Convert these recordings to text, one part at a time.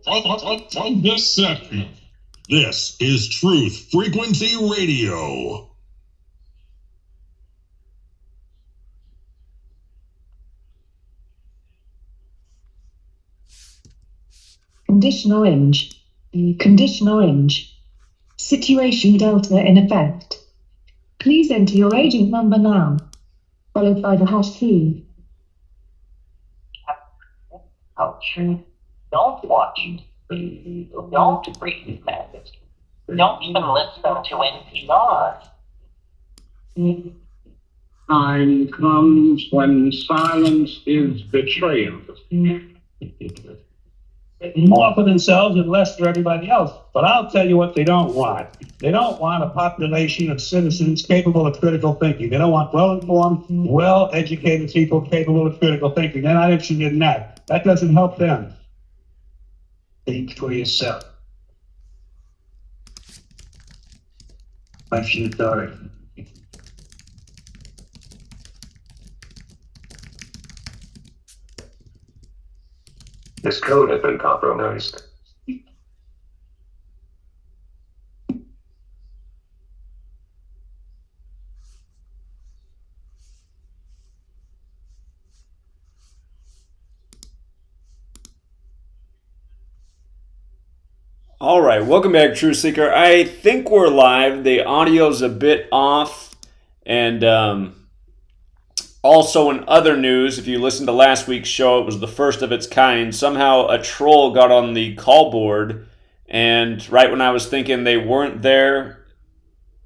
Deception. This is Truth Frequency Radio. Condition orange. Condition orange. Situation Delta in effect. Please enter your agent number now, followed by the hash key. Don't watch. Don't read that. Don't even listen to NPR. Time comes when silence is betrayal. More for themselves and less for everybody else. But I'll tell you what they don't want. They don't want a population of citizens capable of critical thinking. They don't want well-informed, well-educated people capable of critical thinking. They're not interested in that. That doesn't help them. Think for yourself. Question authority. This code has been compromised. All right, welcome back, Truth Seeker. I think we're live. The audio's a bit off. And also in other news, if you listened to last week's show, it was the first of its kind. Somehow a troll got on the call board, and right when I was thinking they weren't there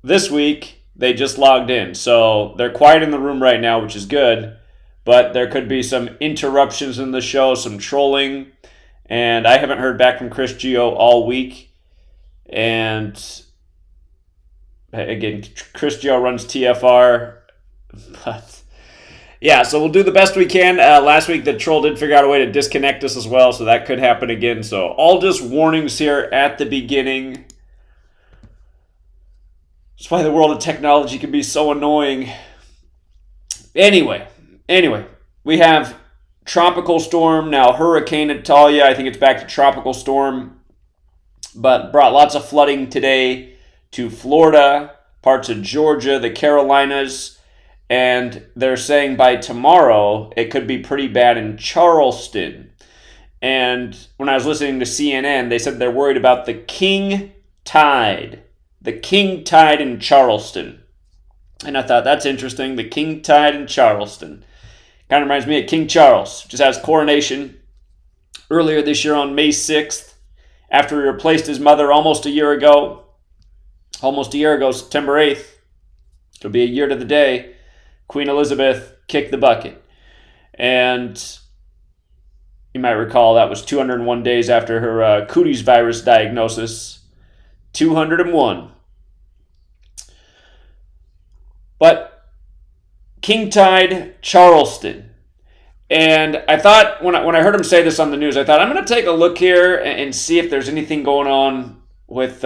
this week, they just logged in. So they're quiet in the room right now, which is good, but there could be some interruptions in the show, some trolling. And I haven't heard back from Chris Geo all week. And again, Chris Geo runs TFR. But yeah, so we'll do the best we can. Last week, the troll did figure out a way to disconnect us as well, so that could happen again. So all just warnings here at the beginning. That's why the world of technology can be so annoying. Anyway, we have tropical storm, now Hurricane Idalia. I think it's back to tropical storm, but brought lots of flooding today to Florida, parts of Georgia, the Carolinas, and they're saying by tomorrow it could be pretty bad in Charleston. And when I was listening to CNN, they said they're worried about the king tide in Charleston. And I thought, that's interesting, the king tide in Charleston. Kind of reminds me of King Charles, just had his coronation earlier this year on May 6th, after he replaced his mother almost a year ago, September 8th. It'll be a year to the day. Queen Elizabeth kicked the bucket. And you might recall that was 201 days after her cooties virus diagnosis. 201. But King Tide, Charleston. And I thought, when I heard him say this on the news, I thought, I'm going to take a look here and see if there's anything going on with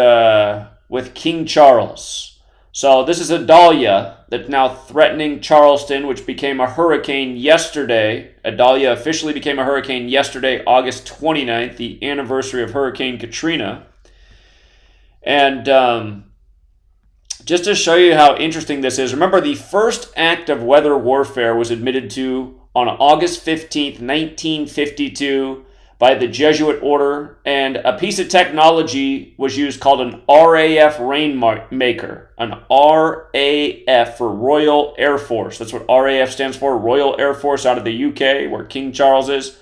King Charles. So this is Idalia that's now threatening Charleston, which became a hurricane yesterday. Idalia officially became a hurricane yesterday, August 29th, the anniversary of Hurricane Katrina. And just to show you how interesting this is, remember the first act of weather warfare was admitted to on August 15th, 1952 by the Jesuit order, and a piece of technology was used called an RAF rainmaker. An RAF for Royal Air Force. That's what RAF stands for, Royal Air Force out of the UK, where King Charles is.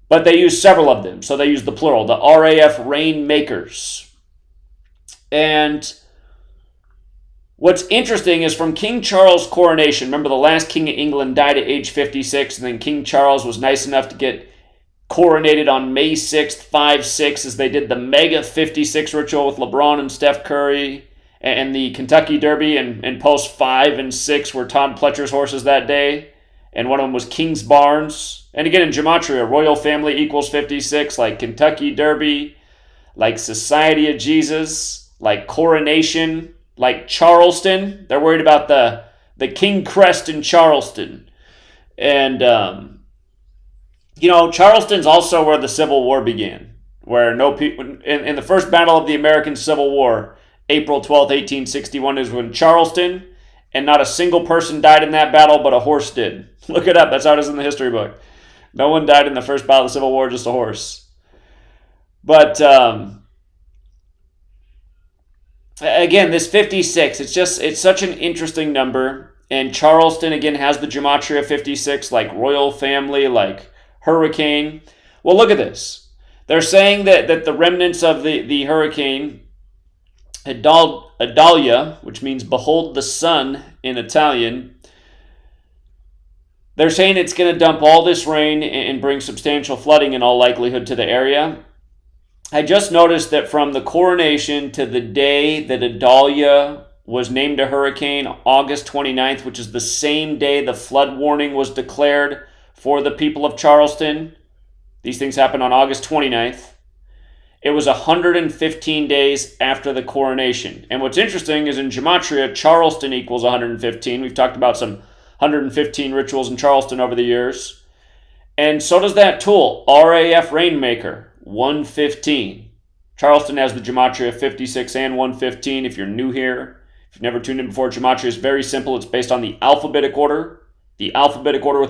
But they used several of them, so they used the plural, the RAF rainmakers. And what's interesting is from King Charles' coronation, remember the last king of England died at age 56, and then King Charles was nice enough to get coronated on May 6th, 5-6, as they did the Mega 56 ritual with LeBron and Steph Curry, and the Kentucky Derby, and posts 5 and 6 were Todd Pletcher's horses that day, and one of them was King's Barnes. And again, in Gematria, royal family equals 56, like Kentucky Derby, like Society of Jesus, like Coronation, like Charleston. They're worried about the King Crest in Charleston. And, Charleston's also where the Civil War began. where no people in the first battle of the American Civil War, April 12th, 1861 is when Charleston, and not a single person died in that battle, but a horse did. Look it up. That's how it is in the history book. No one died in the first battle of the Civil War, just a horse. But again, this 56, it's such an interesting number. And Charleston, again, has the Gematria 56, like royal family, like hurricane. Well, look at this. They're saying that the remnants of the hurricane, Idalia, which means behold the sun in Italian, they're saying it's going to dump all this rain and bring substantial flooding in all likelihood to the area. I just noticed that from the coronation to the day that Idalia was named a hurricane, August 29th, which is the same day the flood warning was declared for the people of Charleston. These things happened on August 29th. It was 115 days after the coronation. And what's interesting is in Gematria, Charleston equals 115. We've talked about some 115 rituals in Charleston over the years. And so does that tool, RAF Rainmaker, 115. Charleston has the Gematria 56 and 115 if you're new here. If you've never tuned in before, Gematria is very simple. It's based on the alphabetic order with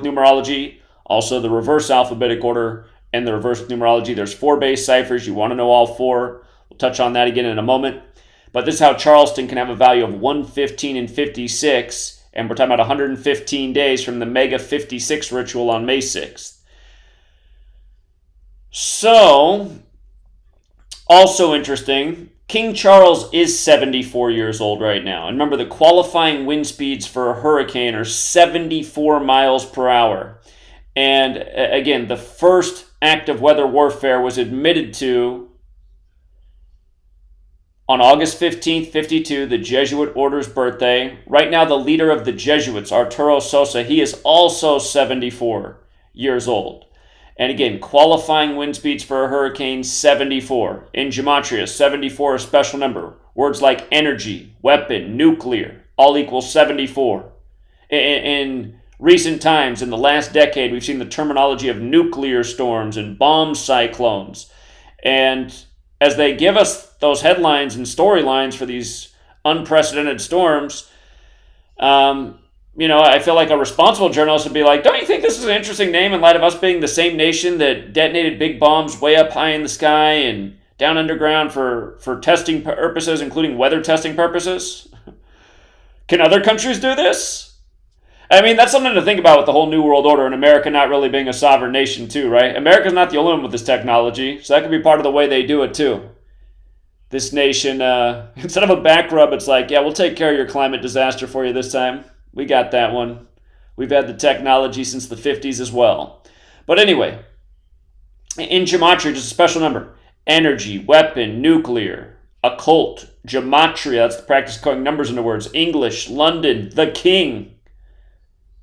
numerology, also the reverse alphabetic order and the reverse numerology. There's 4 base ciphers. You want to know all 4. We'll touch on that again in a moment. But this is how Charleston can have a value of 115 and 56, and we're talking about 115 days from the Mega 56 ritual on May 6th. So, also interesting, King Charles is 74 years old right now. And remember, the qualifying wind speeds for a hurricane are 74 miles per hour. And again, the first act of weather warfare was admitted to on August 15th, 52, the Jesuit order's birthday. Right now, the leader of the Jesuits, Arturo Sosa, he is also 74 years old. And again, qualifying wind speeds for a hurricane, 74. In Gematria, 74 is a special number. Words like energy, weapon, nuclear, all equal 74. In recent times, in the last decade, we've seen the terminology of nuclear storms and bomb cyclones. And as they give us those headlines and storylines for these unprecedented storms, I feel like a responsible journalist would be like, don't you think this is an interesting name in light of us being the same nation that detonated big bombs way up high in the sky and down underground for testing purposes, including weather testing purposes? Can other countries do this? I mean, that's something to think about with the whole New World Order and America not really being a sovereign nation too, right? America's not the only one with this technology, so that could be part of the way they do it too. This nation, instead of a back rub, it's like, yeah, we'll take care of your climate disaster for you this time. We got that one. We've had the technology since the 50s as well. But anyway, in Gematria, just a special number. Energy, weapon, nuclear, occult, Gematria, that's the practice of coding numbers into words. English, London, the king.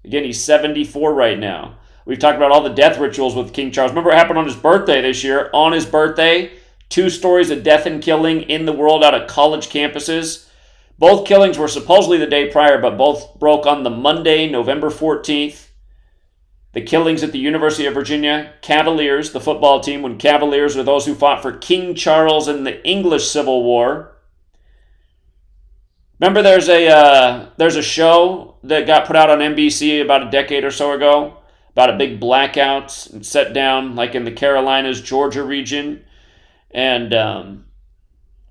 Again, he's 74 right now. We've talked about all the death rituals with King Charles. Remember what happened on his birthday this year? On his birthday, 2 stories of death and killing in the world out of college campuses. Both killings were supposedly the day prior, but both broke on the Monday, November 14th. The killings at the University of Virginia, Cavaliers, the football team, when Cavaliers are those who fought for King Charles in the English Civil War. Remember there's a show that got put out on NBC about a decade or so ago about a big blackout set down like in the Carolinas, Georgia region. And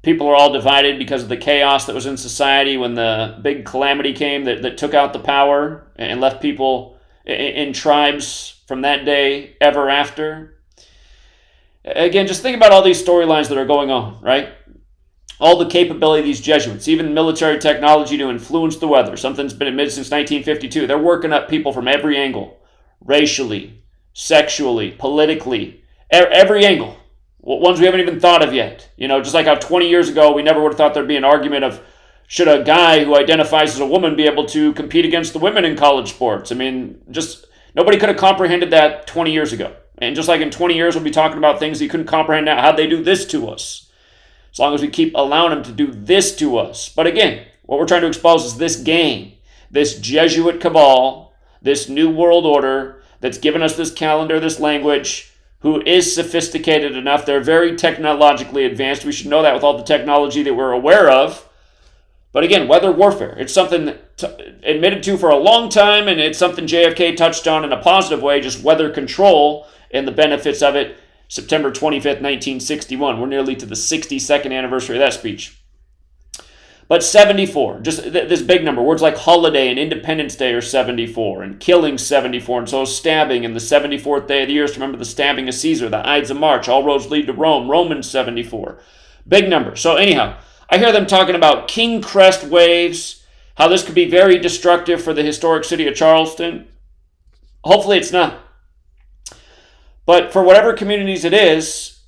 people are all divided because of the chaos that was in society when the big calamity came that took out the power and left people in tribes from that day ever after. Again, just think about all these storylines that are going on, right? All the capability of these Jesuits, even military technology to influence the weather. Something's been admitted since 1952. They're working up people from every angle, racially, sexually, politically, every angle. Ones we haven't even thought of yet. Just like how 20 years ago we never would have thought there'd be an argument of should a guy who identifies as a woman be able to compete against the women in college sports? I mean, just nobody could have comprehended that 20 years ago. And just like in 20 years we'll be talking about things you couldn't comprehend now. How'd they do this to us? As long as we keep allowing them to do this to us. But again, what we're trying to expose is this game, this Jesuit cabal, this New World Order that's given us this calendar, this language, who is sophisticated enough. They're very technologically advanced. We should know that with all the technology that we're aware of. But again, weather warfare, it's something admitted to for a long time, and it's something JFK touched on in a positive way, just weather control and the benefits of it. September 25th, 1961. We're nearly to the 62nd anniversary of that speech. But 74, just this big number. Words like holiday and Independence Day are 74, and killing 74, and so stabbing, and the 74th day of the year is to remember the stabbing of Caesar, the Ides of March, all roads lead to Rome, Romans 74. Big number. So anyhow, I hear them talking about king crest waves, how this could be very destructive for the historic city of Charleston. Hopefully it's not. But for whatever communities it is,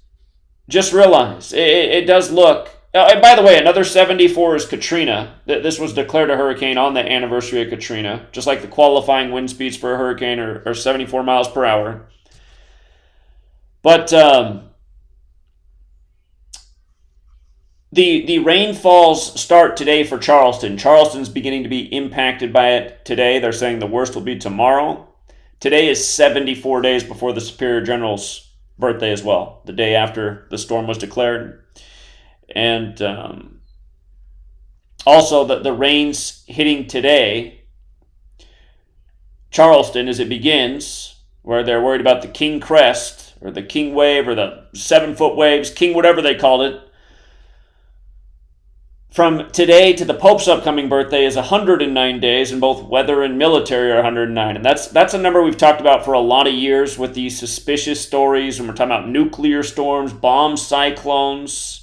just realize it does look. And by the way, another 74 is Katrina. This was declared a hurricane on the anniversary of Katrina, just like the qualifying wind speeds for a hurricane are 74 miles per hour. But the rainfalls start today for Charleston. Charleston's beginning to be impacted by it today. They're saying the worst will be tomorrow. Today is 74 days before the Superior General's birthday as well, the day after the storm was declared. And also the rains hitting today, Charleston, as it begins, where they're worried about the king crest or the king wave or the 7-foot waves, king whatever they called it. From today to the Pope's upcoming birthday is 109 days, and both weather and military are 109. And that's a number we've talked about for a lot of years with these suspicious stories when we're talking about nuclear storms, bomb cyclones.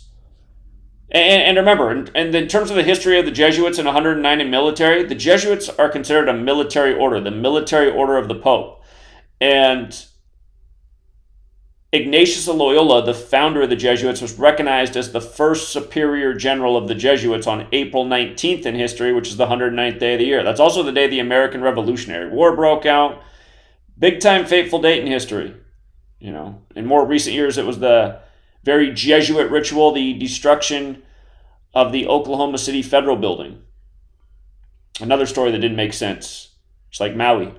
And remember, and in terms of the history of the Jesuits and 109 in military, the Jesuits are considered a military order, the military order of the Pope. And Ignatius of Loyola, the founder of the Jesuits, was recognized as the first superior general of the Jesuits on April 19th in history, which is the 109th day of the year. That's also the day the American Revolutionary War broke out. Big time fateful date in history. You know, in more recent years, it was the very Jesuit ritual, the destruction of the Oklahoma City Federal Building. Another story that didn't make sense. It's like Maui. You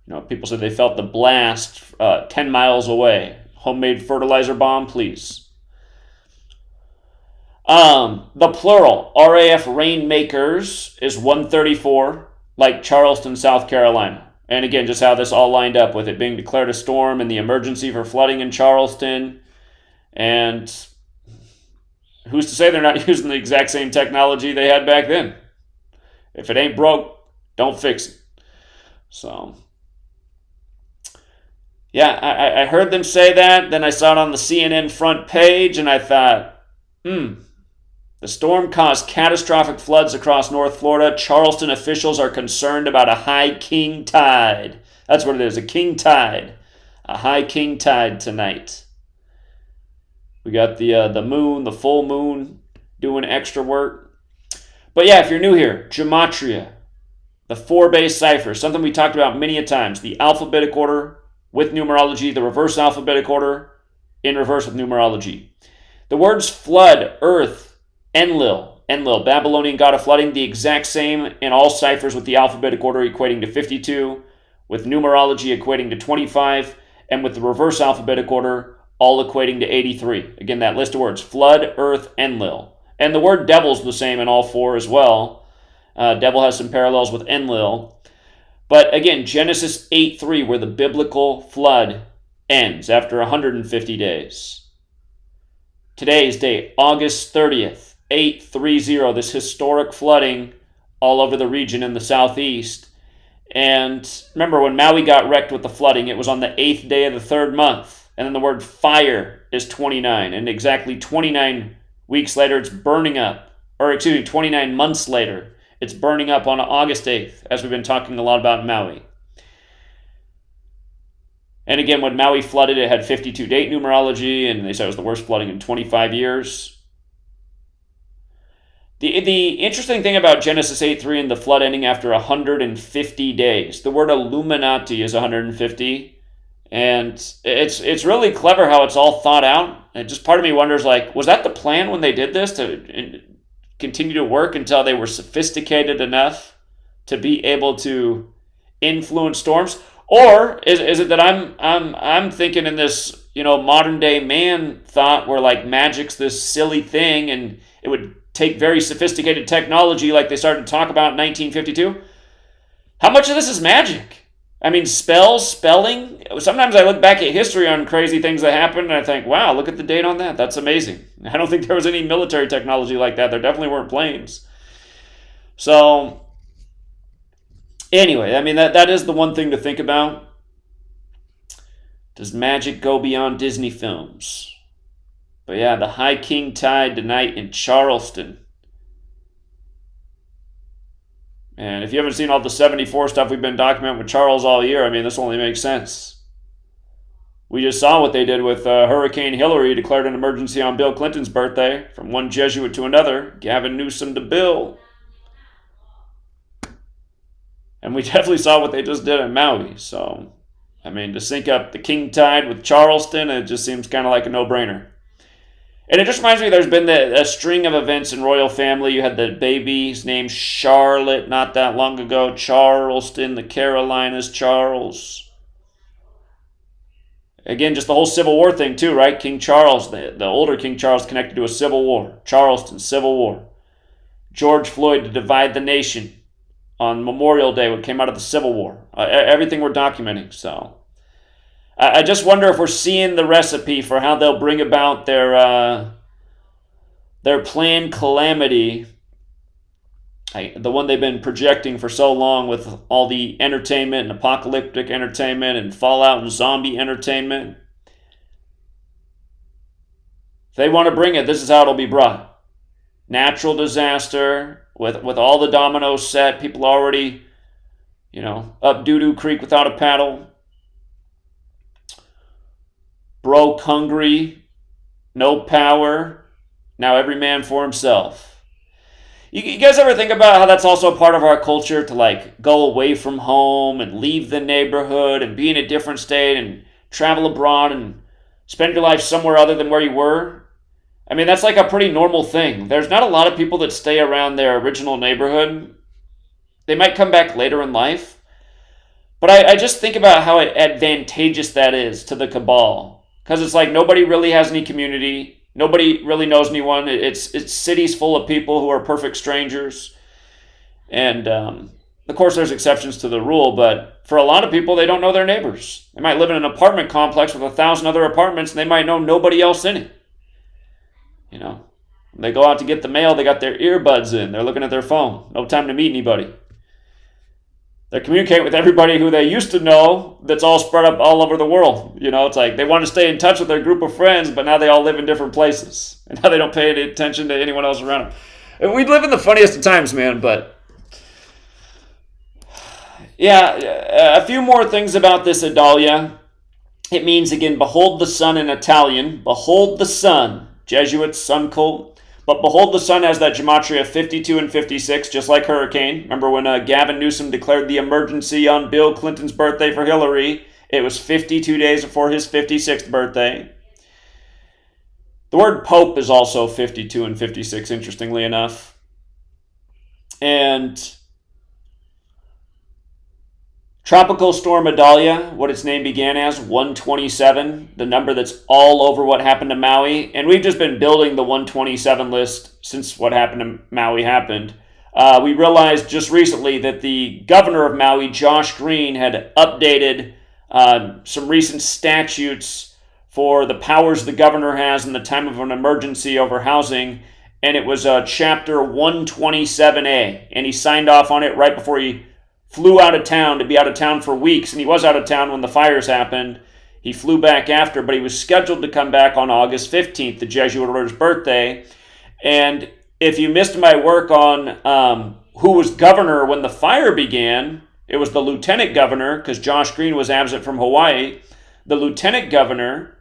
know, people said they felt the blast 10 miles away. Homemade fertilizer bomb, please. The plural, RAF Rainmakers, is 134, like Charleston, South Carolina. And again, just how this all lined up with it being declared a storm and the emergency for flooding in Charleston. And who's to say they're not using the exact same technology they had back then? If it ain't broke, don't fix it. So, yeah, I heard them say that. Then I saw it on the CNN front page, and I thought, the storm caused catastrophic floods across North Florida. Charleston officials are concerned about a high king tide. That's what it is, a king tide. A high king tide tonight. We got the moon, the full moon, doing extra work. But yeah, if you're new here, Gematria, the 4-base cipher, something we talked about many a times. The alphabetic order with numerology, the reverse alphabetic order in reverse with numerology. The words flood, earth, Enlil, Babylonian god of flooding, the exact same in all ciphers with the alphabetic order equating to 52, with numerology equating to 25, and with the reverse alphabetic order all equating to 83. Again, that list of words, flood, earth, Enlil. And the word devil's the same in all 4 as well. Devil has some parallels with Enlil. But again, Genesis 8:3, where the biblical flood ends after 150 days. Today's date, August 30th, 830, this historic flooding all over the region in the southeast. And remember, when Maui got wrecked with the flooding, it was on the 8th day of the 3rd month. And then the word fire is 29. And exactly 29 weeks later, it's burning up. Or 29 months later, it's burning up on August 8th, as we've been talking a lot about in Maui. And again, when Maui flooded, it had 52 date numerology, and they said it was the worst flooding in 25 years. The interesting thing about Genesis 8:3 and the flood ending after 150 days, the word Illuminati is 150. And it's really clever how it's all thought out. And just part of me wonders, like, was that the plan when they did this, to continue to work until they were sophisticated enough to be able to influence storms? Or is it that I'm thinking in this modern day man thought where like magic's this silly thing and it would take very sophisticated technology like they started to talk about in 1952. How much of this is magic? I mean, spelling. Sometimes I look back at history on crazy things that happened and I think, wow, look at the date on that. That's amazing. I don't think there was any military technology like that. There definitely weren't planes. So, anyway, I mean, that is the one thing to think about. Does magic go beyond Disney films? But yeah, the high king tide tonight in Charleston. And if you haven't seen all the 74 stuff we've been documenting with Charles all year, I mean, this only makes sense. We just saw what they did with Hurricane Hillary, declared an emergency on Bill Clinton's birthday, from one Jesuit to another, Gavin Newsom to Bill. And we definitely saw what they just did in Maui. So, I mean, to sync up the king tide with Charleston, it just seems kind of like a no-brainer. And it just reminds me there's been a string of events in royal family. You had the baby's name Charlotte not that long ago. Charleston, the Carolinas, Charles. Again, just the whole Civil War thing too, right? King Charles, the older King Charles connected to a civil war. Charleston, Civil War. George Floyd to divide the nation on Memorial Day, what came out of the Civil War. Everything we're documenting, so... I just wonder if we're seeing the recipe for how they'll bring about their planned calamity, the one they've been projecting for so long with all the entertainment and apocalyptic entertainment and Fallout and zombie entertainment. If they want to bring it, this is how it'll be brought. Natural disaster with all the dominoes set, people already, up doo-doo creek without a paddle. Broke, hungry, no power, now every man for himself. You guys ever think about how that's also part of our culture to like go away from home and leave the neighborhood and be in a different state and travel abroad and spend your life somewhere other than where you were? I mean, that's like a pretty normal thing. There's not a lot of people that stay around their original neighborhood. They might come back later in life. But I just think about how advantageous that is to the cabal. Because it's like nobody really has any community. Nobody really knows anyone. It's cities full of people who are perfect strangers. And, of course, there's exceptions to the rule. But for a lot of people, they don't know their neighbors. They might live in an apartment complex with 1,000 other apartments, and they might know nobody else in it. When they go out to get the mail, they got their earbuds in. They're looking at their phone. No time to meet anybody. They're communicating with everybody who they used to know that's all spread up all over the world. It's like they want to stay in touch with their group of friends, but now they all live in different places. And now they don't pay any attention to anyone else around them. We live in the funniest of times, man, but... Yeah, a few more things about this Idalia. It means, again, behold the sun in Italian. Behold the sun. Jesuits, sun cult. But behold the sun has that gematria 52 and 56, just like hurricane. Remember when Gavin Newsom declared the emergency on Bill Clinton's birthday for Hillary? It was 52 days before his 56th birthday. The word Pope is also 52 and 56, interestingly enough. And Tropical Storm Idalia, what its name began as, 127, the number that's all over what happened to Maui. And we've just been building the 127 list since what happened to Maui happened. We realized just recently that the governor of Maui, Josh Green, had updated some recent statutes for the powers the governor has in the time of an emergency over housing. And it was Chapter 127A. And he signed off on it right before he flew out of town to be out of town for weeks, and he was out of town when the fires happened. He flew back after, but he was scheduled to come back on August 15th, the Jesuit order's birthday. And if you missed my work on who was governor when the fire began, it was the lieutenant governor, because Josh Green was absent from Hawaii. The lieutenant governor,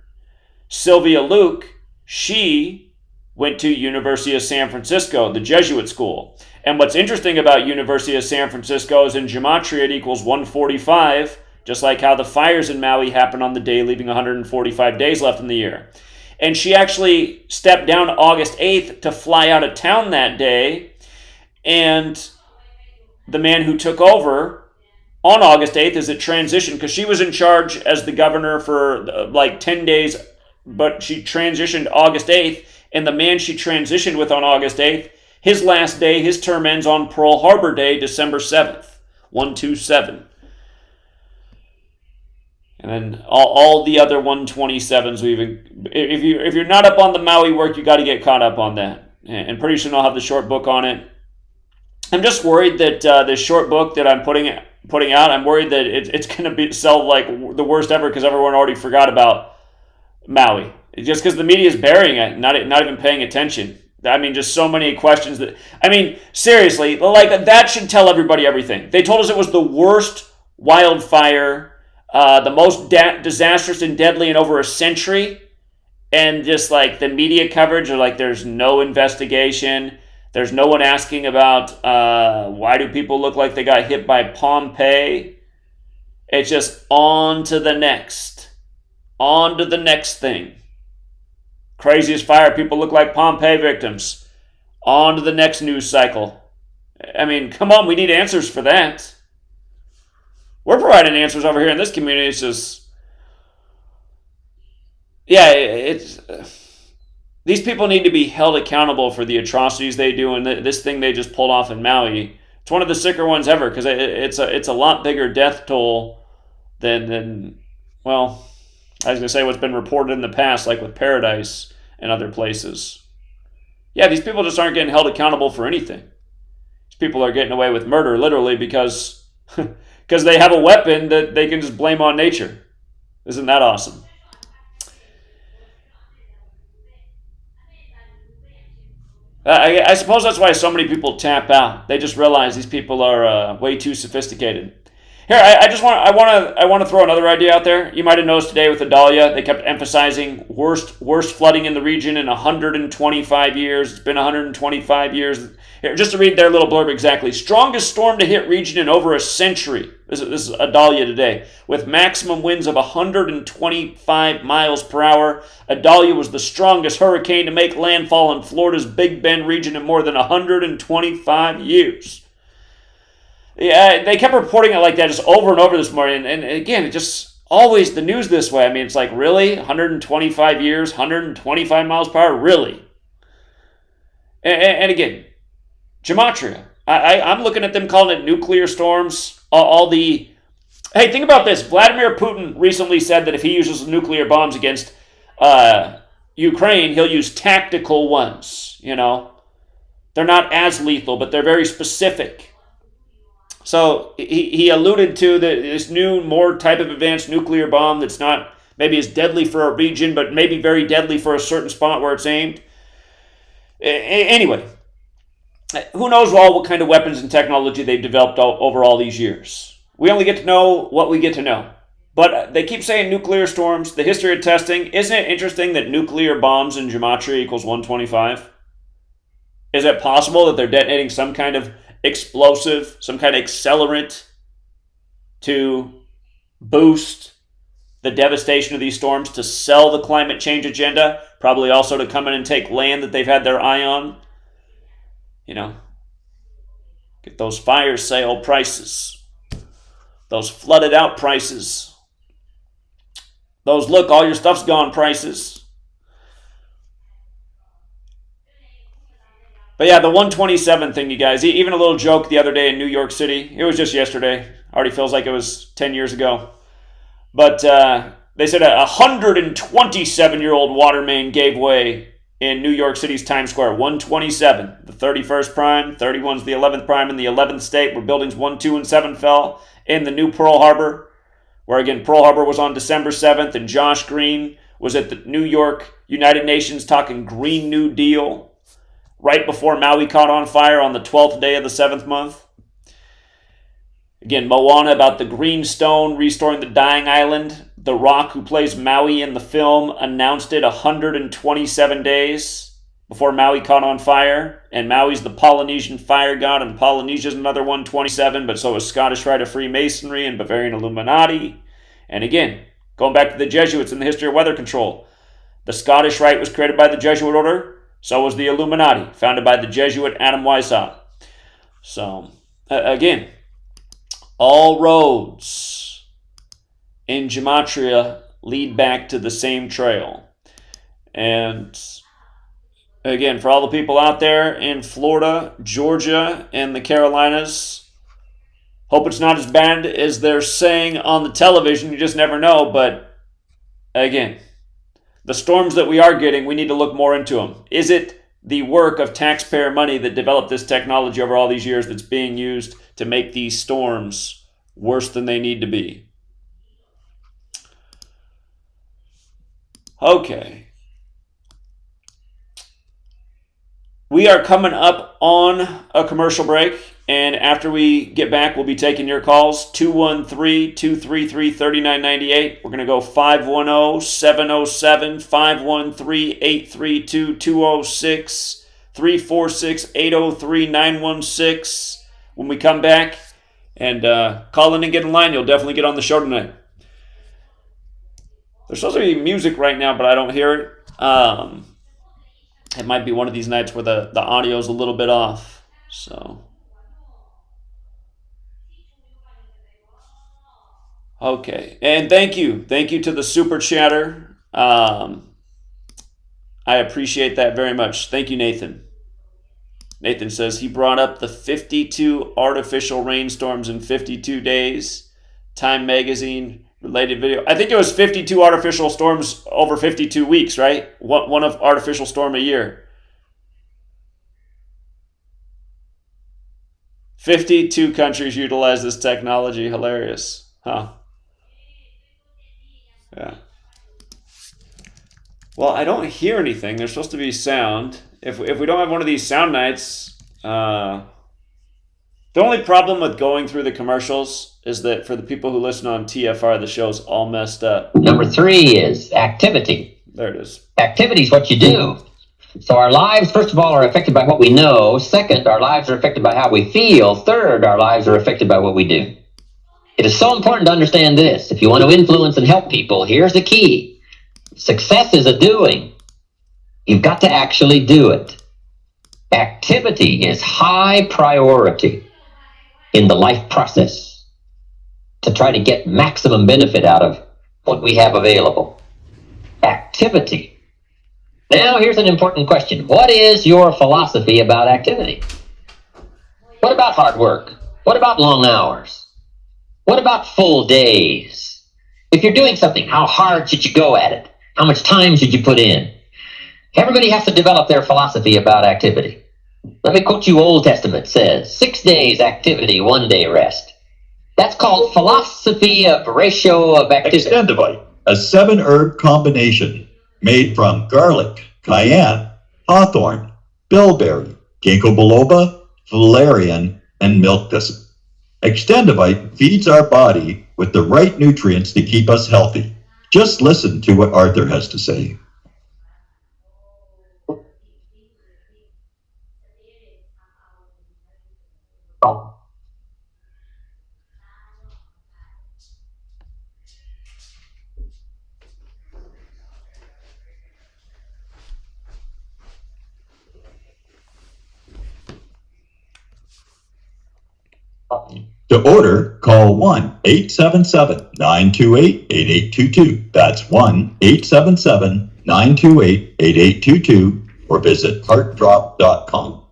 Sylvia Luke, she went to University of San Francisco, the Jesuit school. And what's interesting about University of San Francisco is in gematria it equals 145, just like how the fires in Maui happened on the day, leaving 145 days left in the year. And she actually stepped down August 8th to fly out of town that day. And the man who took over on August 8th as it transitioned, because she was in charge as the governor for like 10 days, but she transitioned August 8th, and the man she transitioned with on August 8th, his last day, his term ends on Pearl Harbor Day, December 7th, 127. And then all the other 127s, if you're not up on the Maui work, you got to get caught up on that. And pretty soon I'll have the short book on it. I'm just worried that this short book that I'm putting out, I'm worried that it's going to sell like the worst ever because everyone already forgot about Maui. Just because the media is burying it, not even paying attention. I mean, just so many questions that, I mean, seriously, like that should tell everybody everything. They told us it was the worst wildfire, the most disastrous and deadly in over a century. And just like the media coverage, or like there's no investigation. There's no one asking about why do people look like they got hit by Pompeii. It's just on to the next. On to the next thing. Craziest fire, people look like Pompeii victims. On to the next news cycle. I mean, come on, we need answers for that. We're providing answers over here in this community. It's just, yeah, these people need to be held accountable for the atrocities they do, and this thing they just pulled off in Maui. It's one of the sicker ones ever because it's a lot bigger death toll than well, I was going to say what's been reported in the past, like with Paradise and other places. Yeah, these people just aren't getting held accountable for anything. These people are getting away with murder literally because they have a weapon that they can just blame on nature. Isn't that awesome? I suppose that's why so many people tap out. They just realize these people are way too sophisticated. Here, I want to throw another idea out there. You might have noticed today with Idalia, they kept emphasizing worst flooding in the region in 125 years. It's been 125 years. Here, just to read their little blurb exactly. Strongest storm to hit region in over a century. This is Idalia today. With maximum winds of 125 miles per hour, Idalia was the strongest hurricane to make landfall in Florida's Big Bend region in more than 125 years. Yeah, they kept reporting it like that just over and over this morning. And again, it just always the news this way. I mean, it's like, really? 125 years, 125 miles per hour? Really? And again, Gematria. I'm looking at them calling it nuclear storms. Hey, think about this. Vladimir Putin recently said that if he uses nuclear bombs against Ukraine, he'll use tactical ones. You know, they're not as lethal, but they're very specific. So he alluded to this new, more type of advanced nuclear bomb that's not maybe as deadly for a region, but maybe very deadly for a certain spot where it's aimed. Anyway, who knows what kind of weapons and technology they've developed over all these years. We only get to know what we get to know. But they keep saying nuclear storms, the history of testing. Isn't it interesting that nuclear bombs in Gematria equals 125? Is it possible that they're detonating some kind of explosive, some kind of accelerant to boost the devastation of these storms, to sell the climate change agenda, probably also to come in and take land that they've had their eye on? You know, get those fire sale prices, those flooded out prices, those look, all your stuff's gone prices. But yeah, the 127 thing, you guys, even a little joke the other day in New York City. It was just yesterday. Already feels like it was 10 years ago. But they said a 127-year-old water main gave way in New York City's Times Square. 127, the 31st prime, 31's the 11th prime in the 11th state, where buildings 1, 2, and 7 fell in the new Pearl Harbor, where again, Pearl Harbor was on December 7th, and Josh Green was at the New York United Nations talking Green New Deal right before Maui caught on fire on the 12th day of the 7th month. Again, Moana about the green stone restoring the dying island. The Rock, who plays Maui in the film, announced it 127 days before Maui caught on fire. And Maui's the Polynesian fire god, and Polynesia's another 127, but so is Scottish Rite of Freemasonry and Bavarian Illuminati. And again, going back to the Jesuits and the history of weather control, the Scottish Rite was created by the Jesuit order. So was the Illuminati, founded by the Jesuit Adam Weishaupt. So, again, all roads in Gematria lead back to the same trail. And again, for all the people out there in Florida, Georgia, and the Carolinas, hope it's not as bad as they're saying on the television. You just never know. But again, the storms that we are getting, we need to look more into them. Is it the work of taxpayer money that developed this technology over all these years that's being used to make these storms worse than they need to be? Okay. We are coming up on a commercial break, and after we get back, we'll be taking your calls, 213-233-3998. We're going to go 510-707-513-8220-206-346-803-916. When we come back, and call in and get in line, you'll definitely get on the show tonight. There's supposed to be music right now, but I don't hear it. It might be one of these nights where the audio is a little bit off. So, okay. And thank you. Thank you to the super chatter. I appreciate that very much. Thank you, Nathan. Nathan says he brought up the 52 artificial rainstorms in 52 days. Time Magazine related video. I think it was 52 artificial storms over 52 weeks, right? One of artificial storm a year. 52 countries utilize this technology. Hilarious. Huh? Yeah. Well, I don't hear anything. There's supposed to be sound. If we don't have one of these sound nights, the only problem with going through the commercials is that for the people who listen on TFR, the show's all messed up. Number 3 is activity. There it is. Activity is what you do. So our lives, first of all, are affected by what we know. Second, our lives are affected by how we feel. Third, our lives are affected by what we do. It is so important to understand this. If you want to influence and help people, here's the key. Success is a doing. You've got to actually do it. Activity is high priority in the life process to try to get maximum benefit out of what we have available. Activity. Now, here's an important question. What is your philosophy about activity? What about hard work? What about long hours? What about full days? If you're doing something, how hard should you go at it? How much time should you put in? Everybody has to develop their philosophy about activity. Let me quote you. Old Testament says, 6 days activity, 1 day rest. That's called philosophy of ratio of activity. Extendivite, a 7-herb combination made from garlic, cayenne, hawthorn, bilberry, ginkgo biloba, valerian, and milk thistle. Extendivite feeds our body with the right nutrients to keep us healthy. Just listen to what Arthur has to say. To order, call 1-877-928-8822. That's 1-877-928-8822 or visit heartdrop.com.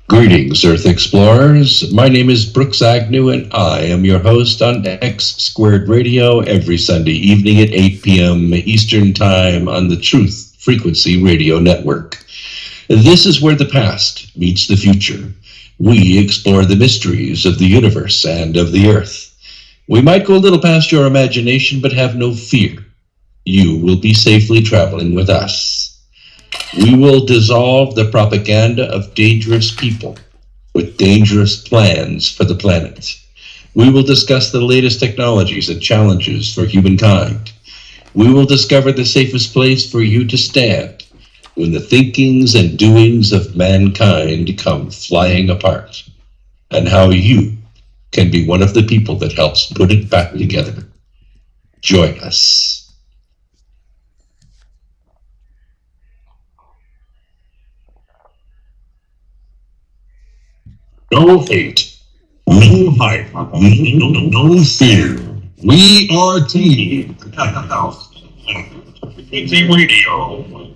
Greetings, Earth Explorers. My name is Brooks Agnew, and I am your host on X Squared Radio every Sunday evening at 8 p.m. Eastern Time on the Truth Frequency Radio Network. This is where the past meets the future. We explore the mysteries of the universe and of the Earth. We might go a little past your imagination, but have no fear. You will be safely traveling with us. We will dissolve the propaganda of dangerous people with dangerous plans for the planet. We will discuss the latest technologies and challenges for humankind. We will discover the safest place for you to stand when the thinkings and doings of mankind come flying apart, and how you can be one of the people that helps put it back together. Join us. No hate. No hype. No fear. We are Team Frequency Radio.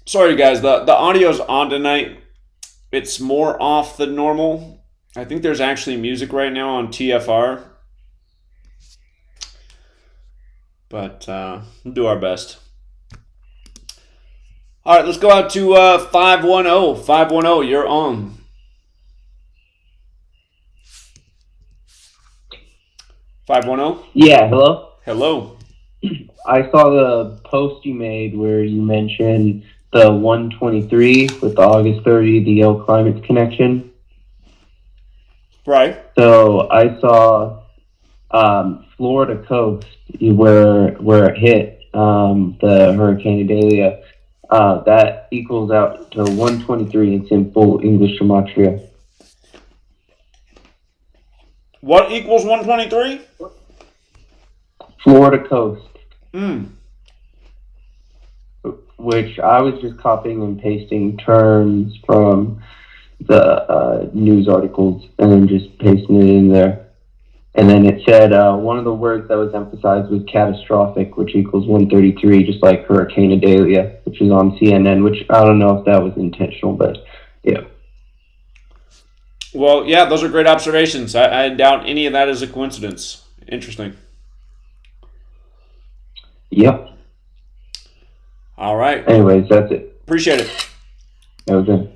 Sorry, guys. The audio's on tonight. It's more off than normal. I think there's actually music right now on TFR. But we'll do our best. All right, let's go out to 510. 510, you're on. 510? Yeah, hello? Hello. I saw the post you made where you mentioned the 123 with the August 30, the Yale Climate Connection. Right. So I saw Florida coast where it hit the Hurricane Idalia. That equals out to 123. It's in full English gematria. What equals 123? Florida coast. Hmm. Which I was just copying and pasting terms from the news articles and then just pasting it in there. And then it said one of the words that was emphasized was catastrophic, which equals 133, just like Hurricane Idalia, which is on CNN, which I don't know if that was intentional, but yeah. Well, yeah, those are great observations. I doubt any of that is a coincidence. Interesting. Yep. All right. Anyways, that's it. Appreciate it. That was it.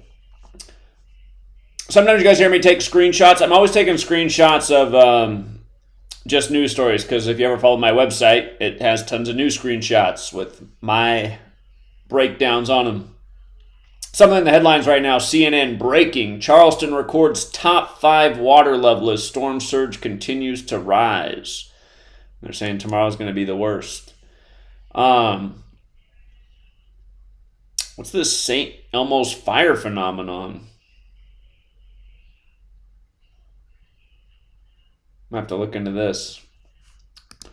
Sometimes you guys hear me take screenshots. I'm always taking screenshots of just news stories because if you ever follow my website, it has tons of news screenshots with my breakdowns on them. Something in the headlines right now, CNN breaking. Charleston records top 5 water level as storm surge continues to rise. They're saying tomorrow's going to be the worst. What's this St. Elmo's fire phenomenon? I have to look into this. I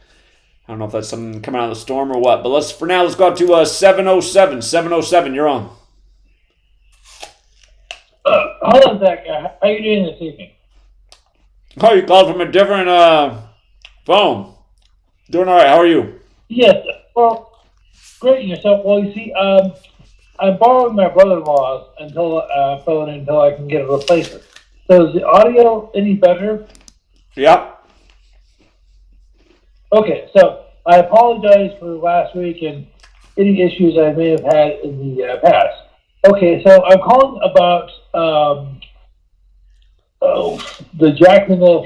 don't know if that's something coming out of the storm or what, but for now, let's go up to 707. 707, you're on. Hold on, Zach. How are you doing this evening? Oh, you called from a different phone. Doing all right. How are you? Yes. Well, great. Yourself. Well, you see, I'm borrowing my brother-in-law's phone until I can get a replacement. So is the audio any better? Yeah. Okay. So I apologize for last week and any issues I may have had in the past. Okay. So I'm calling about the Jacksonville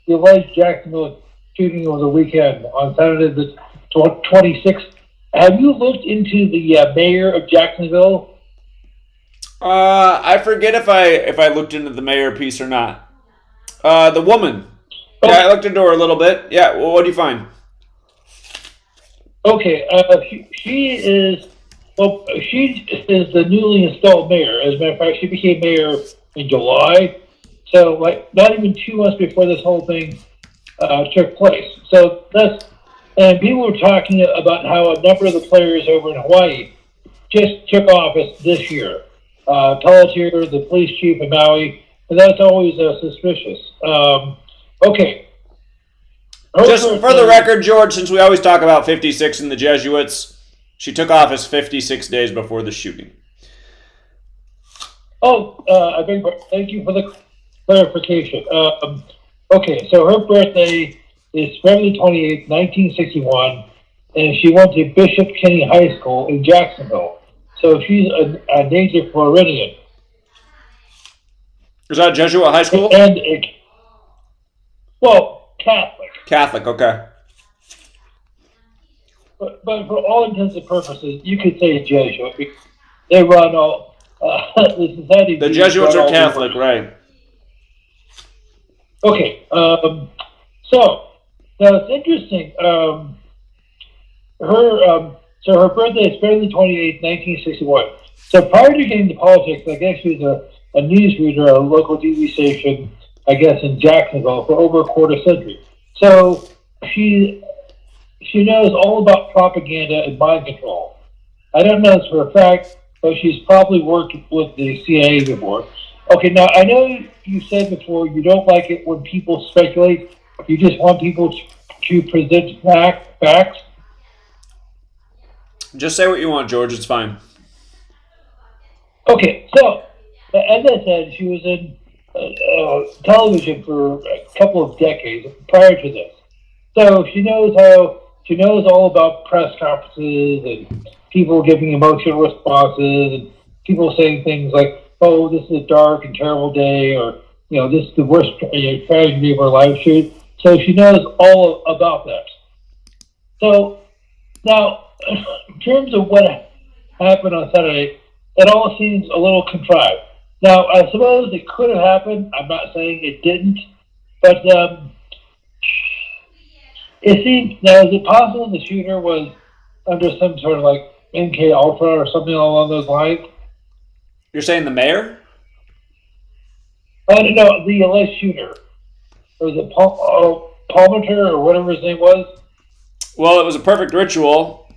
the alleged Jacksonville shooting over the weekend on Saturday the 26th. Have you looked into the mayor of Jacksonville? I forget if I looked into the mayor piece or not. The woman. Okay. Yeah, I looked into her a little bit. Yeah, well, what do you find? Okay, she is the newly installed mayor. As a matter of fact, she became mayor in July. So, like, not even 2 months before this whole thing took place. So and people were talking about how a number of the players over in Hawaii just took office this year. Pelletier, the police chief in Maui, and that's always suspicious. Okay. Just for the record, George, since we always talk about 56 and the Jesuits, she took office 56 days before the shooting. Oh, thank you for the clarification. Okay, so her birthday is February 28th, 1961, and she went to Bishop Kenny High School in Jacksonville. So she's a native Floridian. Is that Jesuit high school? And Catholic. Catholic, okay. but for all intents and purposes, you could say Jesuit. They run all the society. The Jesuits are Catholic, right? Okay. So now it's interesting. Her birthday is February 28th, 1961. So prior to getting to politics, I guess she was a newsreader at a local TV station, I guess in Jacksonville, for over a quarter century. So she knows all about propaganda and mind control. I don't know this for a fact, but she's probably worked with the CIA before. Okay, now I know you said before you don't like it when people speculate. You just want people to present facts. Just say what you want, George. It's fine. Okay, so as I said, she was in television for a couple of decades prior to this. So she knows all about press conferences and people giving emotional responses and people saying things like, "Oh, this is a dark and terrible day," or "This is the worst tragedy of our life." So she knows all about that. So now, in terms of what happened on Saturday, it all seems a little contrived. Now, I suppose it could have happened. I'm not saying it didn't, but it seems. Now, is it possible the shooter was under some sort of like MK Ultra or something along those lines? You're saying the mayor? I don't know, the alleged shooter. Or was it Palmer or whatever his name was? Well, it was a perfect ritual.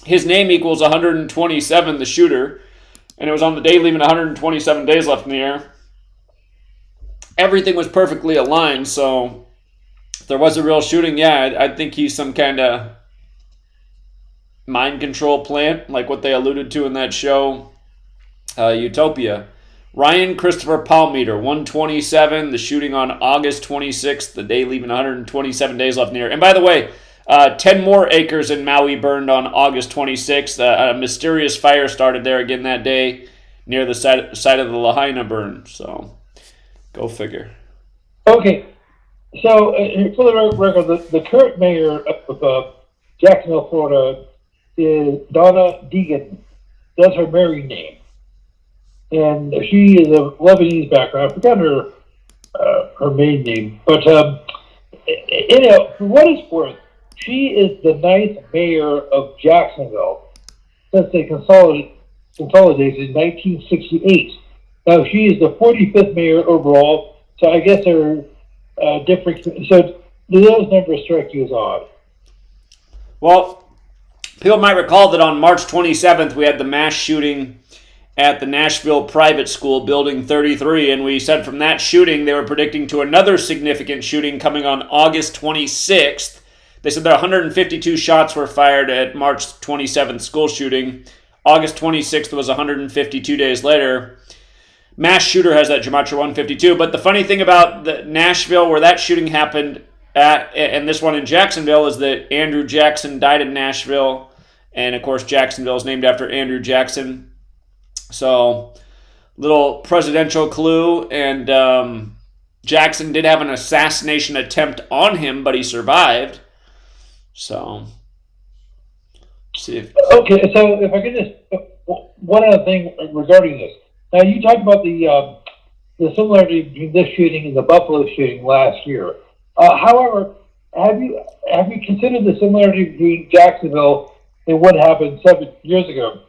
His name equals 127, the shooter, and it was on the day leaving 127 days left in the year. Everything was perfectly aligned, so if there was a real shooting, yeah, I think he's some kind of mind control plant, like what they alluded to in that show, Utopia. Ryan Christopher Palmeter, 127, the shooting on August 26th, the day leaving 127 days left in the year. And by the way, 10 more acres in Maui burned on August 26th. A mysterious fire started there again that day near the site of the Lahaina burn. So, go figure. Okay. So, for the record, the current mayor of Jacksonville, Florida is Donna Deegan. That's her married name. And she is of Lebanese background. I forgot her maiden name. But, for what it's worth, she is the 9th mayor of Jacksonville since they consolidated in 1968. Now, she is the 45th mayor overall, so I guess they're different. So, do those numbers strike you as odd? Well, people might recall that on March 27th, we had the mass shooting at the Nashville Private School, Building 33, and we said from that shooting, they were predicting to another significant shooting coming on August 26th. They said that 152 shots were fired at March 27th school shooting. August 26th was 152 days later. Mass shooter has that Gematria 152. But the funny thing about the Nashville, where that shooting happened at, and this one in Jacksonville, is that Andrew Jackson died in Nashville. And, of course, Jacksonville is named after Andrew Jackson. So, little presidential clue. And Jackson did have an assassination attempt on him, but he survived. So, see if... Okay, so if I could just one other thing regarding this. Now, you talked about the similarity between this shooting and the Buffalo shooting last year. However, have you considered the similarity between Jacksonville and what happened 7 years ago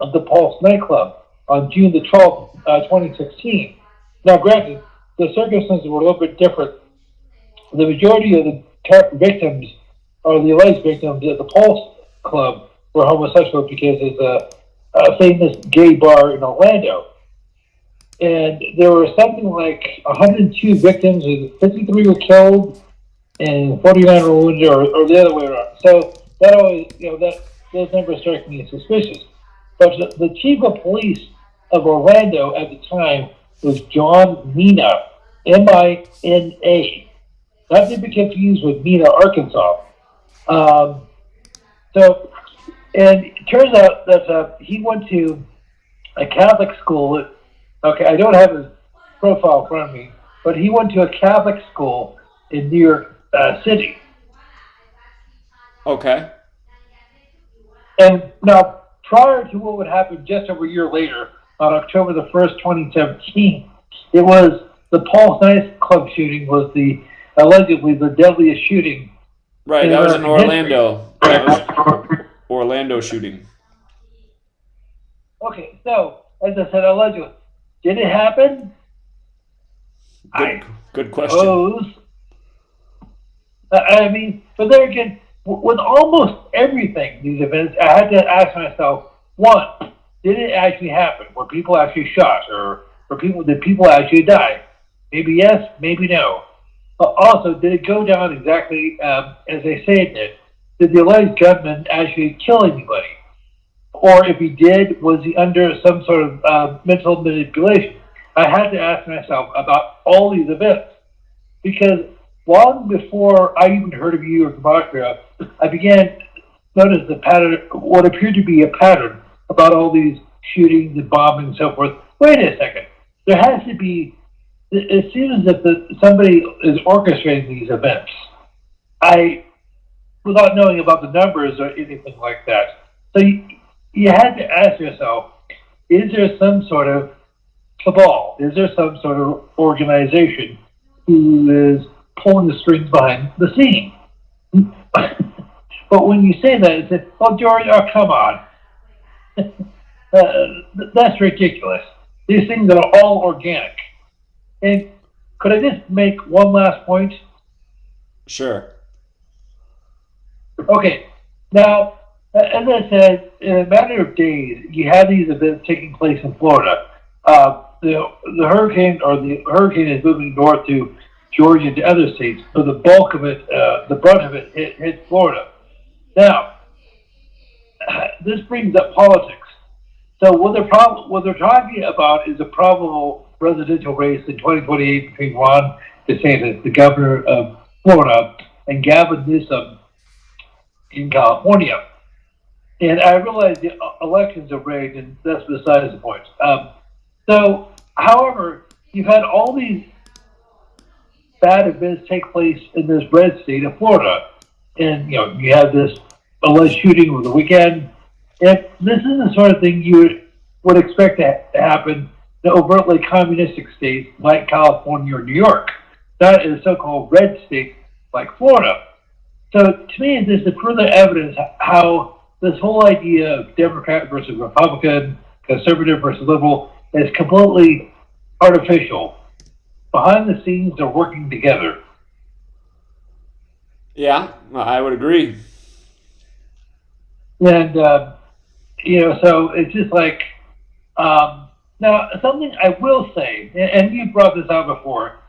at the Pulse nightclub on June the 12th, 2016? Now, granted, the circumstances were a little bit different. The majority of the victims, or the alleged victims at the Pulse Club, were homosexual because it's a famous gay bar in Orlando. And there were something like 102 victims, and 53 were killed, and 49 were wounded, or the other way around. So that always, those numbers strike me as suspicious. But the chief of police of Orlando at the time was John Mina, M-I-N-A. Not to be confused with Mena, Arkansas. And it turns out that he went to a Catholic school. Okay, I don't have his profile in front of me, but he went to a Catholic school in New York City. Okay. And now, prior to what would happen just over a year later, on October the 1st, 2017, it was the Paul's Nightclub shooting was allegedly the deadliest shooting. Right, that was in Orlando. That was Orlando shooting. Okay, so, as I said, allegedly. Did it happen? Good question. Suppose. I mean, but there again, with almost everything, these events, I had to ask myself, one, did it actually happen? Were people actually shot? Or did people actually die? Maybe yes, maybe no. But also, did it go down exactly as they say it did? Did the alleged gunman actually kill anybody? Or if he did, was he under some sort of mental manipulation? I had to ask myself about all these events. Because long before I even heard of you or Gematria, I began to notice the pattern, what appeared to be a pattern about all these shootings and bombings and so forth. Wait a second. There has to be, it seems as if somebody is orchestrating these events. Without knowing about the numbers or anything like that. So you had to ask yourself, is there some sort of cabal? Is there some sort of organization who is pulling the strings behind the scene? But when you say that, it's like, oh, George, oh, come on. That's ridiculous. These things are all organic. And could I just make one last point? Sure. Okay. Now, as I said, in a matter of days, you have these events taking place in Florida. The hurricane is moving north to Georgia and to other states, but the bulk of it, the brunt of it, hit Florida. Now, this brings up politics. So what they're talking about is a probable presidential race in 2028 between Ron DeSantis, the governor of Florida, and Gavin Newsom in California. And I realize the elections are rigged, and that's besides the point. However, you've had all these bad events take place in this red state of Florida. And, you have this alleged shooting over the weekend. And this is the sort of thing you would expect to happen in overtly communistic states like California or New York, not in a so-called red state like Florida. So to me, this is further evidence how this whole idea of Democrat versus Republican, conservative versus liberal is completely artificial. Behind the scenes, they're working together. Yeah, I would agree. And, so it's just like, now something I will say, and you brought this out before,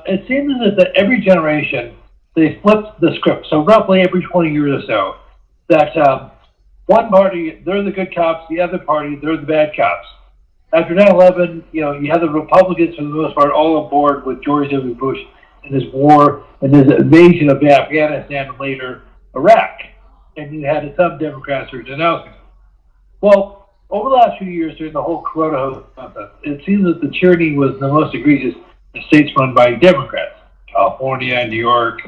it seems as if that every generation, they flipped the script. So roughly every 20 years or so, that one party, they're the good cops, the other party, they're the bad cops. After 9/11, you have the Republicans for the most part all on board with George W. Bush and his war and his invasion of Afghanistan and later Iraq. And you had some Democrats who were denouncing it. Well, over the last few years during the whole Corona nonsense, it seems that the tyranny was the most egregious in states run by Democrats. California, New York,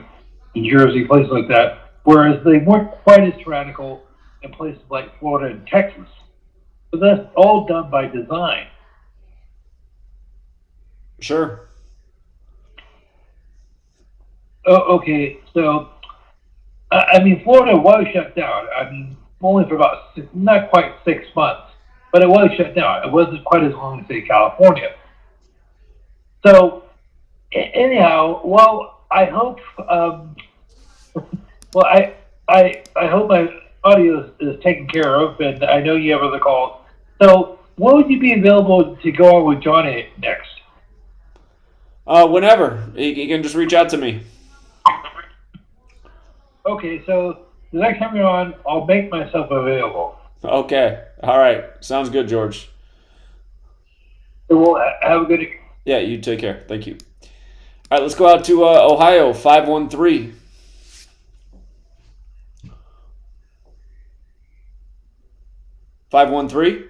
New Jersey, places like that. Whereas they weren't quite as tyrannical in places like Florida and Texas. But that's all done by design. Sure. Okay, so, Florida was shut down. Only for about not quite 6 months, but it was shut down. It wasn't quite as long as, say, California. So, anyhow, I hope, I hope my audio is taken care of, and I know you have other calls. So, when would you be available to go on with Johnny next? Whenever. You can just reach out to me. Okay, so the next time you're on, I'll make myself available. Okay. All right. Sounds good, George. So we'll have a good... Yeah, you take care. Thank you. All right, let's go out to Ohio, 513. (513)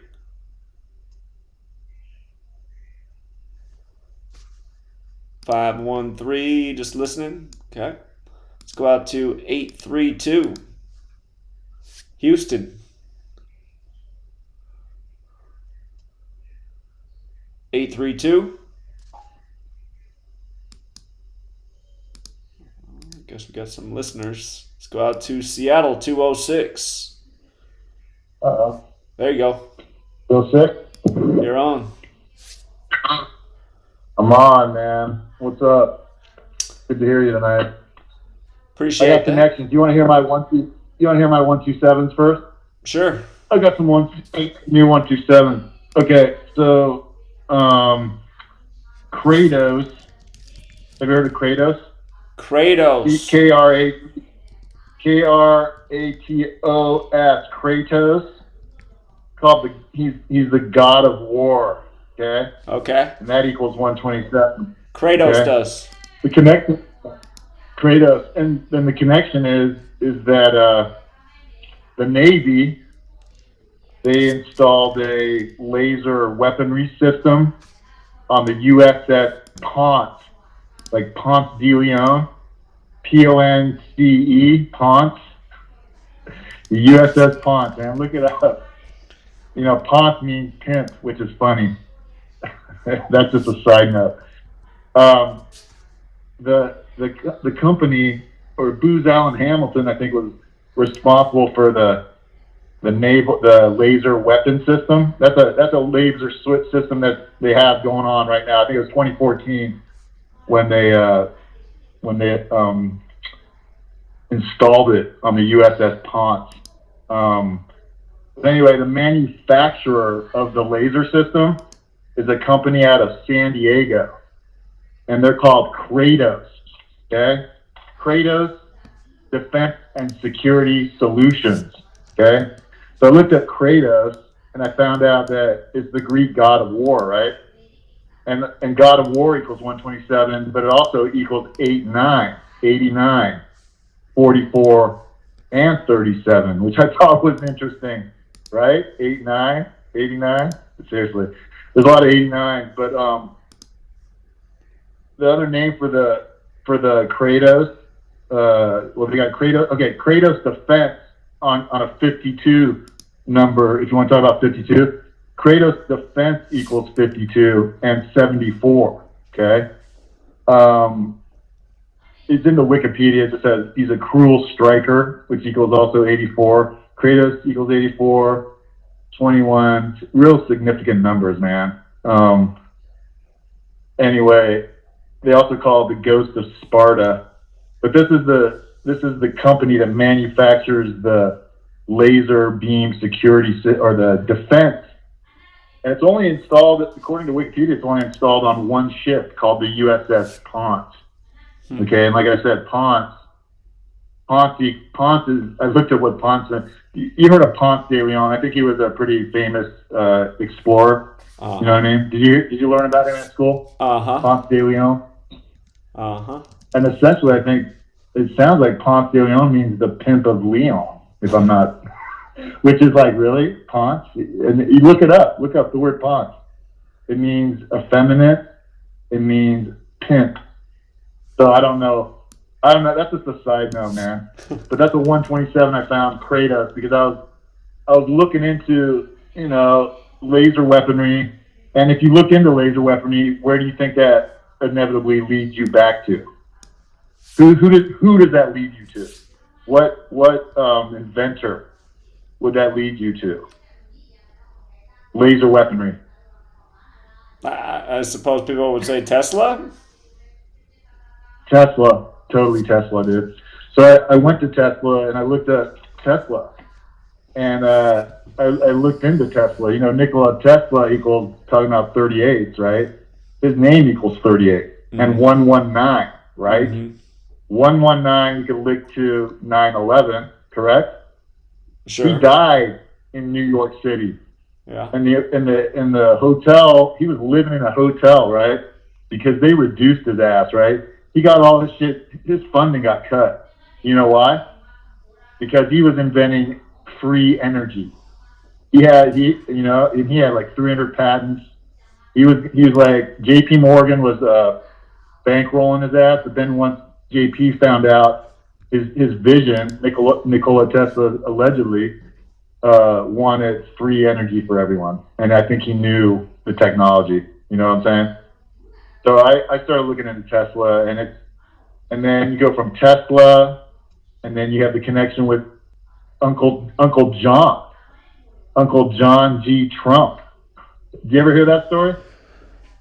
(513), just listening. Okay. Let's go out to 832. Houston. 832. I guess we got some listeners. Let's go out to Seattle, 206. Uh-oh. There you go. Feel sick? You're on. I'm on, man. What's up? Good to hear you tonight. Appreciate I got that. connections. Do you want to hear my 127s first? Sure. I got some new 127s. Okay, so Kratos. Have you heard of Kratos? Kratos. Kratos. Kratos. He's the god of war. Okay. Okay. And that equals 127. Kratos does. The connection. Kratos, and then the connection is that the Navy, they installed a laser weaponry system on the USS Ponce, like Ponce de Leon, Ponce, Ponce, the USS Ponce, man, look it up. You know, Ponce means pimp, which is funny. That's just a side note. The company, or Booz Allen Hamilton, I think, was responsible for the laser weapon system. That's a laser switch system that they have going on right now. I think it was 2014 when they installed it on the USS Ponce. Anyway, the manufacturer of the laser system is a company out of San Diego, and they're called Kratos. Okay, Kratos Defense and Security Solutions. Okay, so I looked at Kratos and I found out that it's the Greek god of war, right? And god of war equals 127, but it also equals 89, 89, 44, and 37, which I thought was interesting, right? 89, 89. Seriously, there's a lot of 89, but the other name for the Kratos, well, they got Kratos. Okay, Kratos Defense on a 52 number. If you want to talk about 52, Kratos Defense equals 52 and 74. Okay, it's in the Wikipedia. It just says he's a cruel striker, which equals also 84. Kratos equals 84, 21. Real significant numbers, man. Anyway, they also call it the Ghost of Sparta, but this is the company that manufactures the laser beam security or the defense, and it's only installed, according to Wikipedia, it's only installed on one ship called the USS Ponce. Okay, and like I said, Ponce is. I looked at what Ponce is. You heard of Ponce de Leon? I think he was a pretty famous explorer. You know what I mean? Did you learn about him at school? Ponce de Leon. And essentially, I think it sounds like Ponce de Leon means the pimp of Leon, if I'm not, which is like, really? Ponce? And you look it up. Look up the word Ponce. It means effeminate. It means pimp. So I don't know. That's just a side note, man. But that's a 127 I found Kratos, because I was looking into, laser weaponry. And if you look into laser weaponry, where do you think that inevitably leads you back to? Who does that lead you to? What inventor would that lead you to? Laser weaponry. I suppose people would say Tesla. Tesla, totally Tesla, dude. So I went to Tesla and I looked at Tesla, and I looked into Tesla. Nikola Tesla equals, talking about 38s, right? His name equals 38, and 119, right? 119 you can link to 9/11, correct? Sure. He died in New York City. Yeah. And in the hotel, he was living in a hotel, right? Because they reduced his ass, right? He got all this shit. His funding got cut. You know why? Because he was inventing free energy. He had like 300 patents. He was like, JP Morgan was bankrolling his ass, but then once JP found out his vision, Nikola Tesla allegedly wanted free energy for everyone, and I think he knew the technology. You know what I'm saying? So I started looking into Tesla, and then you go from Tesla, and then you have the connection with Uncle John G. Trump. Did you ever hear that story?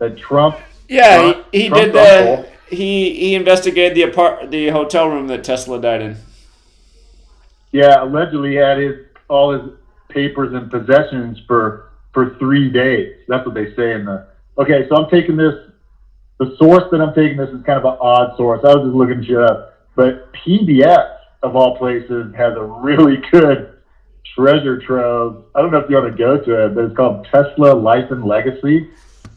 That Trump? Yeah, he Trump's did the. uncle. He investigated the hotel room that Tesla died in. Yeah, allegedly he had all his papers and possessions for 3 days. That's what they say in the. Okay, so I'm taking this. The source that I'm taking this is kind of an odd source. I was just looking shit up, but PBS of all places has a really good treasure trove. I don't know if you want to go to it, but it's called Tesla Life and Legacy,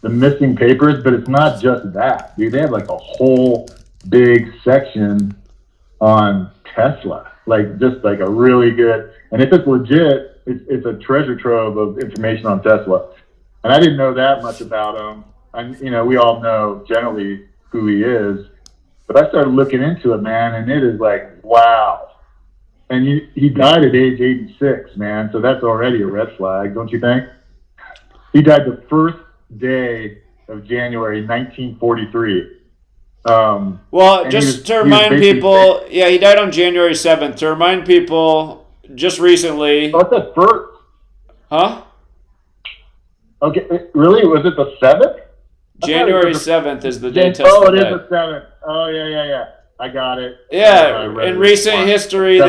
the missing papers. But it's not just that, dude. They have like a whole big section on Tesla, like just like a really good. And if it's legit, it's a treasure trove of information on Tesla. And I didn't know that much about him. We all know generally who he is, but I started looking into it, man, and it is like, wow. And he died at age 86, man, so that's already a red flag, don't you think? He died the first day of January 1943. Well, just to remind people, he died on January 7th. To remind people, just recently. Oh, it's the first. Huh? Okay, really? Was it the 7th? January 7th is the day Tesla died. Oh, it died. is the 7th. Oh, yeah. I got it. Yeah, in recent history,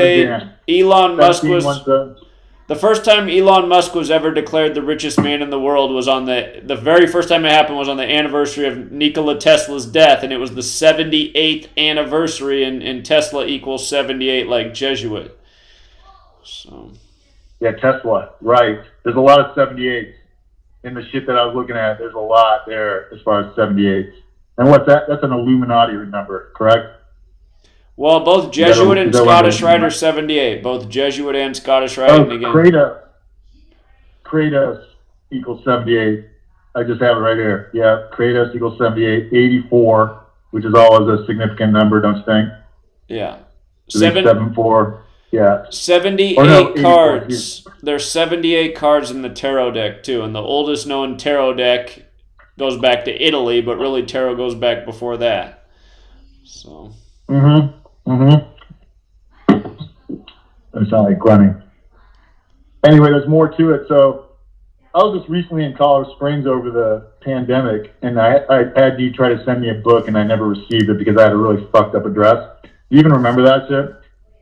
Elon Musk was... The first time Elon Musk was ever declared the richest man in the world was on the very first time it happened was on the anniversary of Nikola Tesla's death, and it was the 78th anniversary, and Tesla equals 78 like Jesuit. So. Yeah, Tesla, right. There's a lot of 78s. In the shit that I was looking at, there's a lot there as far as 78. And what's that? That's an Illuminati number, correct? Well, both Jesuit and Scottish Rite are 78. Both Jesuit and Scottish Rite. Oh, Kratos equals 78. I just have it right here. Yeah, Kratos equals 78. 84, which is always a significant number, don't you think? Yeah. 74. Yeah. 78 cards. There's 78 cards in the tarot deck, too. And the oldest known tarot deck goes back to Italy, but really tarot goes back before that. So. That sounds like grunting. Anyway, there's more to it. So I was just recently in Colorado Springs over the pandemic, and I had you try to send me a book, and I never received it because I had a really fucked up address. Do you even remember that shit?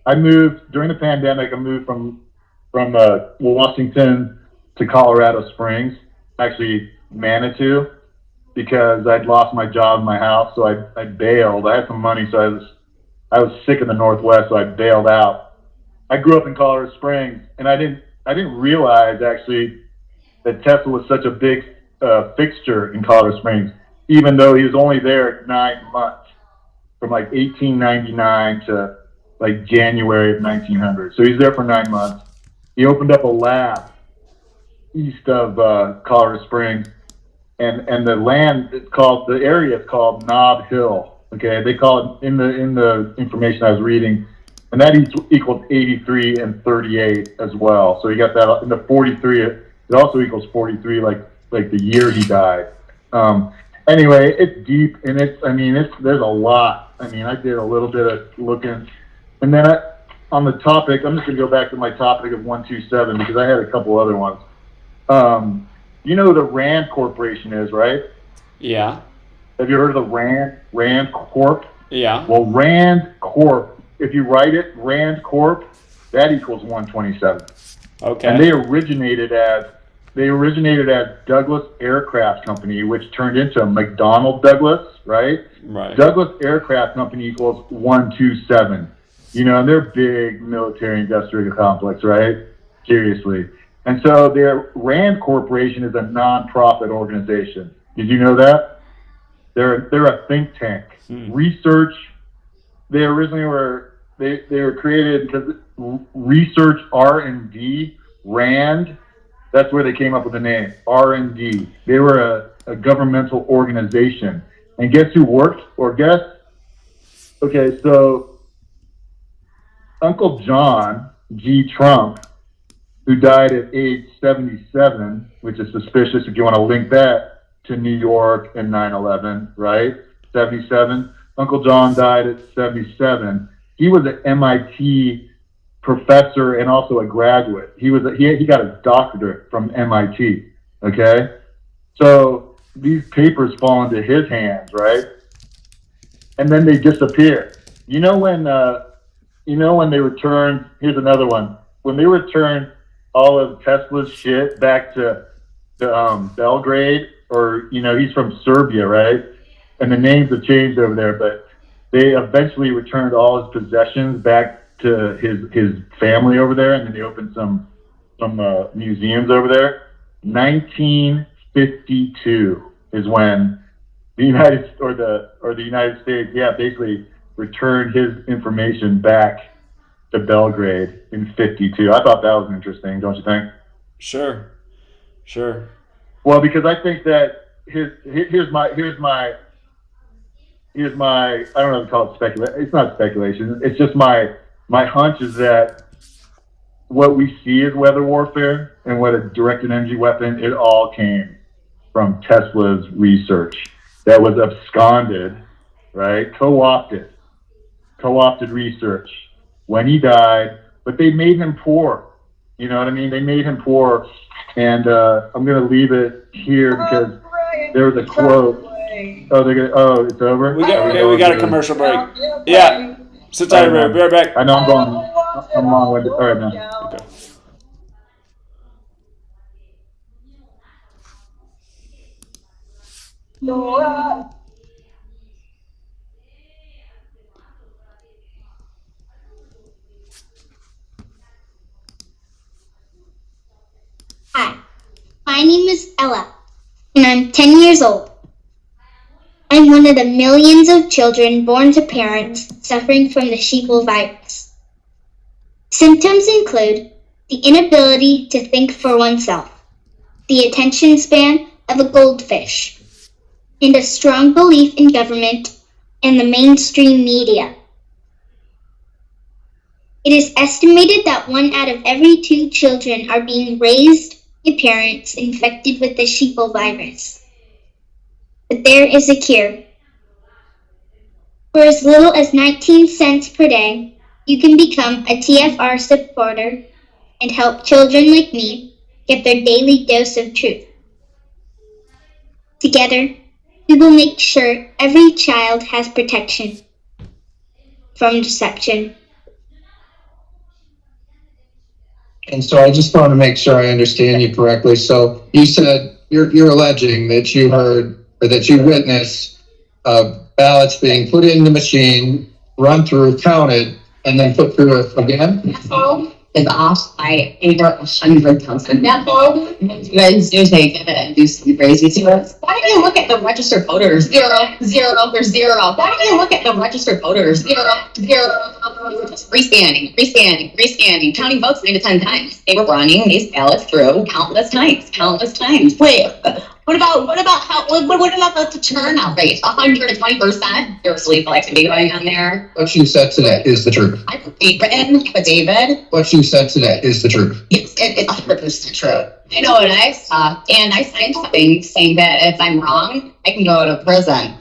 I moved during the pandemic. I moved from Washington to Colorado Springs, actually Manitou, because I'd lost my job in my house. So I bailed. I had some money, so I was sick in the Northwest, so I bailed out. I grew up in Colorado Springs, and I didn't realize actually that Tesla was such a big fixture in Colorado Springs, even though he was only there 9 months, from like 1899 to like January of 1900. So he's there for 9 months. He opened up a lab east of Colorado Springs, and the land the area is called Nob Hill. Okay, they call it in the information I was reading, and that equals 83 and 38 as well. So you got that in the 43. It also equals 43, like the year he died. Anyway, it's deep, and there's a lot. I did a little bit of looking. And then on the topic, I'm just going to go back to my topic of 127 because I had a couple other ones. You know who the Rand Corporation is, right? Yeah. Have you heard of the Rand Corp? Yeah. Well, Rand Corp, if you write it, Rand Corp, that equals 127. Okay. And they originated as Douglas Aircraft Company, which turned into McDonnell Douglas, right? Right. Douglas Aircraft Company equals 127. And they're big military industrial complex, right? Seriously. And so their Rand Corporation is a non-profit organization. Did you know that? They're a think tank. Research. They originally were created because research R&D, Rand. That's where they came up with the name R&D. They were a governmental organization. And guess who worked? Okay, so Uncle John G. Trump, who died at age 77, which is suspicious if you want to link that to New York in 9/11, right? 77. Uncle John died at 77. He was an MIT professor and also a graduate. He got his doctorate from MIT. Okay, so these papers fall into his hands, right? And then they disappear. You know when they returned? Here's another one. When they returned all of Tesla's shit back to Belgrade, or he's from Serbia, right? And the names have changed over there, but they eventually returned all his possessions back to his family over there, and then they opened some museums over there. 1952 is when the United States, basically returned his information back to Belgrade in 52. I thought that was interesting, don't you think? Sure. Well, because I think that here's my I don't know if to call it speculation. It's not speculation. It's just my hunch is that what we see as weather warfare and what a directed energy weapon, it all came from Tesla's research that was absconded, right? Co-opted research when he died, but they made him poor. You know what I mean? They made him poor. And I'm going to leave it here because there was a quote. Oh, it's over? We got a commercial break. Yeah. Sit tight, we'll be right back. I know I'm long-winded. All right, man. Okay. Hi, my name is Ella, and I'm 10 years old. I'm one of the millions of children born to parents suffering from the sheeple virus. Symptoms include the inability to think for oneself, the attention span of a goldfish, and a strong belief in government and the mainstream media. It is estimated that 1 out of every 2 children are being raised by parents infected with the sheeple virus. But there is a cure. For as little as 19 cents per day, you can become a TFR supporter and help children like me get their daily dose of truth. Together, we will make sure every child has protection from deception. And so I just want to make sure I understand you correctly. So you said you're alleging that you heard or that you witnessed ballots being put in the machine, run through, counted, and then put through again? That bulb is off by over 100,000. That bulb, you guys do take it and do some crazy to us. Why don't you look at the registered voters? 0, 0, there's 0. Why don't you look at the registered voters? 0, 0. Just freestanding, counting votes 9 to 10 times. They were running these ballots through countless times. Wait, what about the turnout rate? 120%. There's lethal activity going on there. What you said today is the truth. I put David. What you said today is the truth. It's 100% true. I know what I saw, and I signed something saying that if I'm wrong, I can go to prison.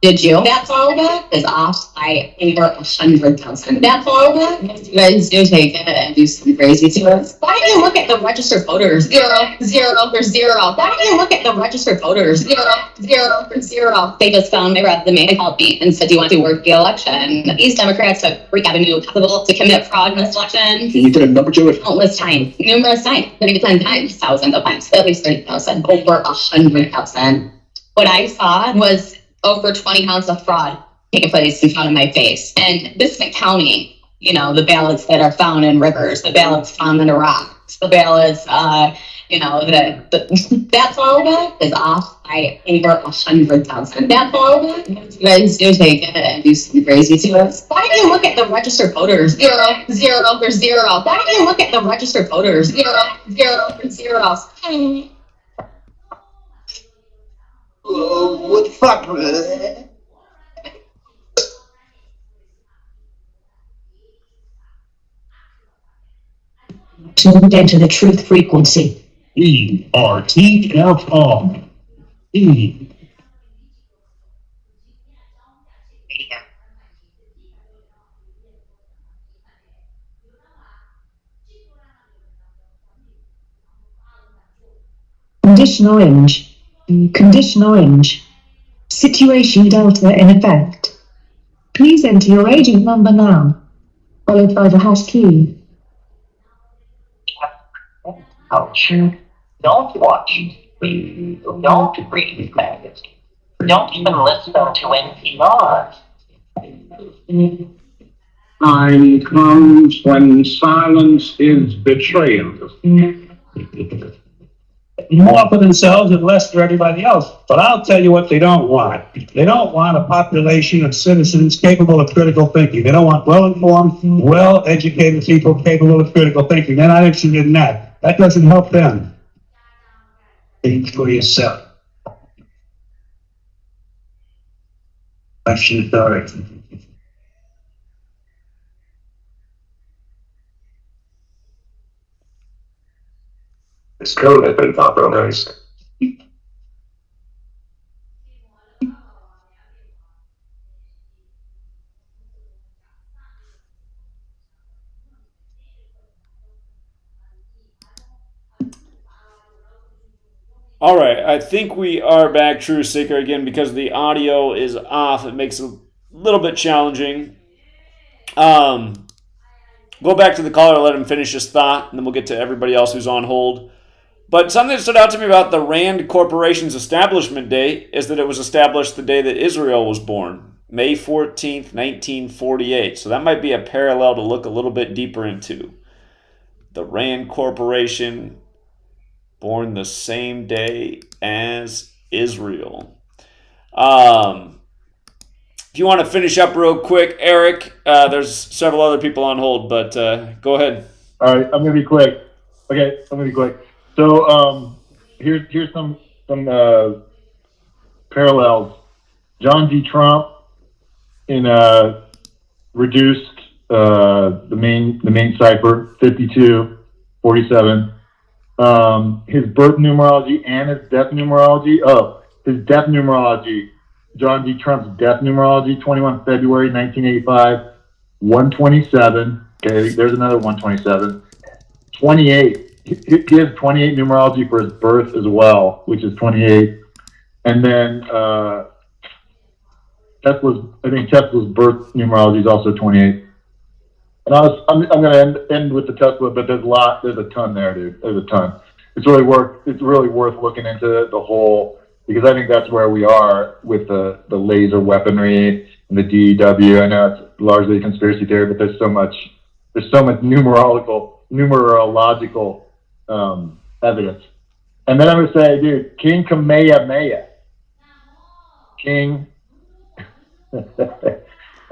Did you? That's all of it is off by over 100,000. That's all of it. You guys do take it and do some crazy to us. Why don't you look at the registered voters? 0, 0, there's 0. Why don't you look at the registered voters? 0, 0, there's 0. They just found my resume, called me, and said, "Do you want to work the election?" These Democrats took every avenue possible to commit fraud in this election. Can you put a number to it? Countless times, numerous times, 30 to 10 times, thousands of times, at least 30,000, over 100,000. What I saw was over 20 counts of fraud taking place in front of my face. And this isn't counting, the ballots that are found in rivers, the ballots found in the rocks, the ballots, that's all of it is off by over 100,000. That's all of it. You guys do take it and do some crazy to us. Why don't you look at the registered voters? 0, 0, there's 0. Why don't you look at the registered voters? 0, 0, there's 0. What the fuck? Tuned into the truth frequency. We are TFR. Condition orange. Condition orange. Situation delta in effect. Please enter your agent number now, followed by the hash key. Ouch. Don't watch. Don't read magazines. Don't even listen to NPR. Time comes when silence is betrayal. More for themselves and less for everybody else. But I'll tell you what they don't want. They don't want a population of citizens capable of critical thinking. They don't want well-informed, well-educated people capable of critical thinking. They're not interested in that. That doesn't help them. Think for yourself. Question authority. This code has been compromised. All right, I think we are back, True Seeker, again, because the audio is off. It makes it a little bit challenging. Go back to the caller, let him finish his thought, and then we'll get to everybody else who's on hold. But something that stood out to me about the Rand Corporation's establishment date is that it was established the day that Israel was born, May 14th, 1948. So that might be a parallel to look a little bit deeper into. The Rand Corporation, born the same day as Israel. If you want to finish up real quick, Eric, there's several other people on hold, but go ahead. All right, I'm going to be quick. Okay, I'm going to be quick. So here's some parallels. John D. Trump in reduced the main cipher 5247. His birth numerology and his death numerology. Oh, his death numerology. John D. Trump's death numerology, 21 February 1985, 127. Okay, there's another 127. 28. He has 28 numerology for his birth as well, which is 28. And then Tesla's birth numerology is also 28. And I'm going to end with the Tesla, but there's a ton there, dude. There's a ton. It's really worth looking into the whole, because I think that's where we are with the laser weaponry and the DEW. I know it's largely a conspiracy theory, but there's so much numerological evidence. And then I'm going to say, dude, King Kamehameha. King.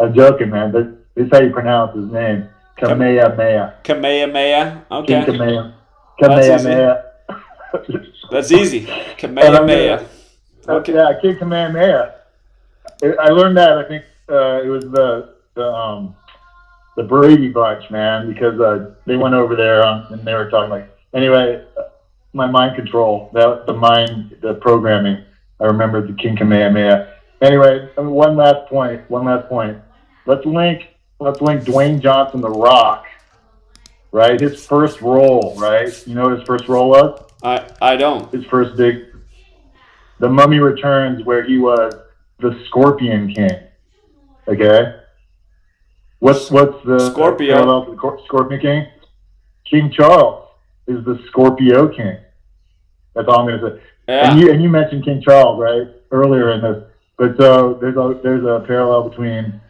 I'm joking, man, but this is how you pronounce his name. Kamehameha. Kamehameha? Okay. King Kamehameha. That's easy. Kamehameha. Okay. Yeah, King Kamehameha. I learned that, I think it was the Brady Bunch, man, because they went over there and they were talking anyway, my mind control, the programming, I remember the King Kamehameha. Anyway, one last point. Let's link Dwayne Johnson, The Rock, right? His first role, right? You know what his first role was? I don't. His first big, The Mummy Returns, where he was the Scorpion King. Okay? What's the Scorpio parallel to the Scorpion King? King Charles is the Scorpio King. That's all I'm going to say. Yeah. And you mentioned King Charles, right? Earlier in this. But so there's a parallel between,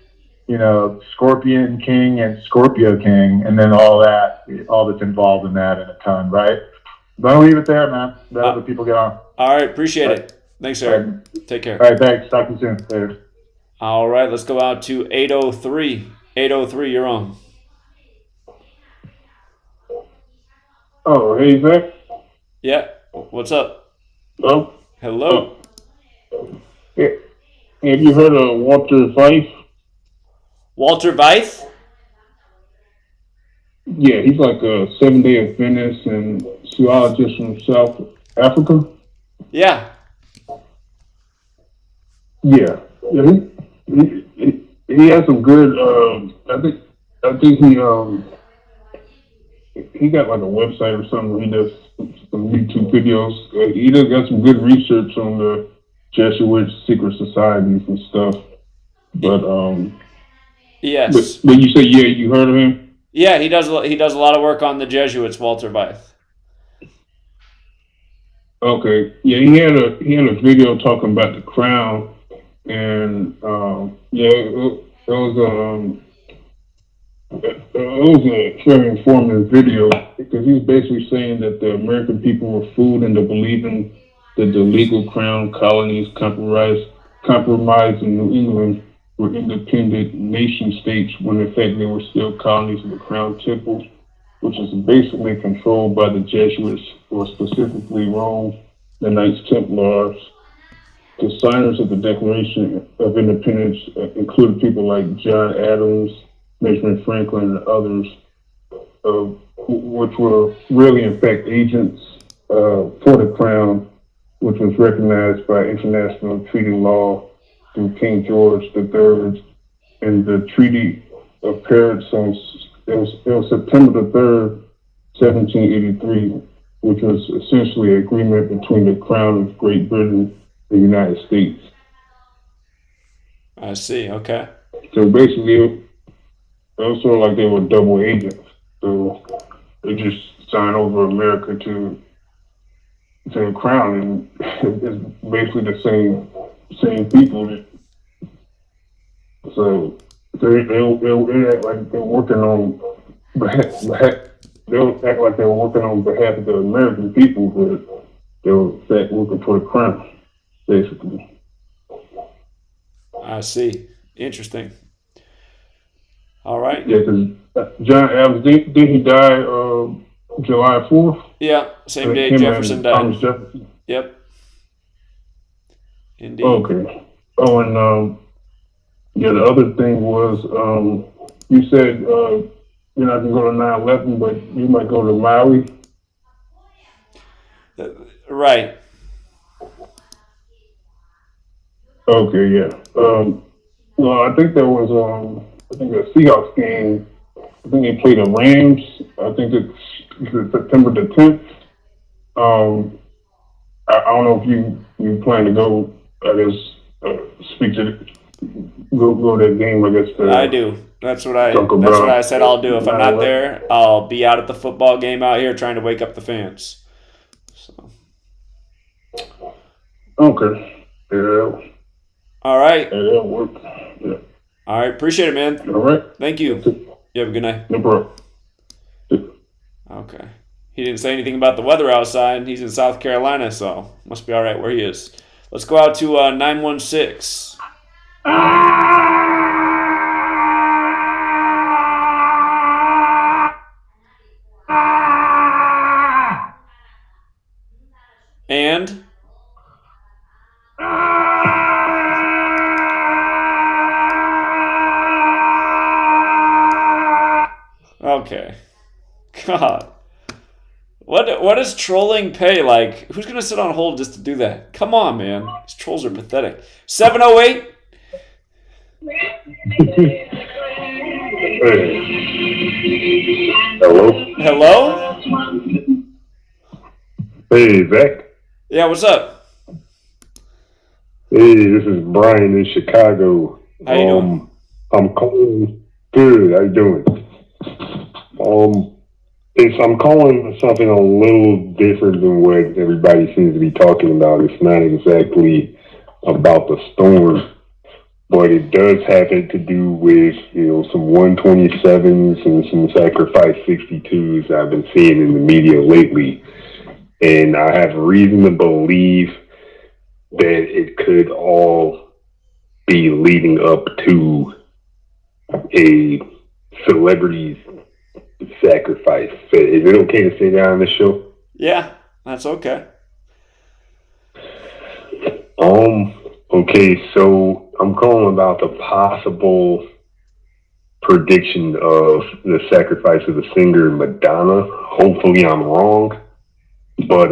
Scorpion King and Scorpio King, and then all that's involved in that, and a ton, right? But I'll leave it there, man. Let other people get on. All right, appreciate it. Thanks, Eric. Take care. All right, thanks. Talk to you soon. Later. All right, let's go out to 803. 803, you're on. Oh, hey, Zach. Yeah, what's up? Hello? Hello. Yeah. Have you heard of Walter Weiss? Walter Weiss? Yeah, he's like a 7-day Adventist and zoologist from South Africa. Yeah. Yeah, he has some good. I think he got like a website or something. Where he does some YouTube videos. He does got some good research on the Jesuit secret societies and stuff. But yes. But you say you heard of him? Yeah, he does a lot of work on the Jesuits, Walter Veith. Okay, yeah, he had a video talking about the crown, and it was a very informative video because he was basically saying that the American people were fooled into believing that the legal crown colonies compromised in New England were independent nation states when in fact they were still colonies of the Crown Temple, which is basically controlled by the Jesuits, or specifically Rome, the Knights Templars. The signers of the Declaration of Independence included people like John Adams, Benjamin Franklin, and others, which were really, in fact, agents for the Crown, which was recognized by international treaty law through King George III and the Treaty of Paris on September the 3rd, 1783, which was essentially an agreement between the Crown of Great Britain and the United States. I see, okay. So basically, it was sort of like they were double agents. So they just signed over America to the Crown, and it's basically the same people. So they act like they're working on behalf. They'll act like they were working on behalf of the American people, but they were in fact working for the Crown, basically. I see. Interesting. All right. Yeah, because John Adams, did he die July 4th? Yeah, same day Jefferson died. Thomas Jefferson. Yep. Indeed. Okay. Oh, and the other thing was, you said you're not going to go to 9/11, but you might go to Maui. Right. Okay, yeah. Well, I think there was a Seahawks game. I think they played the Rams. I think it's September the 10th. I don't know if you plan to go. I guess go to that game. I guess. I do. That's what I said I'll do. If I'm not there, I'll be out at the football game out here trying to wake up the fans. So. Okay. Yeah. All right. Yeah, that'll work. Yeah. All right. Appreciate it, man. All right. Thank you. You have a good night. No problem. Okay. He didn't say anything about the weather outside. He's in South Carolina, so must be all right where he is. Let's go out to 916. And? Okay. God. What does trolling pay? Like, who's gonna sit on hold just to do that? Come on, man. These trolls are pathetic. 708. Hello? Hello? Hey, Zach. Yeah, what's up? Hey, this is Brian in Chicago. How you doing? I'm calling. Good. How you doing? I'm calling something a little different than what everybody seems to be talking about. It's not exactly about the storm, but it does have it to do with, some 127s and some sacrifice 62s I've been seeing in the media lately. And I have reason to believe that it could all be leading up to a celebrity's sacrifice. Is it okay to say that on the show? Yeah, that's okay. Okay, so I'm calling about the possible prediction of the sacrifice of the singer Madonna. Hopefully I'm wrong. But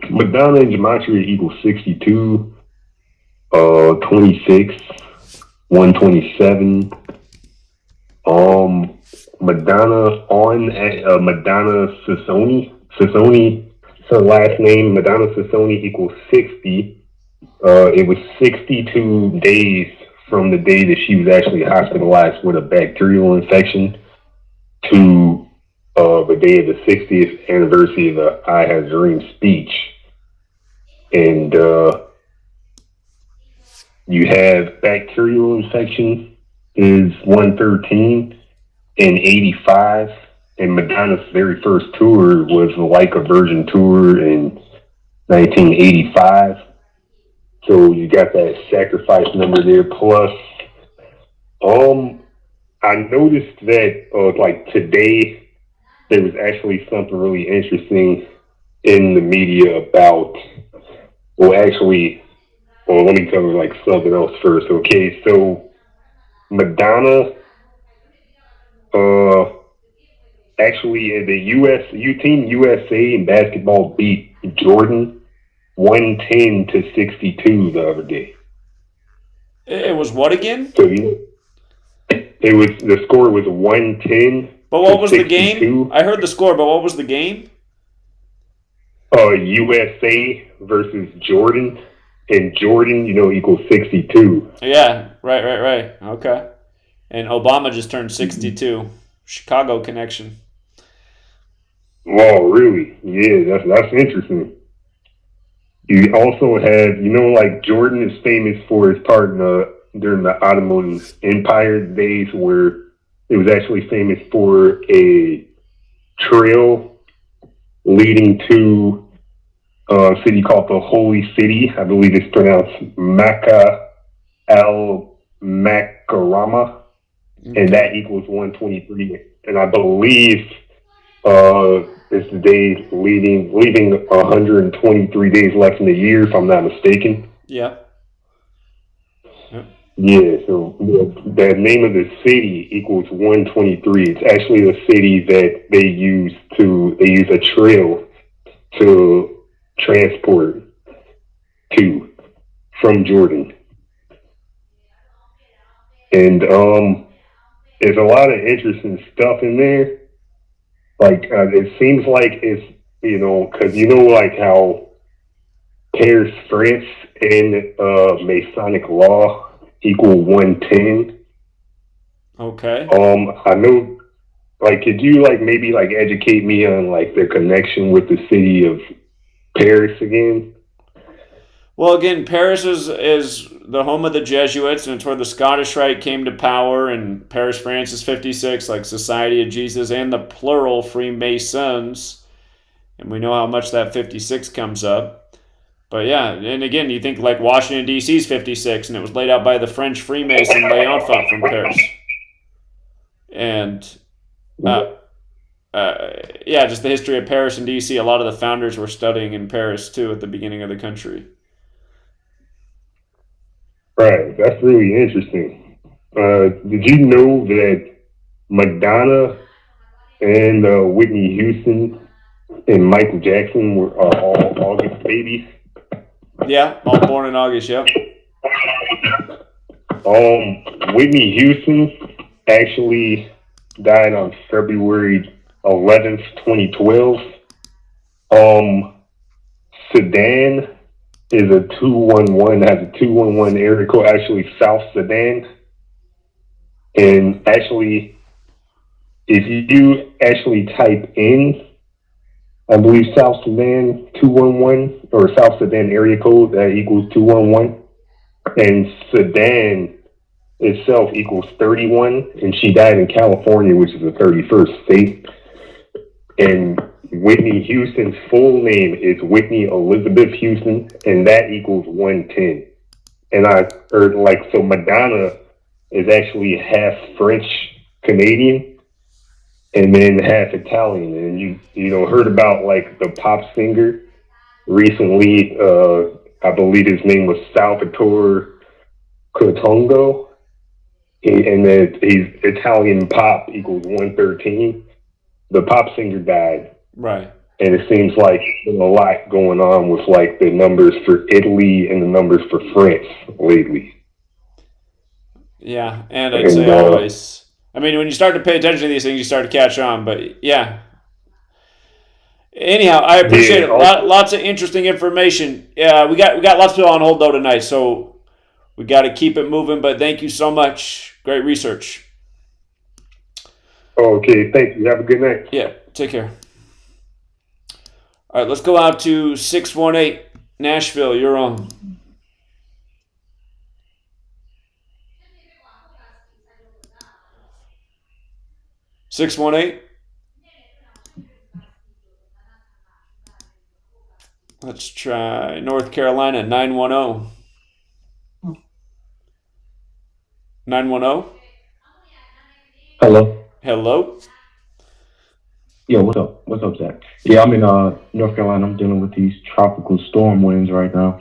Madonna in Gematria equals 62. 26, 127. Madonna Madonna Sassoni. Sassoni, her last name, Madonna Sassoni equals 60. It was 62 days from the day that she was actually hospitalized with a bacterial infection to the day of the 60th anniversary of the I Had a Dream speech. And you have bacterial infection is 113 and 85. And Madonna's very first tour was the Like a Virgin tour in 1985. So you got that sacrifice number there. Plus, I noticed that like today there was actually something really interesting in the media about. Well, let me cover like something else first. Okay, so Madonna, actually in the Team USA in basketball beat Jordan 110 to 62 the other day. It was what again? So the score was 110. But what was 62. The game? I heard the score, but what was the game? USA versus Jordan, and Jordan, equals 62. Yeah, right. Okay. And Obama just turned 62. Chicago connection. Oh, really? Yeah, that's interesting. You also have, like Jordan is famous for his part during the Ottoman Empire days, where it was actually famous for a trail leading to a city called the Holy City. I believe it's pronounced Makkah al-Makarama, and that equals 123. And I believe it's the day leaving 123 days left in the year, if I'm not mistaken. Yeah. Yeah, so the name of the city equals 123. It's actually the city that they use a trail to transport to from Jordan. And there's a lot of interesting stuff in there. Like it seems like it's because like how Paris, France, and Masonic law equal 110. Okay. I know. Like, could you maybe educate me on the connection with the city of Paris again? Well, again, Paris is the home of the Jesuits, and it's where the Scottish Rite came to power. And Paris, France is 56, like Society of Jesus, and the plural Freemasons. And we know how much that 56 comes up. But yeah, and again, you think Washington, D.C. is 56, and it was laid out by the French Freemason Léonfant from Paris. And just the history of Paris and D.C. A lot of the founders were studying in Paris too at the beginning of the country. Right, that's really interesting. Did you know that Madonna and Whitney Houston and Michael Jackson are all August babies? Yeah, all born in August. Yep. Whitney Houston actually died on February 11th, 2012. Sudan is a 211, has a 211 area code, actually South Sudan. And actually, if you actually type in, I believe South Sudan 211, or South Sudan area code, that equals 211. And Sudan itself equals 31, and she died in California, which is the 31st state. And Whitney Houston's full name is Whitney Elizabeth Houston, and that equals 110. And I heard so Madonna is actually half French Canadian and then half Italian. And you heard about the pop singer recently, I believe his name was Salvatore Cotongo. And that he's Italian pop equals 113. The pop singer died. Right. And it seems like there's a lot going on with like the numbers for Italy and the numbers for France lately. Yeah, and I'd say always. I mean, when you start to pay attention to these things, you start to catch on. But yeah. Anyhow, I appreciate it. Lots of interesting information. Yeah, we got lots of people on hold though tonight, so we got to keep it moving. But thank you so much. Great research. Okay, thank you. Have a good night. Yeah, take care. All right, let's go out to 618 Nashville. You're on. (618) Let's try North Carolina. 910. 910. Hello. Hello. Yo, what's up? What's up, Zach? Yeah, I'm in North Carolina. I'm dealing with these tropical storm winds right now.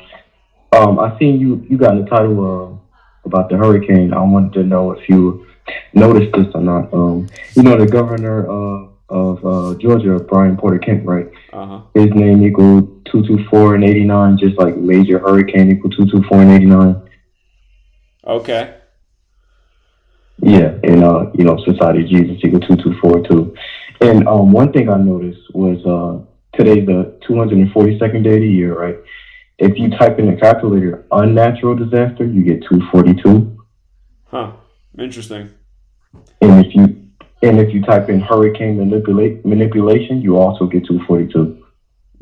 I seen you got in the title about the hurricane. I wanted to know if you noticed this or not. You know, the governor of Georgia, Brian Porter Kent, right? His name equaled 224 and 89, just like major hurricane equal 224 and 89. Okay. Yeah, and you know, Society of Jesus equal 224 too. And one thing I noticed was today's the 242nd day of the year, right? If you type in the calculator unnatural disaster, you get 242. Huh. Interesting. And if you type in hurricane manipulation, you also get 242.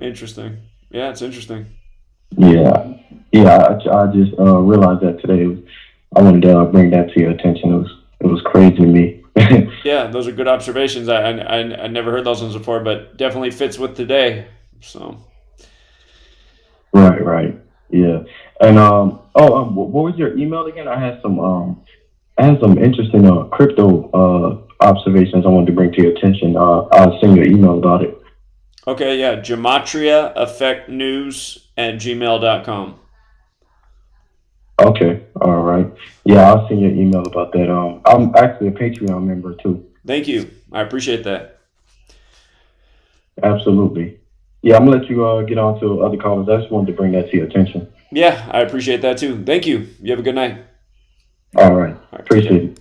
Interesting. Yeah, it's interesting. Yeah. I just realized that today. I wanted to bring that to your attention. It was crazy to me. Yeah, those are good observations. I never heard those ones before, but definitely fits with today. So. Right. Yeah. And what was your email again? I had some interesting crypto observations I wanted to bring to your attention. I'll send you an email about it. Okay, yeah. GematriaEffectNews at gmail.com. Okay, all right. Yeah, I'll send you an email about that. I'm actually a Patreon member too. Thank you. I appreciate that. Absolutely. Yeah, I'm gonna let you get on to other callers. I just wanted to bring that to your attention. Yeah, I appreciate that too. Thank you. You have a good night. All right. Appreciate it.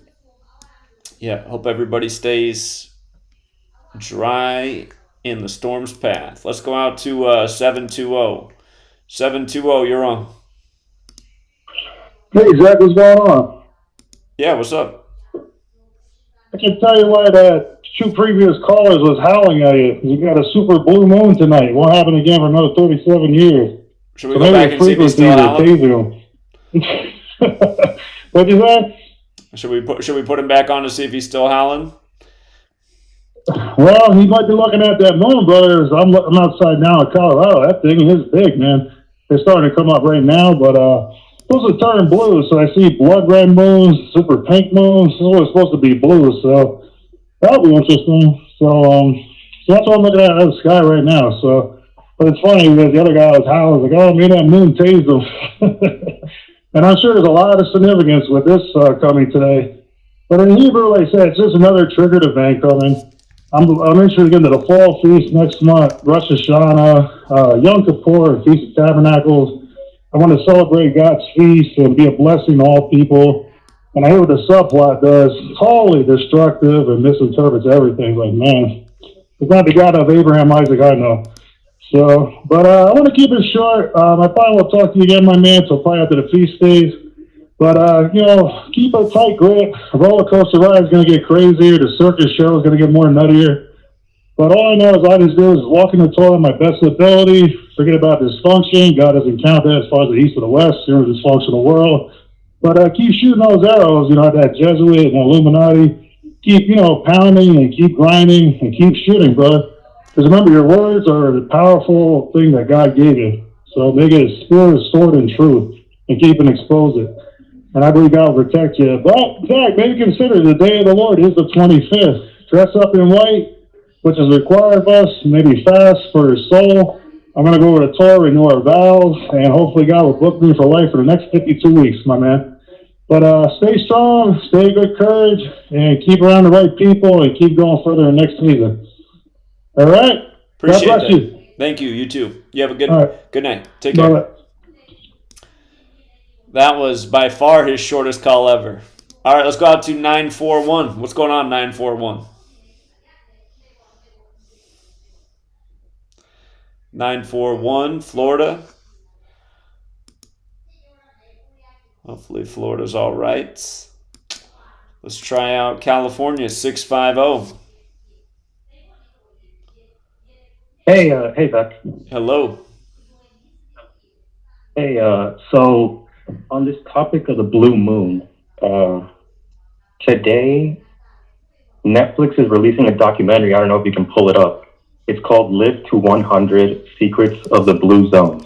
Yeah, hope everybody stays dry in the storm's path. Let's go out to 720. 720, you're on. Hey, Zach, what's going on? Yeah, what's up? I can tell you why the two previous callers was howling at you. You got a super blue moon tonight. It won't happen again for another 37 years. Should we go back and see if he's still howling? What'd you say? Should we put him back on to see if he's still howling? Well, he might be looking at that moon, brothers. I'm outside now in Colorado. That thing is big, man. They're starting to come up right now, but those are turning blue, so I see blood red moons, super pink moons. It's always supposed to be blue, so that'll be interesting. So that's what I'm looking at in the sky right now. So, but it's funny because the other guy was howling, like, "Oh, maybe that moon tased him." And I'm sure there's a lot of significance with this coming today. But in Hebrew, like I said, it's just another triggered event coming. I'm interested in the fall feast next month, Rosh Hashanah, Yom Kippur, Feast of Tabernacles. I want to celebrate God's feast and be a blessing to all people. And I hear what the subplot does. Totally destructive and misinterprets everything. Like, man, it's not the God of Abraham, Isaac, I know. So, but I want to keep it short. I probably will talk to you again, my man, so probably after the feast days. But, keep a tight grip. The roller coaster ride is going to get crazier. The circus show is going to get more nuttier. But all I know is I just do is walk in the Torah my best ability, forget about dysfunction. God doesn't count that as far as the east or the west. You're in a dysfunctional world. But keep shooting those arrows, that Jesuit and Illuminati. Keep, pounding and keep grinding and keep shooting, brother. Because remember, your words are the powerful thing that God gave you. So make it a spirit, sword, and truth, and keep and expose it. And I believe God will protect you. But, in fact, maybe consider the day of the Lord is the 25th. Dress up in white, which is required of us. Maybe fast for his soul. I'm going to go over to Torah, renew our vows, and hopefully God will book me for life for the next 52 weeks, my man. But stay strong, stay good courage, and keep around the right people, and keep going further in next season. All right? Appreciate God bless that. you. Thank you. You too. You have a good All right. good night. Take care. Bye-bye. That was by far his shortest call ever. All right, let's go out to 941. What's going on, 941? 941, Florida. Hopefully Florida's all right. Let's try out California, 650. Hey, Beck. Hello. Hey, so on this topic of the blue moon, today Netflix is releasing a documentary. I don't know if you can pull it up. It's called Live to 100 Secrets of the Blue Zones.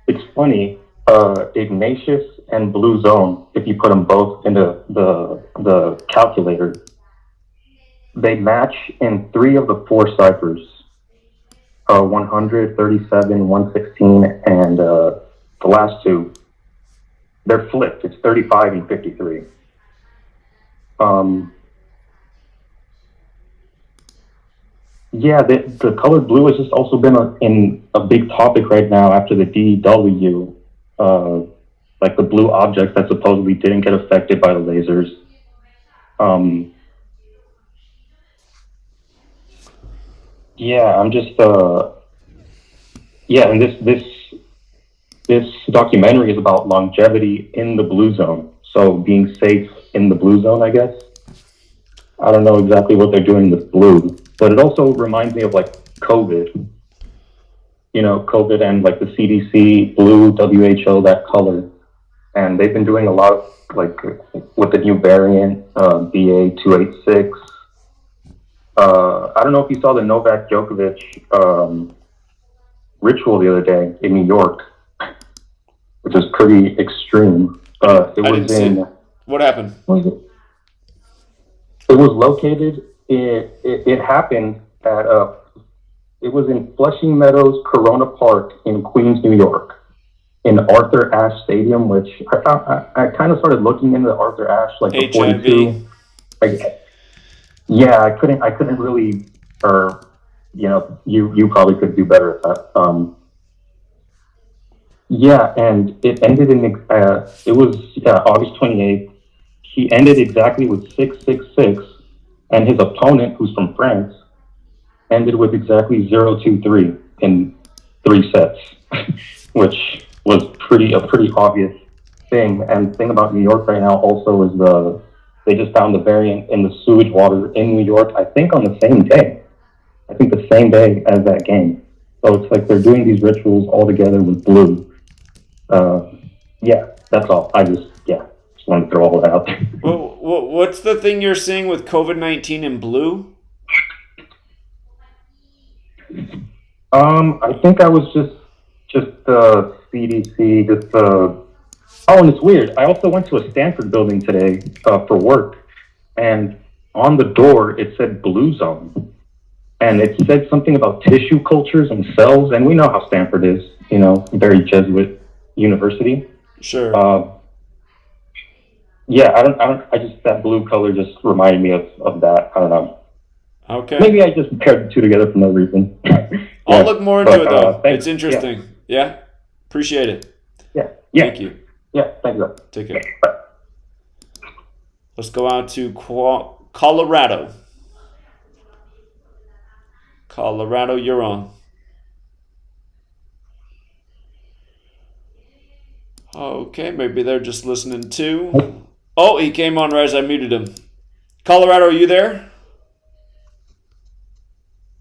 It's funny, Ignatius and Blue Zone, if you put them both into the calculator, they match in 3 of the 4 ciphers. 100, 37, 116, and the last 2, they're flipped. It's 35 and 53. Yeah, the color blue has just also been in a big topic right now after the DW, like the blue objects that supposedly didn't get affected by the lasers. Yeah, I'm just, yeah, and this documentary is about longevity in the blue zone. So being safe in the blue zone, I guess. I don't know exactly what they're doing with blue, but it also reminds me of like COVID. You know, COVID and like the CDC, blue, WHO, that color. And they've been doing a lot of, like, with the new variant, BA286. I don't know if you saw the Novak Djokovic ritual the other day in New York, which is pretty extreme. What happened? It was located. It happened at it was in Flushing Meadows, Corona Park in Queens, New York, in Arthur Ashe Stadium. Which I kind of started looking into Arthur Ashe like the 42. Like, yeah, I couldn't really, or you know, you probably could do better at that. Yeah, and it ended in it was August 28th. He ended exactly with 666, and his opponent, who's from France, ended with exactly 023 in 3 sets, which was a pretty obvious thing. And the thing about New York right now also is they just found the variant in the sewage water in New York, I think on the same day. I think the same day as that game. So it's like they're doing these rituals all together with blue. Yeah, that's all. I just wanted to throw all that out there. Well, what's the thing you're seeing with COVID-19 in blue? I think I was just CDC, oh, and it's weird. I also went to a Stanford building today for work, and on the door it said blue zone, and it said something about tissue cultures and cells, and we know how Stanford is, you know, very Jesuit university. Sure. Yeah, I just, that blue color just reminded me of that. I don't know. Okay. Maybe I just paired the two together for no reason. I'll look more into it though. It's interesting. Yeah. Appreciate it. Yeah. Thank you. Yeah, thank you. Take care. Bye. Let's go out to Colorado. Colorado, you're on. Okay, maybe they're just listening too. Oh, he came on right as I muted him. Colorado, are you there?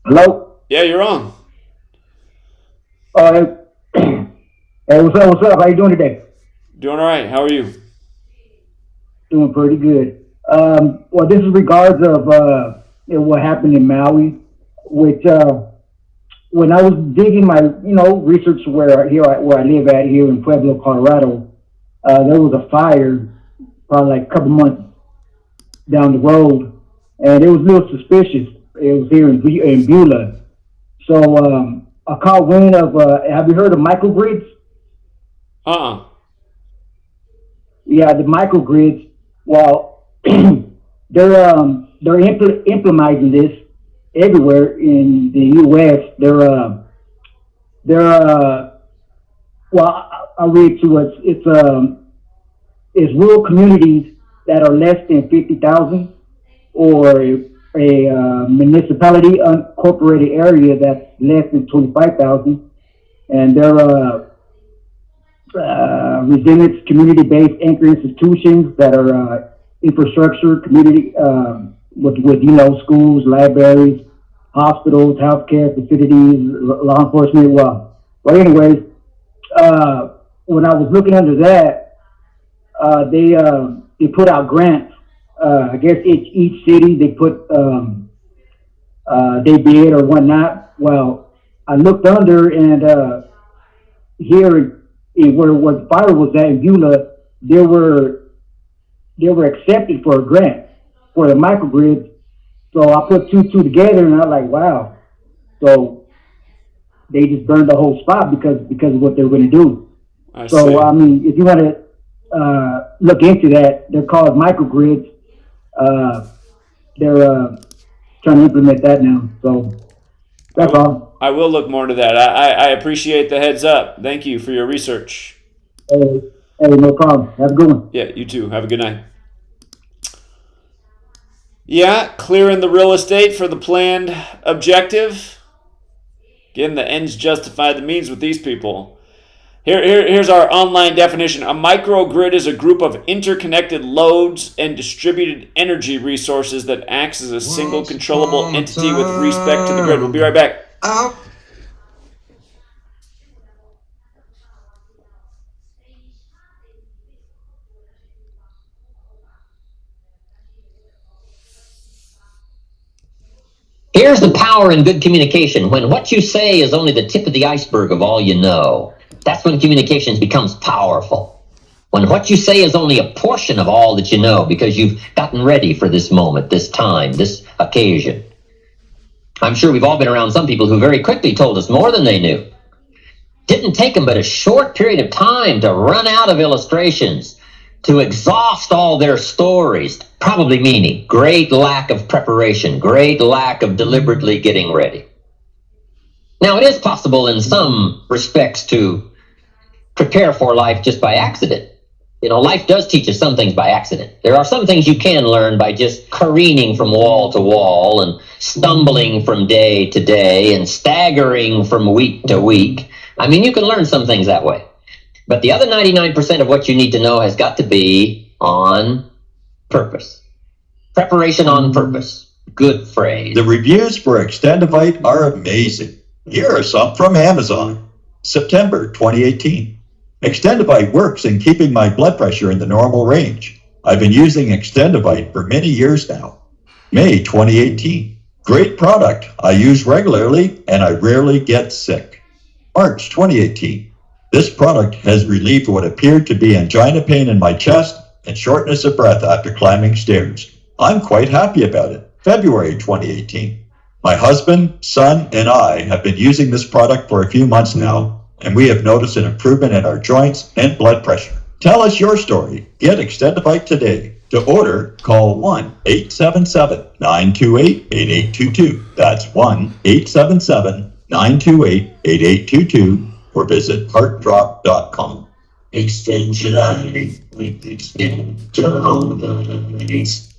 Hello? Yeah, you're on. Hey, what's up? How you doing today? Doing all right. How are you? Doing pretty good. Well, this is regards of what happened in Maui, which when I was digging my research where I live at here in Pueblo, Colorado, there was a fire probably like a couple months down the road, and it was a little suspicious. It was here in Beulah. So I caught wind of, have you heard of microgrids? Yeah, the microgrids. Well, they're implementing this, everywhere in the U.S. Well, I'll read to us. It's rural communities that are less than 50,000, or a municipality unincorporated area that's less than 25,000, and they're resilience community-based anchor institutions that are infrastructure community with schools, libraries, hospitals, healthcare facilities, law enforcement. Well, anyways, when I was looking under that, they put out grants. I guess each city they put they bid or whatnot. Well, I looked under, and here where the fire was at in Beulah, they were accepted for a grant for the microgrids. So I put two together, and I was like, wow. So they just burned the whole spot because of what they were going to do. I mean, if you want to look into that, they're called microgrids. They're trying to implement that now. So that's all. I will look more into that. I appreciate the heads up. Thank you for your research. Hey, no problem. Have a good one. Yeah, you too. Have a good night. Yeah, clearing the real estate for the planned objective. Again, the ends justify the means with these people. Here's our online definition. A microgrid is a group of interconnected loads and distributed energy resources that acts as a single controllable entity with respect to the grid. We'll be right back. Here's the power in good communication. When what you say is only the tip of the iceberg of all you know, that's when communications becomes powerful. When what you say is only a portion of all that you know because you've gotten ready for this moment, this time, this occasion. I'm sure we've all been around some people who very quickly told us more than they knew. Didn't take them but a short period of time to run out of illustrations, to exhaust all their stories, probably meaning great lack of preparation, great lack of deliberately getting ready. Now, it is possible in some respects to prepare for life just by accident. You know, life does teach us some things by accident. There are some things you can learn by just careening from wall to wall and stumbling from day to day and staggering from week to week. I mean, you can learn some things that way. But the other 99% of what you need to know has got to be on purpose. Preparation on purpose. Good phrase. The reviews for Extendivite are amazing. Here are some from Amazon. September 2018. Extendivite works in keeping my blood pressure in the normal range. I've been using Extendivite for many years now. May 2018. Great product. I use regularly and I rarely get sick. March 2018. This product has relieved what appeared to be angina pain in my chest and shortness of breath after climbing stairs. I'm quite happy about it. February 2018. My husband, son, and I have been using this product for a few months now, and we have noticed an improvement in our joints and blood pressure. Tell us your story. Get Extendivite today. To order, call 1-877-928-8822. That's 1-877-928-8822. or visit heartdrop.com. Extend your life with Extendivite.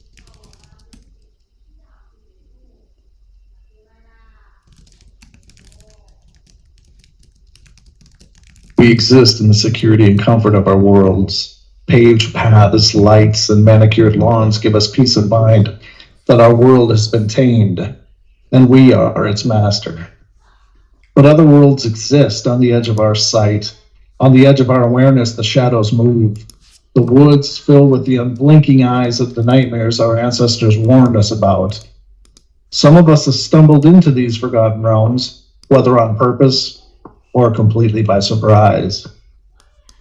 We exist in the security and comfort of our worlds. Paved paths, lights, and manicured lawns give us peace of mind that our world has been tamed, and we are its master. But other worlds exist on the edge of our sight. On the edge of our awareness, the shadows move. The woods fill with the unblinking eyes of the nightmares our ancestors warned us about. Some of us have stumbled into these forgotten realms, whether on purpose or completely by surprise.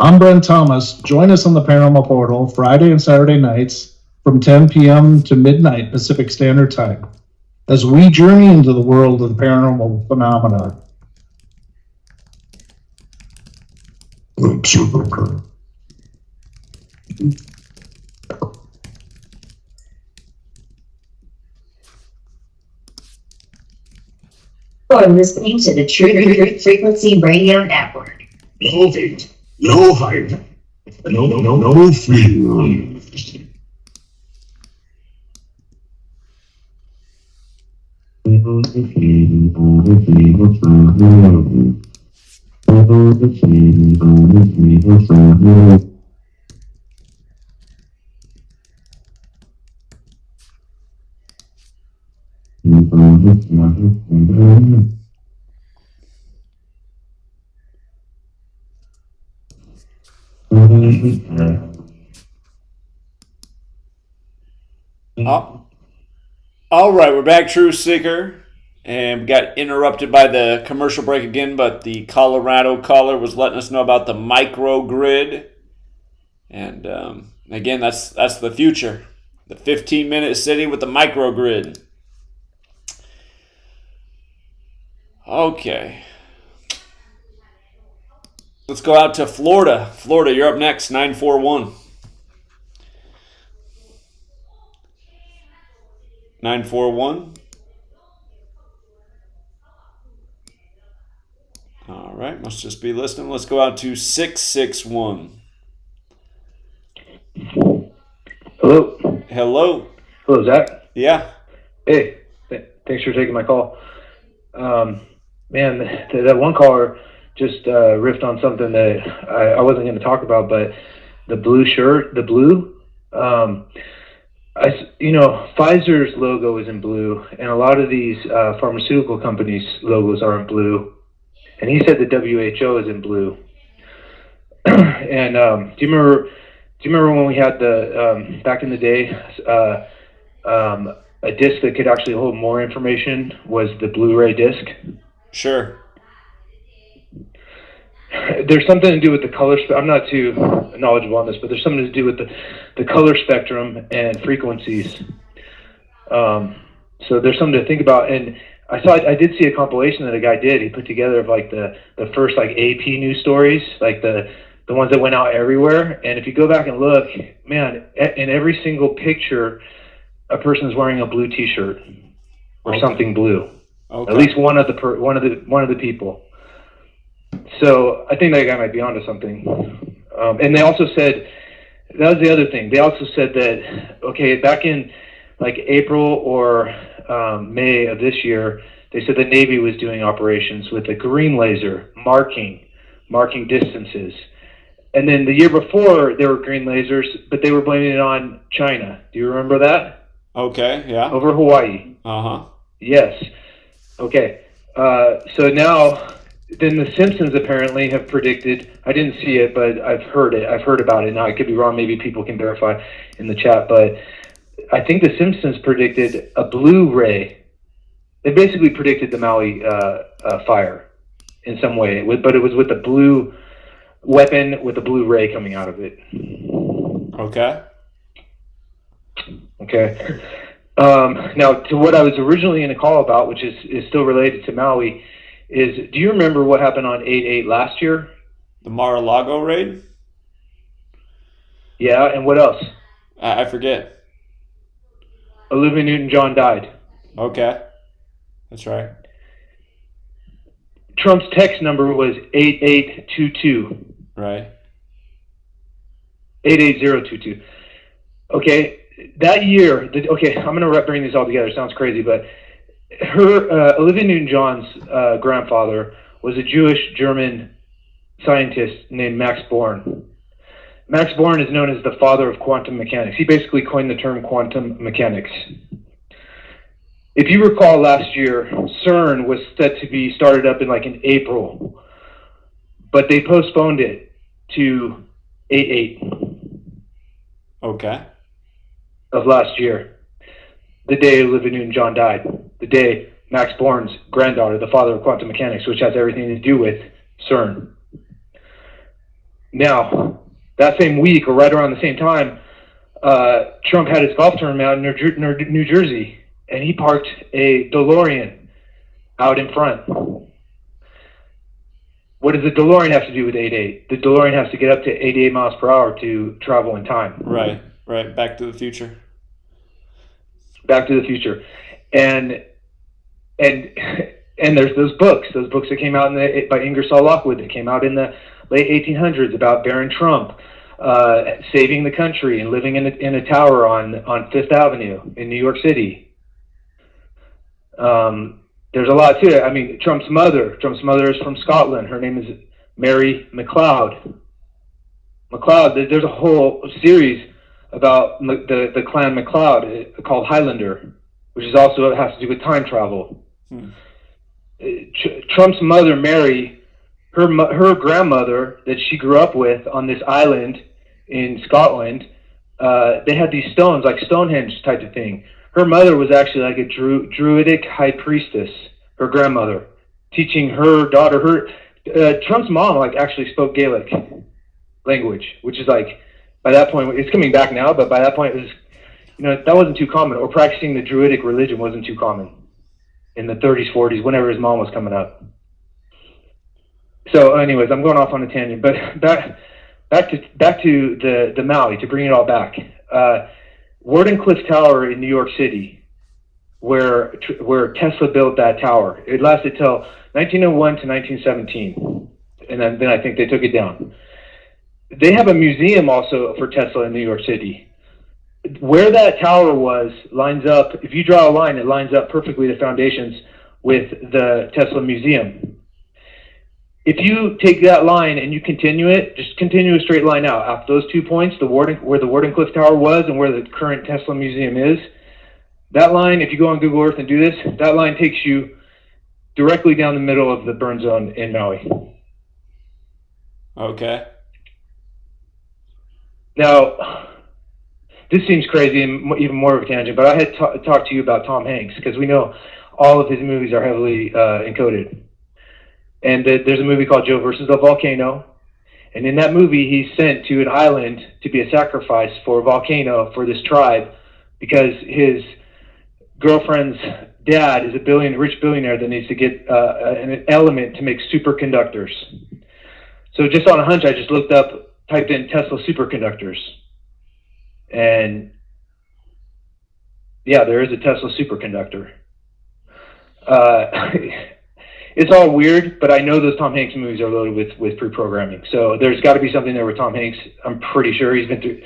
I'm Brent Thomas. Join us on the Paranormal Portal Friday and Saturday nights from 10 p.m. to midnight Pacific Standard Time as we journey into the world of the paranormal phenomena. are listening to the True Frequency Radio Network. No hate, no hype, no fear. All right, we're back, Truth Seeker, and we got interrupted by the commercial break again, but the Colorado caller was letting us know about the microgrid, and again, that's the future, the 15-minute city with the microgrid. Okay, let's go out to Florida. Florida, you're up next, 941. 941. All right, must just be listening. Let's go out to 661. Hello. Hello. Hello, Zach. Yeah. Hey, thanks for taking my call. Man, that one caller just riffed on something that I wasn't going to talk about, but the blue shirt, the blue. Pfizer's logo is in blue, and a lot of these pharmaceutical companies' logos are in blue. And he said the WHO is in blue. And do you remember when we had the back in the day a disc that could actually hold more information was the Blu-ray disc? Sure. There's something to do with the color. I'm not too knowledgeable on this, but there's something to do with the color spectrum and frequencies. So there's something to think about. And I did see a compilation that a guy did. He put together of like the first like AP news stories, like the ones that went out everywhere. And if you go back and look, man, in every single picture, a person's wearing a blue T-shirt or something blue. Okay. At least one of the people. So I think that guy might be onto something. And they also said, that was the other thing. They also said that, okay, back in like April or May of this year, they said the Navy was doing operations with a green laser marking distances. And then the year before, there were green lasers, but they were blaming it on China. Do you remember that? Okay, yeah. Over Hawaii. Uh-huh. Yes. Okay. So now, then the Simpsons apparently have predicted, I didn't see it, but I've heard about it. Now, I could be wrong. Maybe people can verify in the chat, but I think the Simpsons predicted a blue ray. They basically predicted the Maui fire in some way, but it was with a blue weapon with a blue ray coming out of it. Okay. Okay. Now, to what I was originally going to call about, which is still related to Maui, is do you remember what happened on 8/8 last year? The Mar-a-Lago raid? Yeah, and what else? I forget. Olivia Newton-John died. Okay. That's right. Trump's text number was 8822. Right. 88022. Okay, that year, okay, I'm going to bring these all together. It sounds crazy, but Olivia Newton-John's grandfather was a Jewish-German scientist named Max Born. Max Born is known as the father of quantum mechanics. He basically coined the term quantum mechanics. If you recall last year, CERN was set to be started up in April, but they postponed it to 8/8. Okay. Of last year, the day Olivia Newton-John died, the day Max Born's granddaughter, the father of quantum mechanics, which has everything to do with CERN. Now, that same week, or right around the same time, Trump had his golf tournament out in New Jersey, and he parked a DeLorean out in front. What does the DeLorean have to do with 8/8? The DeLorean has to get up to 88 miles per hour to travel in time. Right. Back to the future. Back to the future. And And there's those books that came out by Ingersoll Lockwood that came out in the late 1800s about Baron Trump saving the country and living in a tower on Fifth Avenue in New York City. There's a lot to it. I mean, Trump's mother is from Scotland. Her name is Mary MacLeod. There's a whole series about the clan MacLeod called Highlander, which is also has to do with time travel. Trump's mother, Mary, her grandmother that she grew up with on this island in Scotland, they had these stones, like Stonehenge type of thing. Her mother was actually like a druidic high priestess, her grandmother, teaching her daughter, Trump's mom like actually spoke Gaelic language, which is like, by that point, it's coming back now, but by that point it was, that wasn't too common, or practicing the druidic religion wasn't too common in the 30s, 40s, whenever his mom was coming up. So anyways, I'm going off on a tangent, but back to the Maui, to bring it all back. Wardenclyffe Tower in New York City, where Tesla built that tower. It lasted till 1901 to 1917, and then I think they took it down. They have a museum also for Tesla in New York City. Where that tower lines up, if you draw a line, it lines up perfectly, the foundations, with the Tesla Museum. If you take that line and you continue it, just continue a straight line out. After those 2 points, where the Wardenclyffe Tower was and where the current Tesla Museum is, that line, if you go on Google Earth and do this, that line takes you directly down the middle of the burn zone in Maui. Okay. Now, this seems crazy and even more of a tangent, but I had talked to you about Tom Hanks, because we know all of his movies are heavily encoded. And there's a movie called Joe versus the Volcano. And in that movie, he's sent to an island to be a sacrifice for a volcano for this tribe, because his girlfriend's dad is a rich billionaire that needs to get an element to make superconductors. So just on a hunch, I just typed in Tesla superconductors. And yeah, there is a Tesla superconductor. It's all weird, but I know those Tom Hanks movies are loaded with pre-programming. So there's got to be something there with Tom Hanks. I'm pretty sure he's been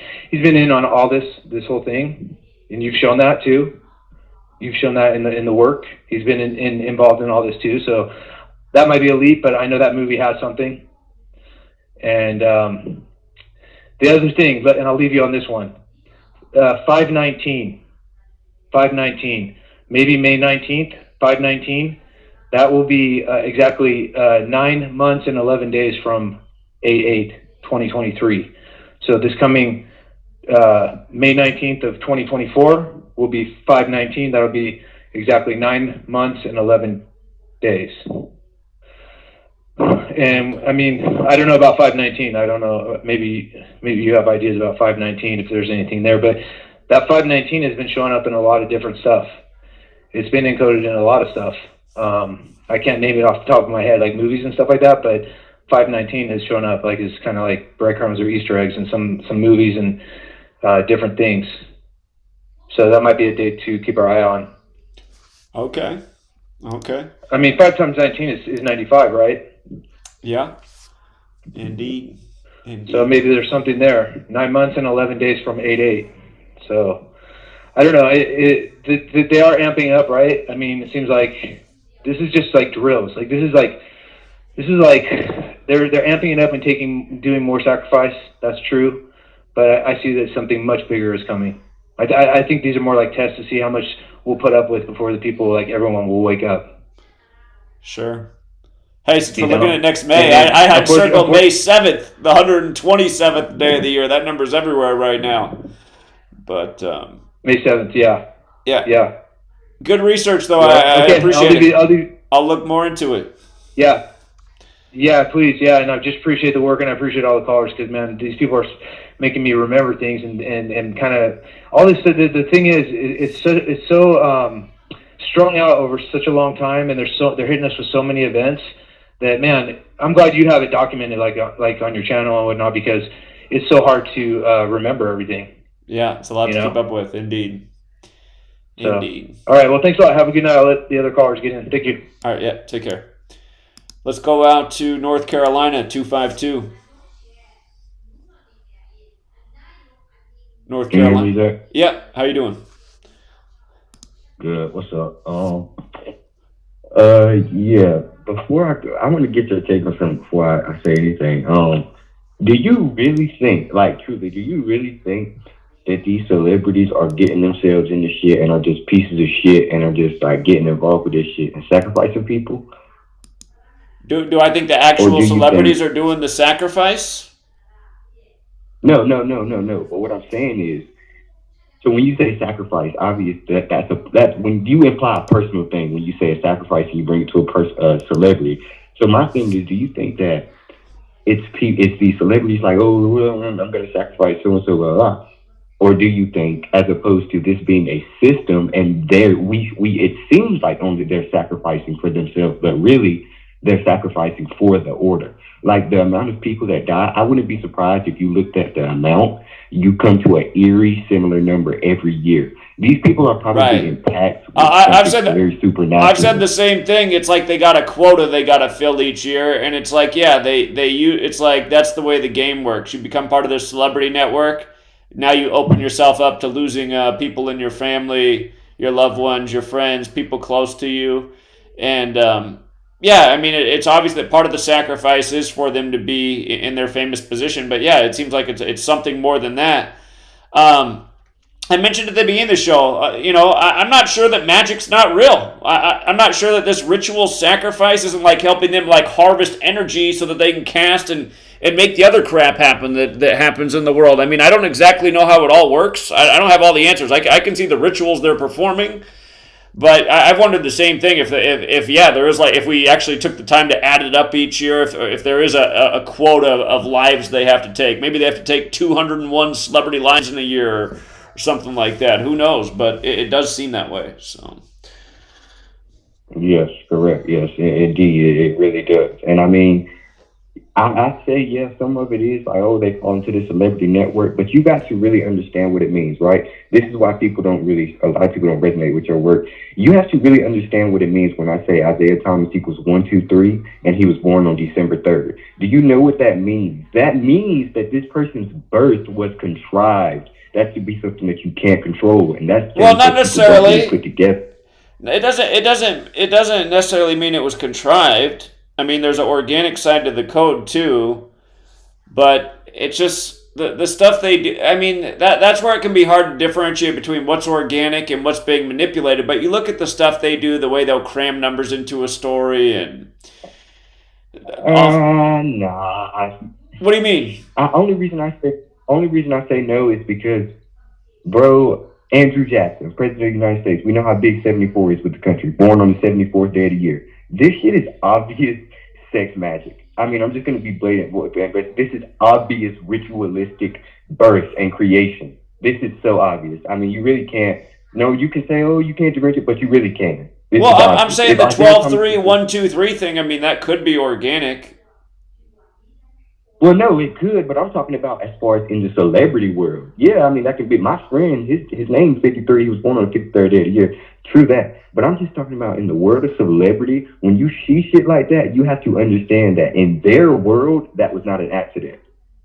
in on all this whole thing, and you've shown that too. You've shown that in the work. He's been involved in all this too. So that might be a leap, but I know that movie has something. And the other thing, and I'll leave you on this one. 519, maybe May 19th, 519. That will be exactly 9 months and 11 days from 8/8/2023. So this coming May 19th of 2024 will be 519. That'll be exactly 9 months and 11 days. And I mean, I don't know about 519. I don't know. Maybe you have ideas about 519 if there's anything there. But that 519 has been showing up in a lot of different stuff. It's been encoded in a lot of stuff. I can't name it off the top of my head, like movies and stuff like that. But 519 has shown up like as kind of like breadcrumbs or Easter eggs in some movies and different things. So that might be a date to keep our eye on. Okay. I mean, 5 times 19 is 95, right? Yeah. Indeed. So maybe there's something there. 9 months and 11 days from 8/8. So I don't know. They are amping up, right? I mean, it seems like this is just like drills. Like this is like they're amping it up and doing more sacrifice. That's true, but I see that something much bigger is coming. I think these are more like tests to see how much we'll put up with before the people, like everyone, will wake up. Sure. Hey, since we're looking at next May, I had circled May 7th, the 127th day of the year. That number's everywhere right now. But May 7th, yeah. Yeah. Good research, though. I appreciate it. I'll look more into it. Yeah, please. Yeah, and I just appreciate the work, and I appreciate all the callers, because, man, these people are making me remember things and kind of all this. The thing is, it's so strung out over such a long time, and they're hitting us with so many events that, man, I'm glad you have it documented like on your channel and whatnot, because it's so hard to remember everything. Yeah, it's a lot to keep up with, indeed. So, Indeed. all right. Well, thanks a lot. Have a good night. I'll let the other callers get in. Thank you. All right, yeah, take care. Let's go out to North Carolina, 252. North Can you hear Carolina. me, Zach? Yeah, how you doing? Good. What's up? Yeah. Before I want to get your take on something before I say anything. Do you really think, like, truly, do you really think that these celebrities are getting themselves into shit and are just pieces of shit and are just like getting involved with this shit and sacrificing people? Do I think the actual celebrities are doing the sacrifice? No. But what I'm saying is, so when you say sacrifice, obviously that's when you imply a personal thing. When you say a sacrifice and you bring it to a celebrity. So my thing is, do you think that it's these celebrities like, oh, well, I'm going to sacrifice so and so, blah, blah, or do you think, as opposed to this being a system, and it seems like only they're sacrificing for themselves, but really they're sacrificing for the order. Like the amount of people that die, I wouldn't be surprised if you looked at the amount, you come to an eerie similar number every year. These people are probably impacted. I've said very supernatural. I've said the same thing. It's like they got a quota they got to fill each year, and it's like, yeah, it's like that's the way the game works. You become part of their celebrity network. Now you open yourself up to losing people in your family, your loved ones, your friends, people close to you, and yeah, I mean, it's obvious that part of the sacrifice is for them to be in their famous position, but yeah, it seems like it's something more than that. I mentioned at the beginning of the show, I'm not sure that magic's not real. I'm not sure that this ritual sacrifice isn't like helping them like harvest energy so that they can cast and make the other crap happen that happens in the world. I mean, I don't exactly know how it all works. I don't have all the answers. I can see the rituals they're performing. But I've wondered the same thing. If there is like, if we actually took the time to add it up each year, if there is a quota of lives they have to take, maybe they have to take 201 celebrity lives in a year or something like that. Who knows? But it does seem that way. So. Yes, correct. Yes, indeed, it really does. And I mean, I say yes, some of it is like, oh, they fall into the celebrity network, but you got to really understand what it means, right? This is why a lot of people don't resonate with your work. You have to really understand what it means when I say Isaiah Thomas equals 1, 2, 3, and he was born on December 3rd. Do you know what that means? That means that this person's birth was contrived. That should be something that you can't control, and that's well, not necessarily put together. It doesn't necessarily mean it was contrived. I mean, there's an organic side to the code too, but it's just the stuff they do. I mean, that's where it can be hard to differentiate between what's organic and what's being manipulated. But you look at the stuff they do, the way they'll cram numbers into a story, and nah. What do you mean? Only reason I say no is because, bro, Andrew Jackson, President of the United States, we know how big 74 is with the country, born on the 74th day of the year. This shit is obvious sex magic. I mean, I'm just going to be blatant, but this is obvious ritualistic birth and creation. This is so obvious. I mean, you really can't. No, you can say, oh, you can't differentiate, but you really can. Well, I'm saying the 12-3, 1-2-3 thing, I mean, that could be organic. Well, no, it could, but I'm talking about as far as in the celebrity world. Yeah, I mean, that could be my friend. His name's 53. He was born on the 53rd day of the year. True that. But I'm just talking about in the world of celebrity, when you see shit like that, you have to understand that in their world, that was not an accident.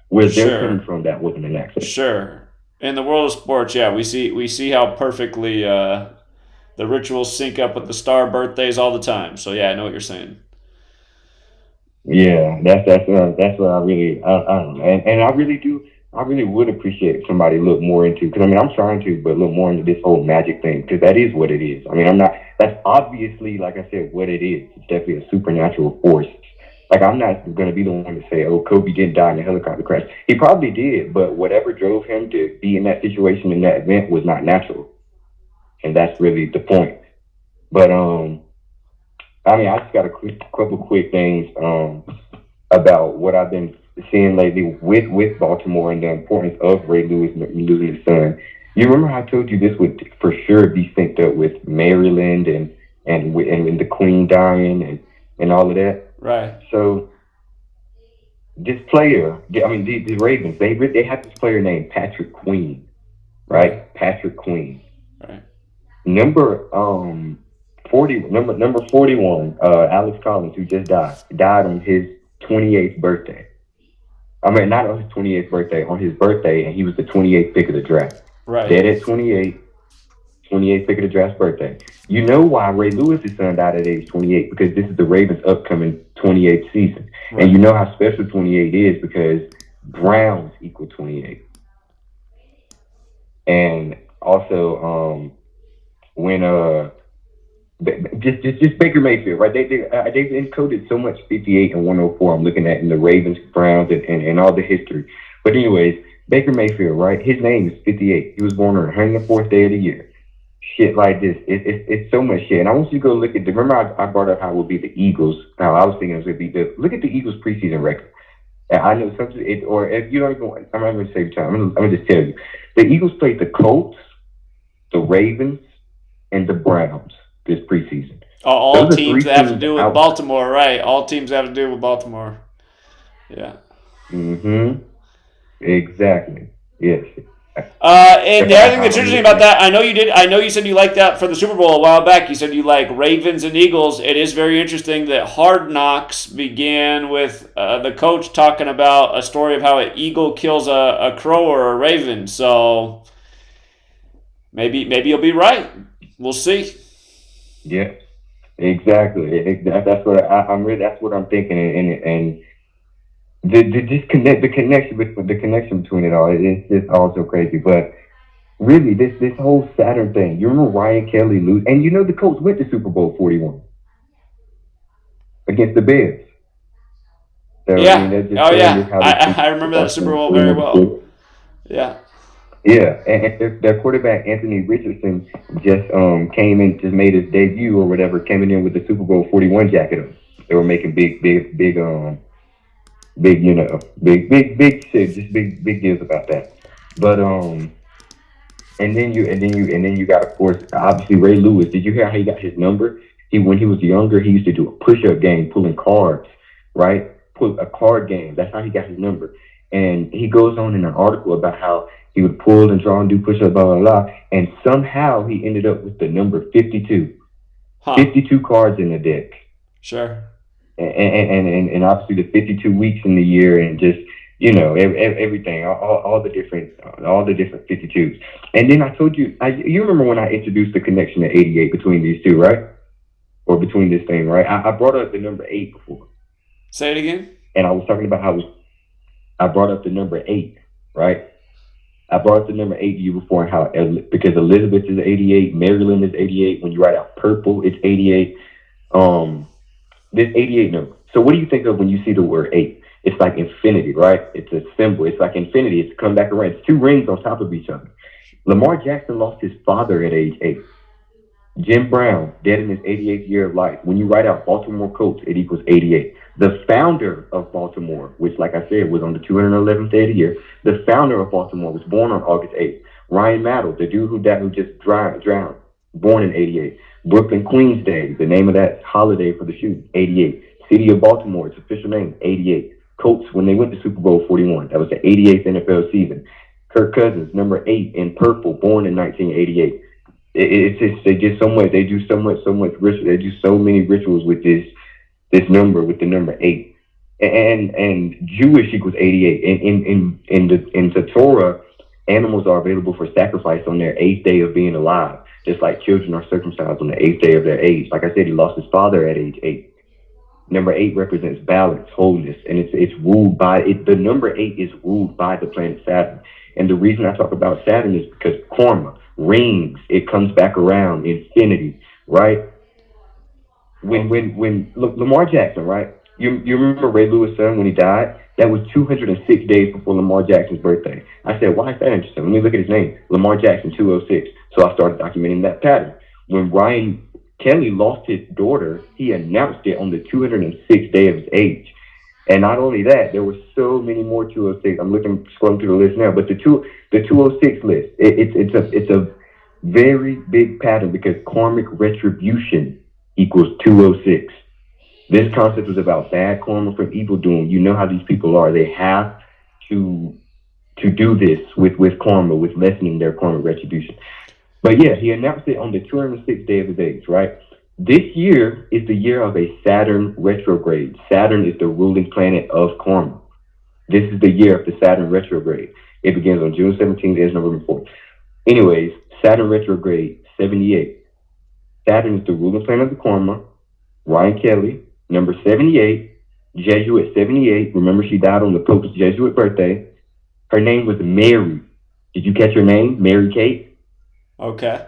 Where they're coming from, that wasn't an accident. Sure. In the world of sports, yeah, we see how perfectly the rituals sync up with the star birthdays all the time. So yeah, I know what you're saying. Yeah, that's what I really I don't know, and I really would appreciate if somebody looked more into, because I mean I'm trying to, but look more into this whole magic thing, because that is what it is. I mean that's obviously, like I said, what it is. It's definitely a supernatural force. Like I'm not going to be the one to say, oh, Kobe didn't die in a helicopter crash. He probably did, but whatever drove him to be in that situation in that event was not natural, and that's really the point. But I mean, I just got a couple quick things about what I've been seeing lately with Baltimore and the importance of Ray Lewis losing his son. You remember how I told you this would for sure be synced up with Maryland and the Queen dying and all of that? Right. So this player, I mean, the Ravens, they have this player named Patrick Queen, right? Patrick Queen. Right. Number 41, Alex Collins, who just died on his 28th birthday. I mean, not on his 28th birthday, on his birthday, and he was the 28th pick of the draft. Right. Dead at 28th pick of the draft birthday. You know why Ray Lewis's son died at age 28? Because this is the Ravens' upcoming 28th season. Right. And you know how special 28 is because Browns equal 28. And also, when just Baker Mayfield, right? They've encoded so much 58 and 104. I'm looking at in the Ravens, Browns, and all the history. But anyways, Baker Mayfield, right? His name is 58. He was born on the 104th day of the year. Shit like this, it's so much shit. And I want you to go look at remember I brought up how it would be the Eagles. Now I was thinking it was going to be look at the Eagles preseason record. And I know something, or if you don't even, I'm not going to save time. I'm going to just tell you, the Eagles played the Colts, the Ravens, and the Browns this preseason. All teams that have to do with Baltimore, right? All teams have to do with Baltimore. Yeah. Mm-hmm. Exactly. Yes. And the other thing that's interesting about that, I know you said you liked that for the Super Bowl a while back. You said you like Ravens and Eagles. It is very interesting that Hard Knocks began with the coach talking about a story of how an eagle kills a crow or a raven. So maybe you'll be right. We'll see. Yeah, exactly. That's what that's what I'm thinking, and the connection between it all, it's just all so crazy. But really, this whole Saturn thing. You remember Ryan Kelly lose, and you know the Colts went to Super Bowl 41 against the Bears. So, yeah. I mean, I remember that Super Bowl very well. Yeah. Yeah, and their quarterback Anthony Richardson just came in, just made his debut or whatever, coming in with the Super Bowl 41 jacket on. They were making big shit, just big deals about that. But and then you got, of course, obviously Ray Lewis. Did you hear how he got his number? When he was younger, he used to do a push-up game, pulling cards, right? Pull a card game. That's how he got his number. And he goes on in an article about how he would pull and draw and do push-ups, blah, blah, blah. And somehow he ended up with the number 52. 52 cards in the deck. Sure. And obviously the 52 weeks in the year, and just, you know, everything, all the different 52s. And then I told you, you remember when I introduced the connection to 88 between these two, right? Or between this thing, right? I brought up the number 8 before. Say it again. And I was talking about how I brought up the number 8, right? I brought up the number 8 to you before, and how, because Elizabeth is 88, Maryland is 88. When you write out purple, it's 88. This 88 number. So what do you think of when you see the word 8? It's like infinity, right? It's a symbol. It's like infinity. It's come back around. It's two rings on top of each other. Lamar Jackson lost his father at age 8. Jim Brown, dead in his 88th year of life. When you write out Baltimore Colts, it equals 88. The founder of Baltimore, which, like I said, was on the 211th day of the year, the founder of Baltimore was born on August 8th. Ryan Maddle, the dude who just drowned, born in 88. Brooklyn Queens Day, the name of that holiday for the shoot, 88. City of Baltimore, its official name, 88. Colts, when they went to Super Bowl 41, that was the 88th NFL season. Kirk Cousins, number 8 in purple, born in 1988. It's just, they do so much ritual. They do so many rituals with this number, with the number 8, and Jewish equals 88. In the Torah, animals are available for sacrifice on their 8th day of being alive, just like children are circumcised on the 8th day of their age. Like I said, he lost his father at age 8. Number 8 represents balance, wholeness, and it's ruled by it. The number 8 is ruled by the planet Saturn, and the reason I talk about Saturn is because karma, rings, it comes back around, infinity, right? When look, Lamar Jackson, right? You remember Ray Lewis' son when he died? That was 206 days before Lamar Jackson's birthday. I said, why is that interesting? Let me look at his name, Lamar Jackson, 206. So I started documenting that pattern. When Ryan Kelly lost his daughter, he announced it on the 206th day of his age. And not only that, there were so many more 206. I'm scrolling through the list now, but the 206 list, it's a very big pattern, because karmic retribution equals 206. This concept was about bad karma from evil doing. You know how these people are. They have to do this with karma, with lessening their karmic retribution. But yeah, he announced it on the 206th day of his age, right? This year is the year of a Saturn retrograde. Saturn is the ruling planet of karma. This is the year of the Saturn retrograde. It begins on June 17th, ends November 4th. Anyways, Saturn retrograde, 78. Saturn is the ruling planet of the karma. Ryan Kelly, number 78, Jesuit 78. Remember, she died on the Pope's Jesuit birthday. Her name was Mary. Did you catch her name? Mary Kate? Okay.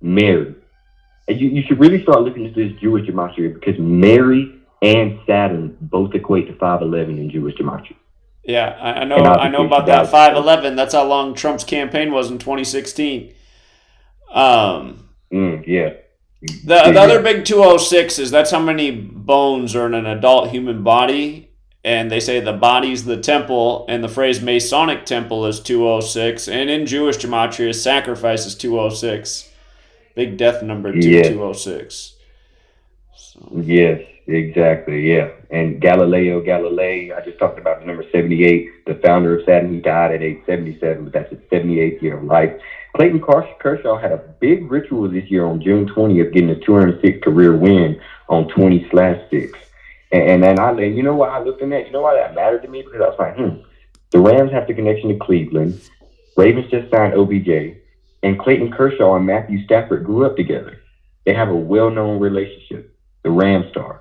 Mary. And you should really start looking at this Jewish gematria because Mary and Saturn both equate to 5'11" in Jewish gematria. Yeah, I know about that 5'11". That's how long Trump's campaign was in 2016. Yeah. The other big 206 is that's how many bones are in an adult human body. And they say the body's the temple, and the phrase Masonic temple is 206. And in Jewish gematria, sacrifice is 206. Big death number 206. So. Yes, exactly, yeah. And Galileo Galilei, I just talked about the number 78, the founder of Saturn. He died at age 77, but that's his 78th year of life. Clayton Kershaw had a big ritual this year on June 20th, getting a 206 career win on 20/6. And you know what I looked at that? You know why that mattered to me? Because I was like, the Rams have the connection to Cleveland. Ravens just signed OBJ. And Clayton Kershaw and Matthew Stafford grew up together. They have a well-known relationship. The Ram star.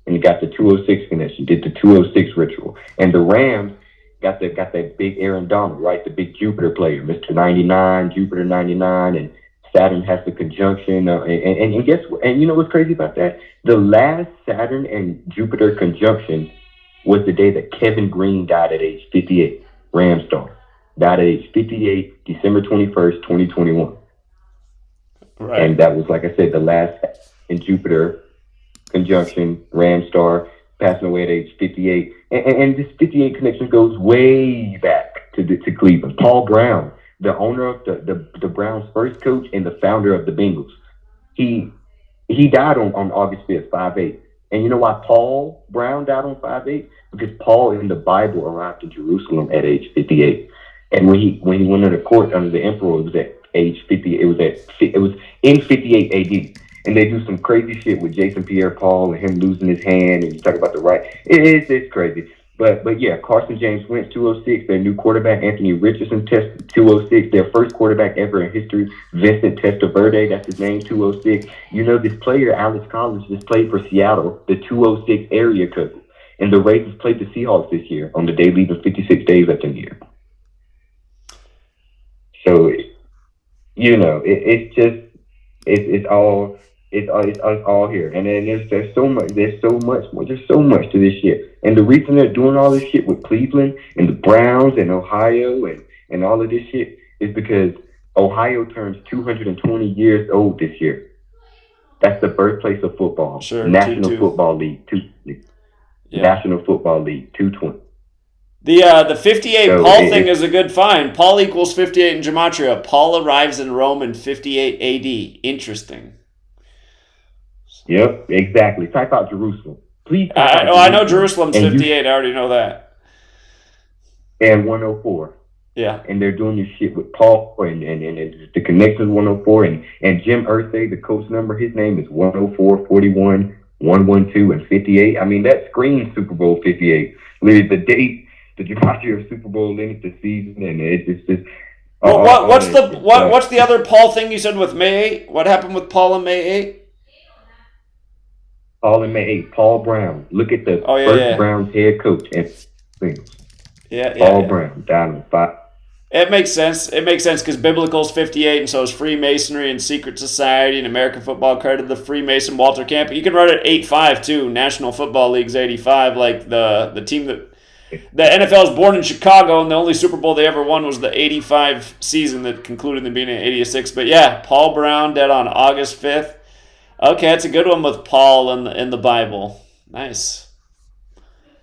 And you got the 206 connection, did the 206 ritual. And the Rams got that big Aaron Donald, right? The big Jupiter player, Mr. 99, Jupiter 99, and Saturn has the conjunction. And guess what? And you know what's crazy about that? The last Saturn and Jupiter conjunction was the day that Kevin Green died at age 58, Ram star. Died at age 58, December 21st, 2021. Right. And that was, like I said, the last in Jupiter conjunction, Ram star, passing away at age 58. And this 58 connection goes way back to Cleveland. Paul Brown, the owner of the Browns' first coach and the founder of the Bengals. He died on August 5th, 5'8". And you know why Paul Brown died on 5'8"? Because Paul in the Bible arrived in Jerusalem at age 58. And when he went into court under the emperor, it was at age 50. It was in 58 AD. And they do some crazy shit with Jason Pierre-Paul and him losing his hand. And you talk about the right. It's crazy. But yeah, Carson James Wentz 206. Their new quarterback Anthony Richardson 206. Their first quarterback ever in history, Vincent Testaverde. That's his name, 206. You know this player, Alex Collins, just played for Seattle, the 206 area code. And the Ravens played the Seahawks this year on the day leaving 56 days left in the year. So, you know, it's all here. And then there's so much to this shit. And the reason they're doing all this shit with Cleveland and the Browns and Ohio and all of this shit is because Ohio turns 220 years old this year. That's the birthplace of football. Sure, National Football League, National Football League, 220. The 58 Paul thing is a good find. Paul equals 58 in Gematria. Paul arrives in Rome in 58 AD. Interesting. Yep, exactly. Type out Jerusalem. Please. I know Jerusalem's 58. I already know that. And 104. Yeah. And they're doing this shit with Paul and the connection is 104. And Jim Irsay, the coach number, his name is 104, 41, 112, and 58. I mean, that screams Super Bowl 58. Literally, the date, the Gematria of Super Bowl ends the season, and it's just. What's the other Paul thing you said with May 8? What happened with Paul and May 8? Paul and May 8. Paul Brown. Look at the first Browns head coach and things. Paul Brown down in 5. It makes sense. It makes sense because Biblical's 58, and so is Freemasonry and Secret Society and American Football credited the Freemason Walter Camp. You can run it 8-5 too. National Football League's 85, like the team that the NFL is born in Chicago, and the only Super Bowl they ever won was the 85 season that concluded in being in 86. But yeah, Paul Brown dead on August 5th. Okay, that's a good one with Paul in the Bible. Nice.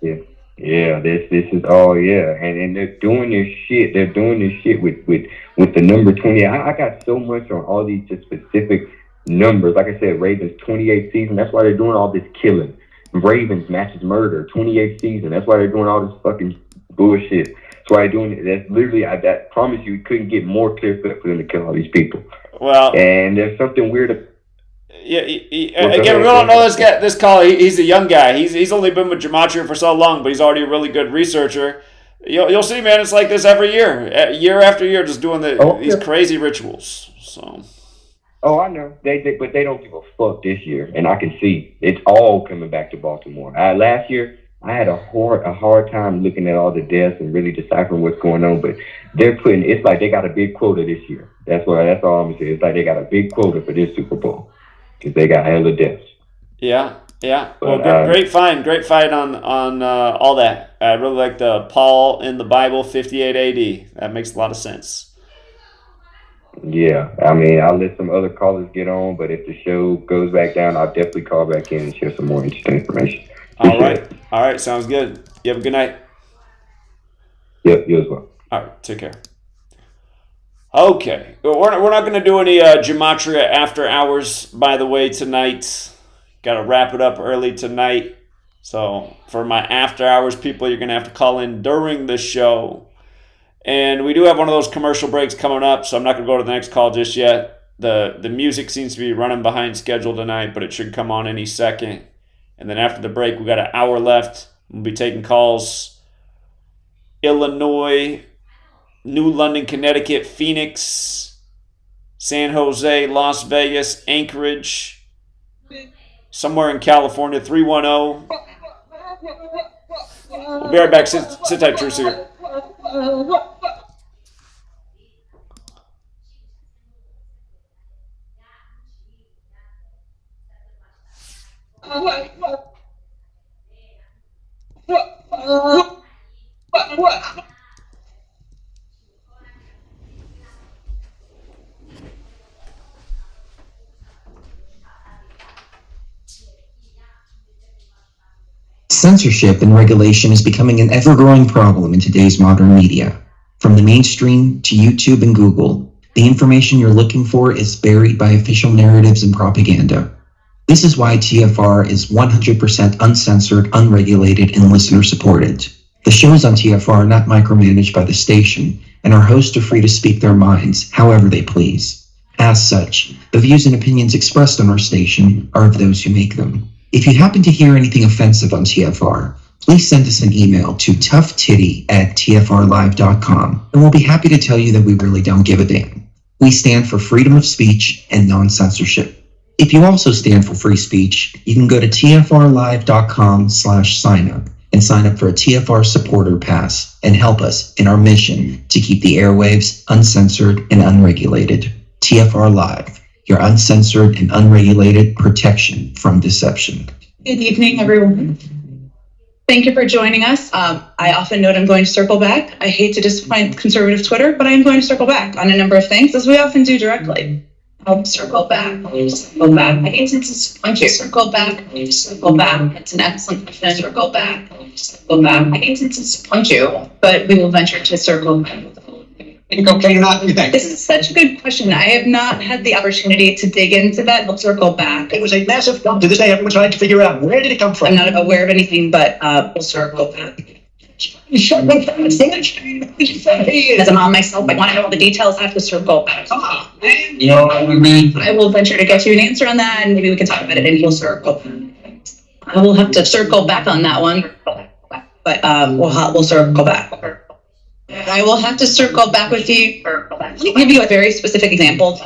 Yeah, this is and they're doing this shit. They're doing this shit with the number 20. I got so much on all these just specific numbers. Like I said, Ravens 28th season. That's why they're doing all this killing. Ravens matches murder 28th season. That's why they're doing all this fucking bullshit. That's why doing it. That's literally, I promise you, couldn't get more clear cut for them to kill all these people. Well, and there's something weird. Yeah, again, we don't know this guy. This caller, he's a young guy. He's only been with Gematria for so long, but he's already a really good researcher. You'll see, man. It's like this every year after year, just doing these crazy rituals. So. Oh, I know. But they don't give a fuck this year, and I can see it's all coming back to Baltimore. Last year, I had a hard time looking at all the deaths and really deciphering what's going on. But it's like they got a big quota this year. That's all I'm gonna say. It's like they got a big quota for this Super Bowl because they got hella deaths. Yeah. Well, great find on all that. I really like the Paul in the Bible 58 AD. That makes a lot of sense. Yeah, I mean, I'll let some other callers get on, but if the show goes back down, I'll definitely call back in and share some more interesting information. All right, sounds good. You have a good night. Yep, you as well. All right, take care. Okay, we're not going to do any Gematria after hours, by the way, tonight. Got to wrap it up early tonight. So for my after hours people, you're going to have to call in during the show. And we do have one of those commercial breaks coming up, so I'm not going to go to the next call just yet. The music seems to be running behind schedule tonight, but it should come on any second. And then after the break, we got an hour left. We'll be taking calls. Illinois, New London, Connecticut, Phoenix, San Jose, Las Vegas, Anchorage, somewhere in California, 310. We'll be right back. Sit tight, Truce here. Censorship and regulation is becoming an ever-growing problem in today's modern media. From the mainstream to YouTube and Google, the information you're looking for is buried by official narratives and propaganda. This is why TFR is 100% uncensored, unregulated, and listener-supported. The shows on TFR are not micromanaged by the station, and our hosts are free to speak their minds however they please. As such, the views and opinions expressed on our station are of those who make them. If you happen to hear anything offensive on TFR, please send us an email to toughtitty@tfrlive.com, and we'll be happy to tell you that we really don't give a damn. We stand for freedom of speech and non-censorship. If you also stand for free speech, you can go to tfrlive.com/signup and sign up for a TFR supporter pass and help us in our mission to keep the airwaves uncensored and unregulated. TFR Live, your uncensored and unregulated protection from deception. Good evening, everyone. Thank you for joining us. I often note I'm going to circle back. I hate to disappoint conservative Twitter, but I am going to circle back on a number of things, as we often do directly. I'll circle back. Circle back. I hate to disappoint you. Circle back. Circle back. It's an excellent question. Circle back. Circle back. I hate to disappoint you, but we will venture to circle back. Okay, or not? What do you think? This is such a good question. I have not had the opportunity to dig into that. We'll circle back. It was a massive problem. To this day, everyone's trying to figure out where did it come from. I'm not aware of anything, but we'll circle back. As I'm on myself, I want to know all the details. I have to circle back. You know what I mean? I will venture to get you an answer on that, and maybe we can talk about it, and we'll circle back. I will have to circle back on that one, but we'll circle back. I will have to circle back with you. Let me give you a very specific example.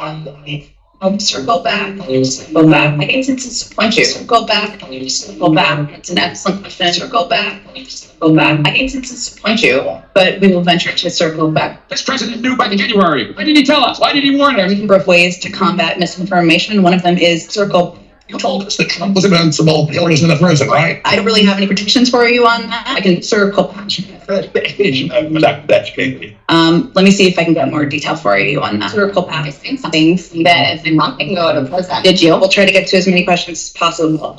I'll circle back. Circle back. I hate to disappoint you. Circle back. Circle back. It's an excellent question. Circle back. Circle back. I hate to disappoint you, but we will venture to circle back. This president knew back in January. Why did he tell us? Why did he warn us? There are a number of ways to combat misinformation. One of them is circle. You told us that Trump was invincible. Hillary was in the prison, right? I don't really have any predictions for you on that. I can circle. That's crazy. Let me see if I can get more detail for you on that. Circle back. Things that if I'm not going to go to prison. Did you? We'll try to get to as many questions as possible.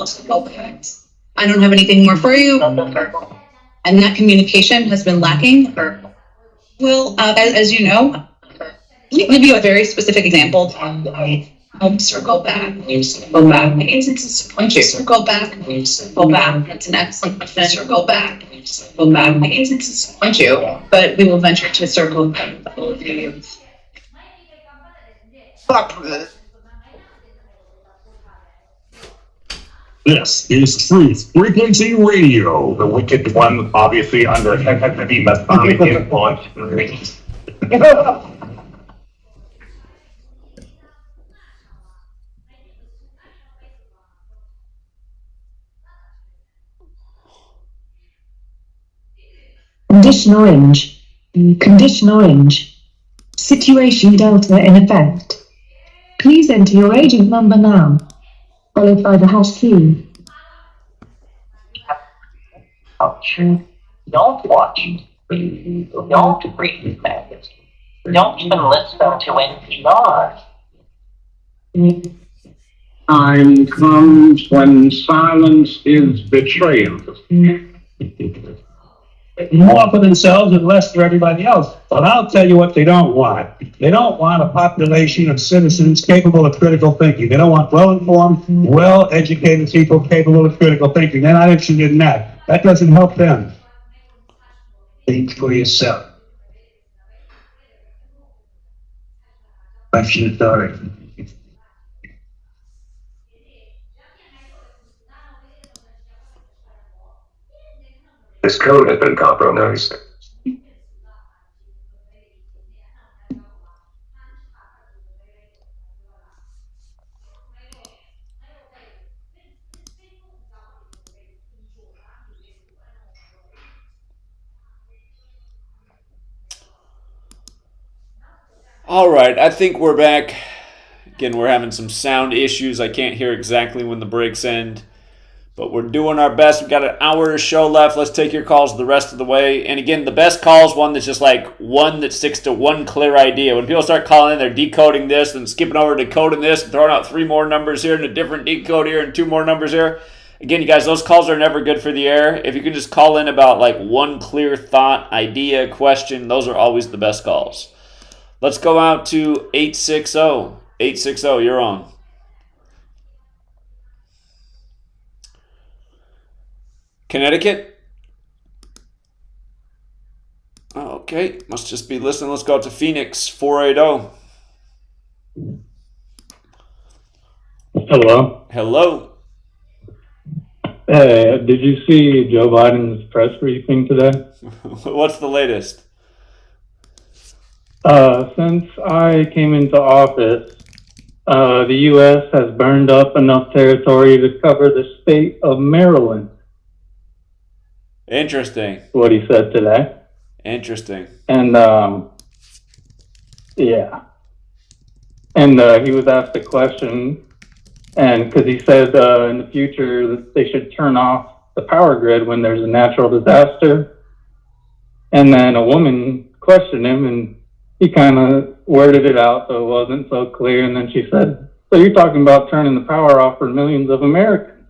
I don't have anything more for you. And that communication has been lacking. Well, as you know, let me give you a very specific example. Circle back. Circle back. I hate to disappoint you. Circle back. Circle back. It's an excellent question. Circle back. circle back. I guess it's want you, but we will venture to circle back with all of you. This is Truth Frequency Radio. The wicked one, obviously under heavy Masonic influence. Condition orange. Condition orange. Situation Delta in effect. Please enter your agent number now, followed by the hash key. Don't watch. Don't read magazines. Don't even listen to NPR. Time comes when silence is betrayal. More for themselves and less for everybody else. But I'll tell you what they don't want. They don't want a population of citizens capable of critical thinking. They don't want well-informed, well-educated people capable of critical thinking. They're not interested in that. That doesn't help them. Think for yourself. Question authority. This code has been compromised. All right, I think we're back. Again, we're having some sound issues. I can't hear exactly when the breaks end. But we're doing our best. We've got an hour of show left. Let's take your calls the rest of the way. And again, the best call is one that's just like one that sticks to one clear idea. When people start calling in, they're decoding this and skipping over to decoding this and throwing out 3 more numbers here and a different decode here and 2 more numbers here. Again, you guys, those calls are never good for the air. If you can just call in about like one clear thought, idea, question, those are always the best calls. Let's go out to 860. 860, you're on. Connecticut? Okay, must just be listening. Let's go out to Phoenix, 480. Hello. Hello. Hey, did you see Joe Biden's press briefing today? What's the latest? Since I came into office, the U.S. has burned up enough territory to cover the state of Maryland. Interesting. What he said today. Interesting. And, yeah. And he was asked a question, and because he said in the future that they should turn off the power grid when there's a natural disaster. And then a woman questioned him, and he kind of worded it out so it wasn't so clear. And then she said, so you're talking about turning the power off for millions of Americans?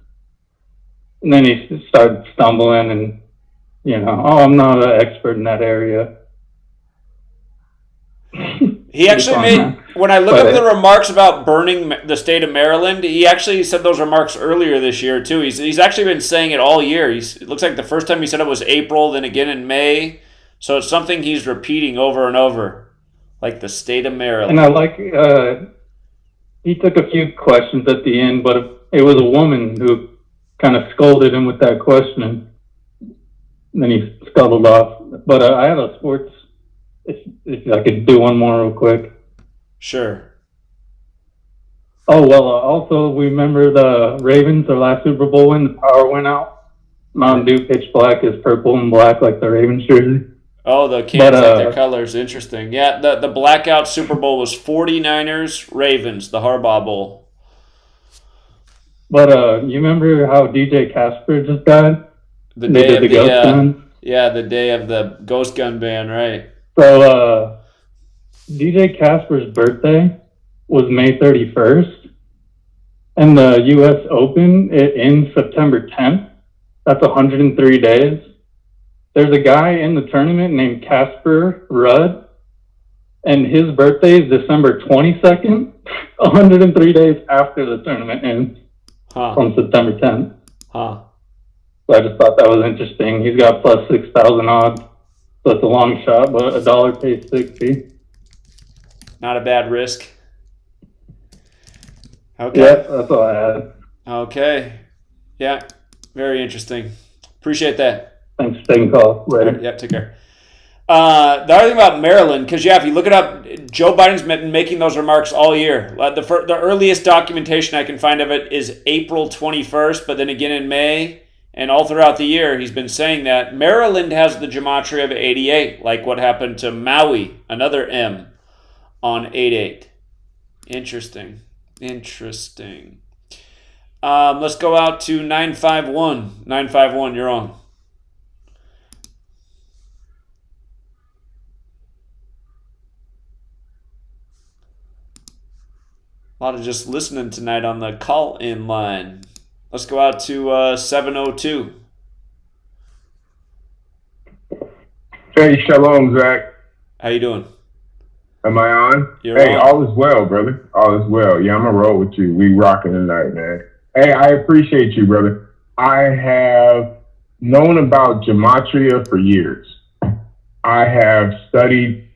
And then he started stumbling and, you know, oh, I'm not an expert in that area. He actually made, when I look up the remarks about burning the state of Maryland, he actually said those remarks earlier this year, too. He's actually been saying it all year. It looks like the first time he said it was April, then again in May. So it's something he's repeating over and over, like the state of Maryland. And I like, he took a few questions at the end, but it was a woman who kind of scolded him with that question. And then he scuttled off. But I had a sports, if I could do one more real quick. Sure. Oh, well, also, we remember the Ravens, their last Super Bowl win, the power went out. Mountain Dew pitch black is purple and black like the Ravens jersey. Oh, the cans like their colors. Interesting. Yeah, the blackout Super Bowl was 49ers, Ravens, the Harbaugh Bowl. But you remember how DJ Casper just died? The day of the Ghost Gun? Yeah, the day of the Ghost Gun ban, right. So DJ Casper's birthday was May 31st, and the U.S. Open, it ends September 10th. That's 103 days. There's a guy in the tournament named Casper Rudd, and his birthday is December 22nd, 103 days after the tournament ends from September 10th. Huh. So I just thought that was interesting. He's got plus 6,000 odds. So it's a long shot, but $1 pays 60. Not a bad risk. Okay. Yeah, that's all I had. Okay. Yeah. Very interesting. Appreciate that. Thanks for taking the call. Later. Right, yep, take care. The other thing about Maryland, because if you look it up, Joe Biden's been making those remarks all year. The earliest documentation I can find of it is April 21st, but then again in May, and all throughout the year, he's been saying that Maryland has the gematria of 88, like what happened to Maui, another M, on 88. Interesting. Let's go out to 951. 951, you're on. A lot of just listening tonight on the call-in line. Let's go out to 702. Hey, shalom, Zach. How you doing? Am I on? You're hey, on. All is well, brother. All is well. Yeah, I'm going to roll with you. We rocking tonight, man. Hey, I appreciate you, brother. I have known about Gematria for years. I have studied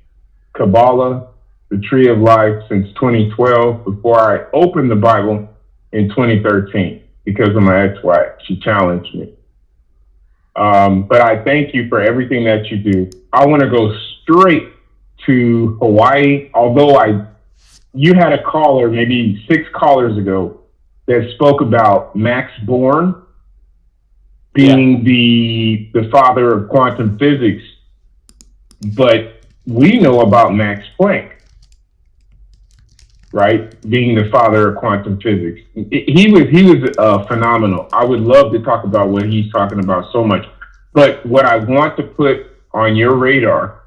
Kabbalah, the Tree of Life, since 2012 before I opened the Bible in 2013 because of my ex-wife. She challenged me. But I thank you for everything that you do. I want to go straight to Hawaii, although you had a caller, maybe 6 callers ago, that spoke about Max Born being the father of quantum physics. But we know about Max Planck, right? Being the father of quantum physics. He was phenomenal. I would love to talk about what he's talking about so much. But what I want to put on your radar,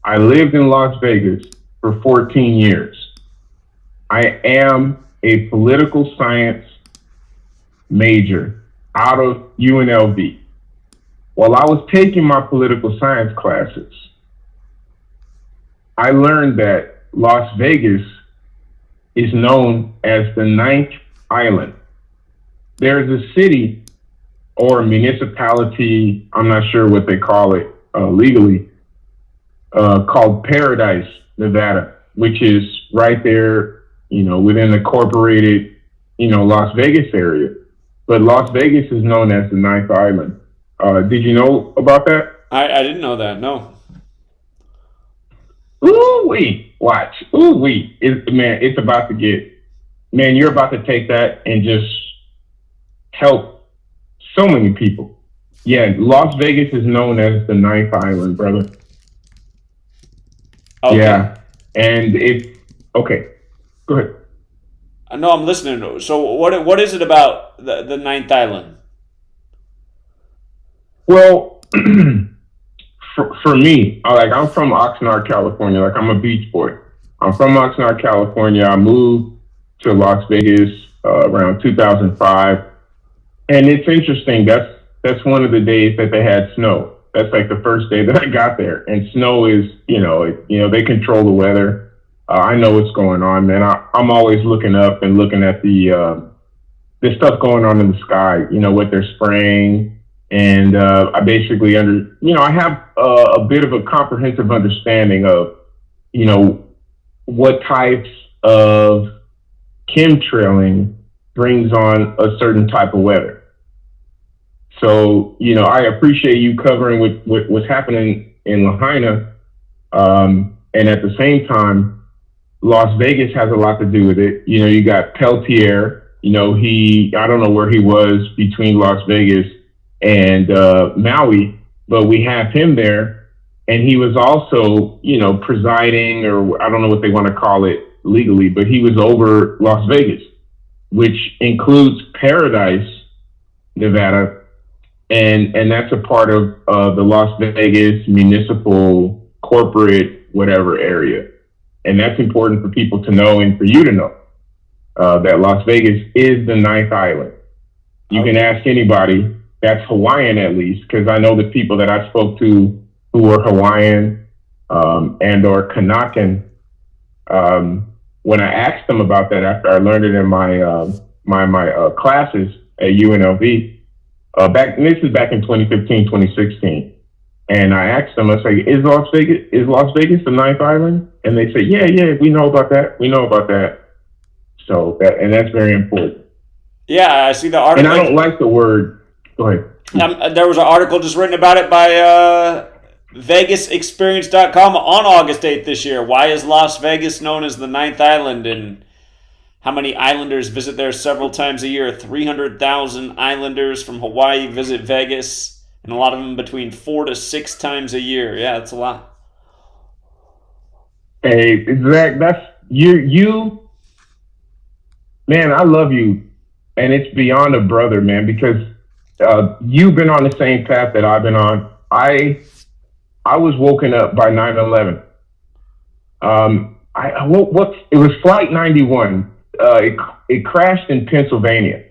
I lived in Las Vegas for 14 years. I am a political science major out of UNLV. While I was taking my political science classes, I learned that Las Vegas is known as the 9th island. There is a city or a municipality, I'm not sure what they call it legally, called Paradise, Nevada, which is right there, within the corporated, Las Vegas area. But Las Vegas is known as the 9th island. Did you know about that? I didn't know that, no. Ooh-wee, watch. Ooh-wee. It's about to get, you're about to take that and just help so many people. Yeah, Las Vegas is known as the 9th island, brother. Okay. Yeah, and okay, go ahead. No, I'm listening. So what is it about the 9th island? Well, for me, I'm from Oxnard, California. I'm a beach boy. I'm from Oxnard, California. I moved to Las Vegas around 2005. And it's interesting. That's one of the days that they had snow. That's like the first day that I got there. And snow is, they control the weather. I know what's going on, man. I'm always looking up and looking at the stuff going on in the sky, what they're spraying. And I basically I have a bit of a comprehensive understanding of, what types of chemtrailing brings on a certain type of weather. So, I appreciate you covering what's happening in Lahaina. And at the same time, Las Vegas has a lot to do with it. You got Peltier, I don't know where he was between Las Vegas and Maui, but we have him there. And he was also, presiding, or I don't know what they want to call it legally, but he was over Las Vegas, which includes Paradise, Nevada. And that's a part of the Las Vegas municipal, corporate, whatever area. And that's important for people to know and for you to know that Las Vegas is the 9th island. You can ask anybody that's Hawaiian, at least, because I know the people that I spoke to who were Hawaiian and or Kanaka. When I asked them about that after I learned it in my classes at UNLV, This is back in 2015, 2016. And I asked them, I say, is Las Vegas the ninth island? And they say, yeah, we know about that. We know about that. So that's very important. Yeah, I see the article. And I don't like the word. Go ahead. There was an article just written about it by VegasExperience.com on August 8th this year. Why is Las Vegas known as the ninth island, and how many islanders visit there several times a year? 300,000 islanders from Hawaii visit Vegas, and a lot of them between 4 to 6 times a year. Yeah, that's a lot. Hey, Zach, that's you. Man, I love you, and it's beyond a brother, man, because you've been on the same path that I've been on. I was woken up by 9/11. It was Flight 91. It crashed in Pennsylvania,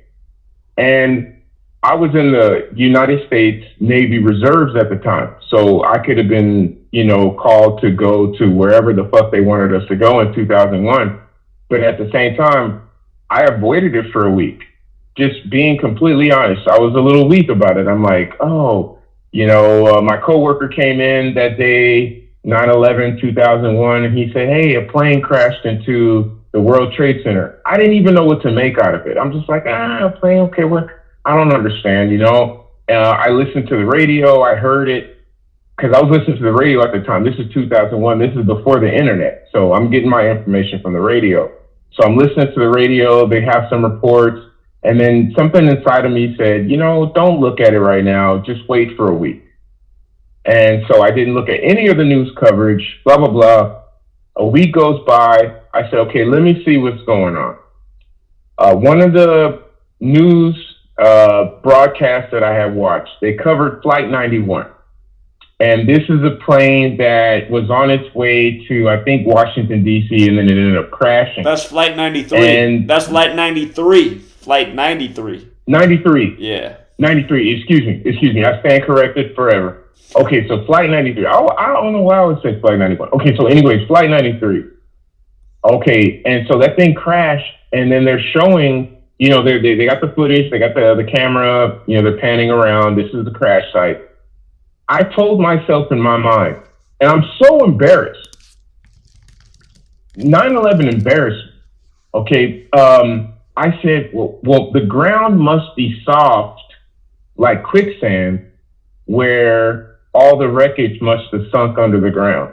and I was in the United States Navy Reserves at the time, so I could have been, called to go to wherever the fuck they wanted us to go in 2001. But at the same time, I avoided it for a week. Just being completely honest, I was a little weak about it. I'm like, my coworker came in that day, 9/11, 2001, and he said, hey, a plane crashed into the World Trade Center. I didn't even know what to make out of it. I'm just like, a plane, okay, I don't understand, I listened to the radio, I heard it, because I was listening to the radio at the time. This is 2001, this is before the internet, so I'm getting my information from the radio. So I'm listening to the radio, they have some reports, and then something inside of me said, don't look at it right now, just wait for a week. And so I didn't look at any of the news coverage, blah, blah, blah. A week goes by, I said, okay, let me see what's going on. One of the news broadcasts that I had watched, they covered Flight 91. And this is a plane that was on its way to, I think, Washington, D.C., and then it ended up crashing. That's Flight 93. That's Flight 93. Flight 93. 93. Yeah. 93. Excuse me. I stand corrected forever. Okay, so Flight 93. I don't know why I would say Flight 91. Okay, so anyways, Flight 93. Okay, and so that thing crashed, and then they're showing, they got the footage, they got the camera, they're panning around. This is the crash site. I told myself in my mind, and I'm so embarrassed. 9/11 embarrassed me. Okay, I said, well, the ground must be soft like quicksand, where all the wreckage must have sunk under the ground.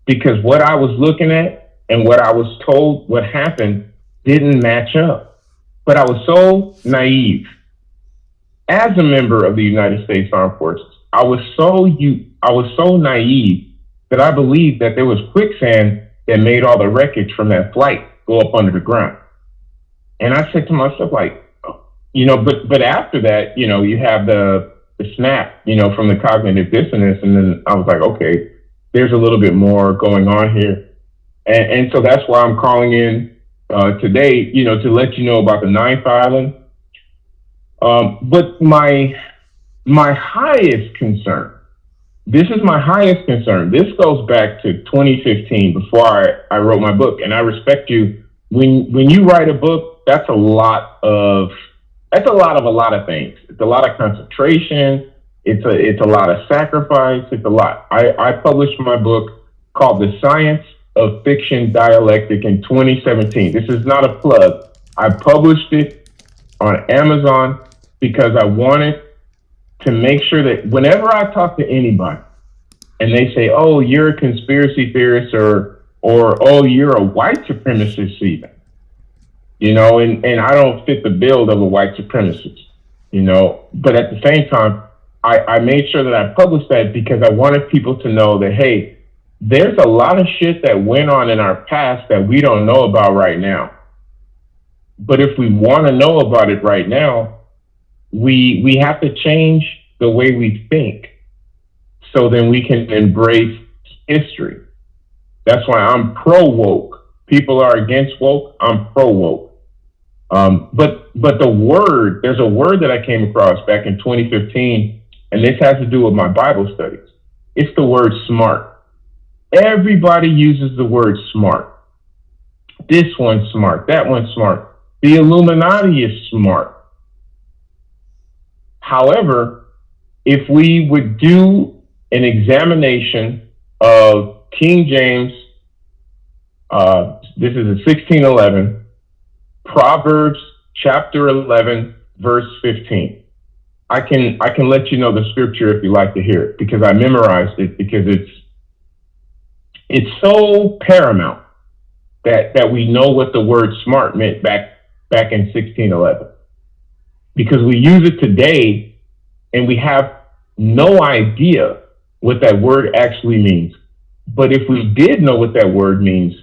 Because what I was looking at and what I was told what happened didn't match up. But I was so naive. As a member of the United States Armed Forces, I was so naive that I believed that there was quicksand that made all the wreckage from that flight go up under the ground. And I said to myself, but after that, you have the snap, from the cognitive dissonance. And then I was like, okay, there's a little bit more going on here. And so that's why I'm calling in today, to let you know about the ninth island. But my highest concern, this is my highest concern. This goes back to 2015 before I wrote my book. And I respect you. When you write a book, that's a lot of a lot of things. It's a lot of concentration. It's a lot of sacrifice. It's a lot. I published my book called The Science of Fiction Dialectic in 2017. This is not a plug. I published it on Amazon because I wanted to make sure that whenever I talk to anybody and they say, oh, you're a conspiracy theorist or oh, you're a white supremacist even, and I don't fit the bill of a white supremacist, but at the same time, I made sure that I published that because I wanted people to know that, hey, there's a lot of shit that went on in our past that we don't know about right now. But if we want to know about it right now, we have to change the way we think so then we can embrace history. That's why I'm pro-woke. People are against woke. I'm pro-woke. But the word, there's a word that I came across back in 2015, and this has to do with my Bible studies. It's the word smart. Everybody uses the word smart. This one's smart. That one's smart. The Illuminati is smart. However, if we would do an examination of King James, this is a 1611, Proverbs chapter 11, verse 15. I can let you know the scripture if you like to hear it, because I memorized it, because it's so paramount that we know what the word smart meant back in 1611. Because we use it today and we have no idea what that word actually means. But if we did know what that word means,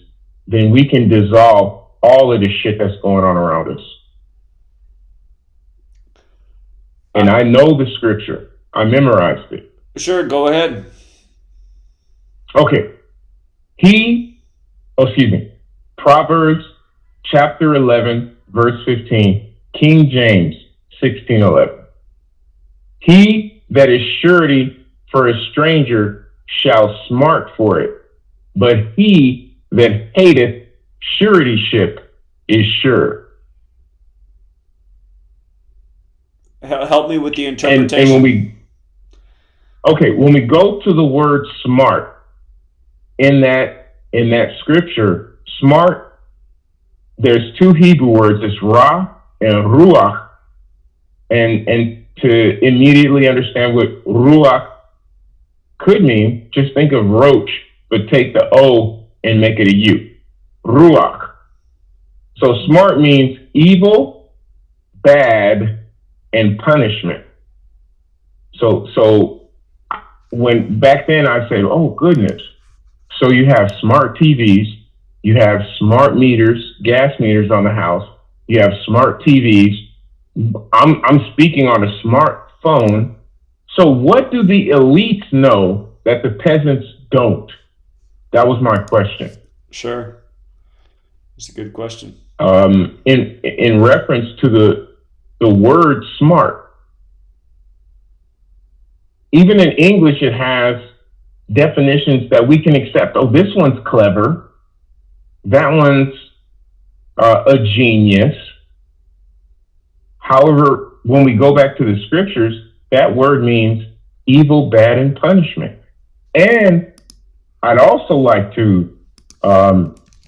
then we can dissolve all of the shit that's going on around us. And I know the scripture. I memorized it. Sure, go ahead. Okay. Proverbs chapter 11, verse 15, King James 1611. He that is surety for a stranger shall smart for it, but he that hateth suretyship is sure. Help me with the interpretation. And when we go to the word smart in that scripture, smart, there's two Hebrew words, it's ra and ruach. And to immediately understand what ruach could mean, just think of roach, but take the O and make it a U. Ruach. So smart means evil, bad, and punishment. So when back then I said, oh goodness. So you have smart TVs, you have smart meters, gas meters on the house, you have smart TVs. I'm speaking on a smartphone. So what do the elites know that the peasants don't? That was my question. Sure. It's a good question. In reference to the word smart, even in English, it has definitions that we can accept. Oh, this one's clever. That one's a genius. However, when we go back to the scriptures, that word means evil, bad, and punishment. And I'd also like to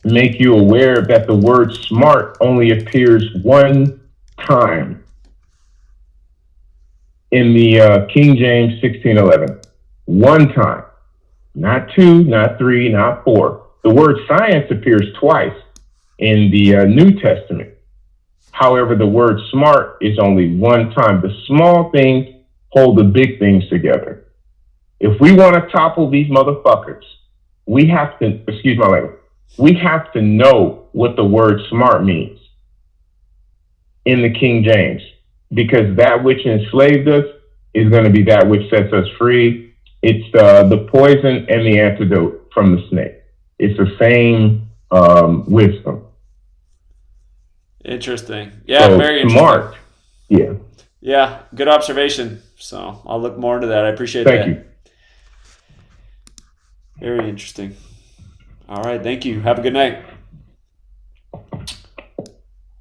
make you aware that the word smart only appears one time in the King James 1611. One time. Not two, not three, not four. The word science appears twice in the New Testament. However, the word smart is only one time. The small things hold the big things together. If we want to topple these motherfuckers, we have to, excuse my language, we have to know what the word smart means in the King James, because that which enslaved us is going to be that which sets us free. It's the poison and the antidote from the snake. It's the same wisdom. Interesting. Yeah, so very interesting. Smart. Yeah. Yeah, good observation. So I'll look more into that. I appreciate that. Thank you. Very interesting. All right, thank you. Have a good night.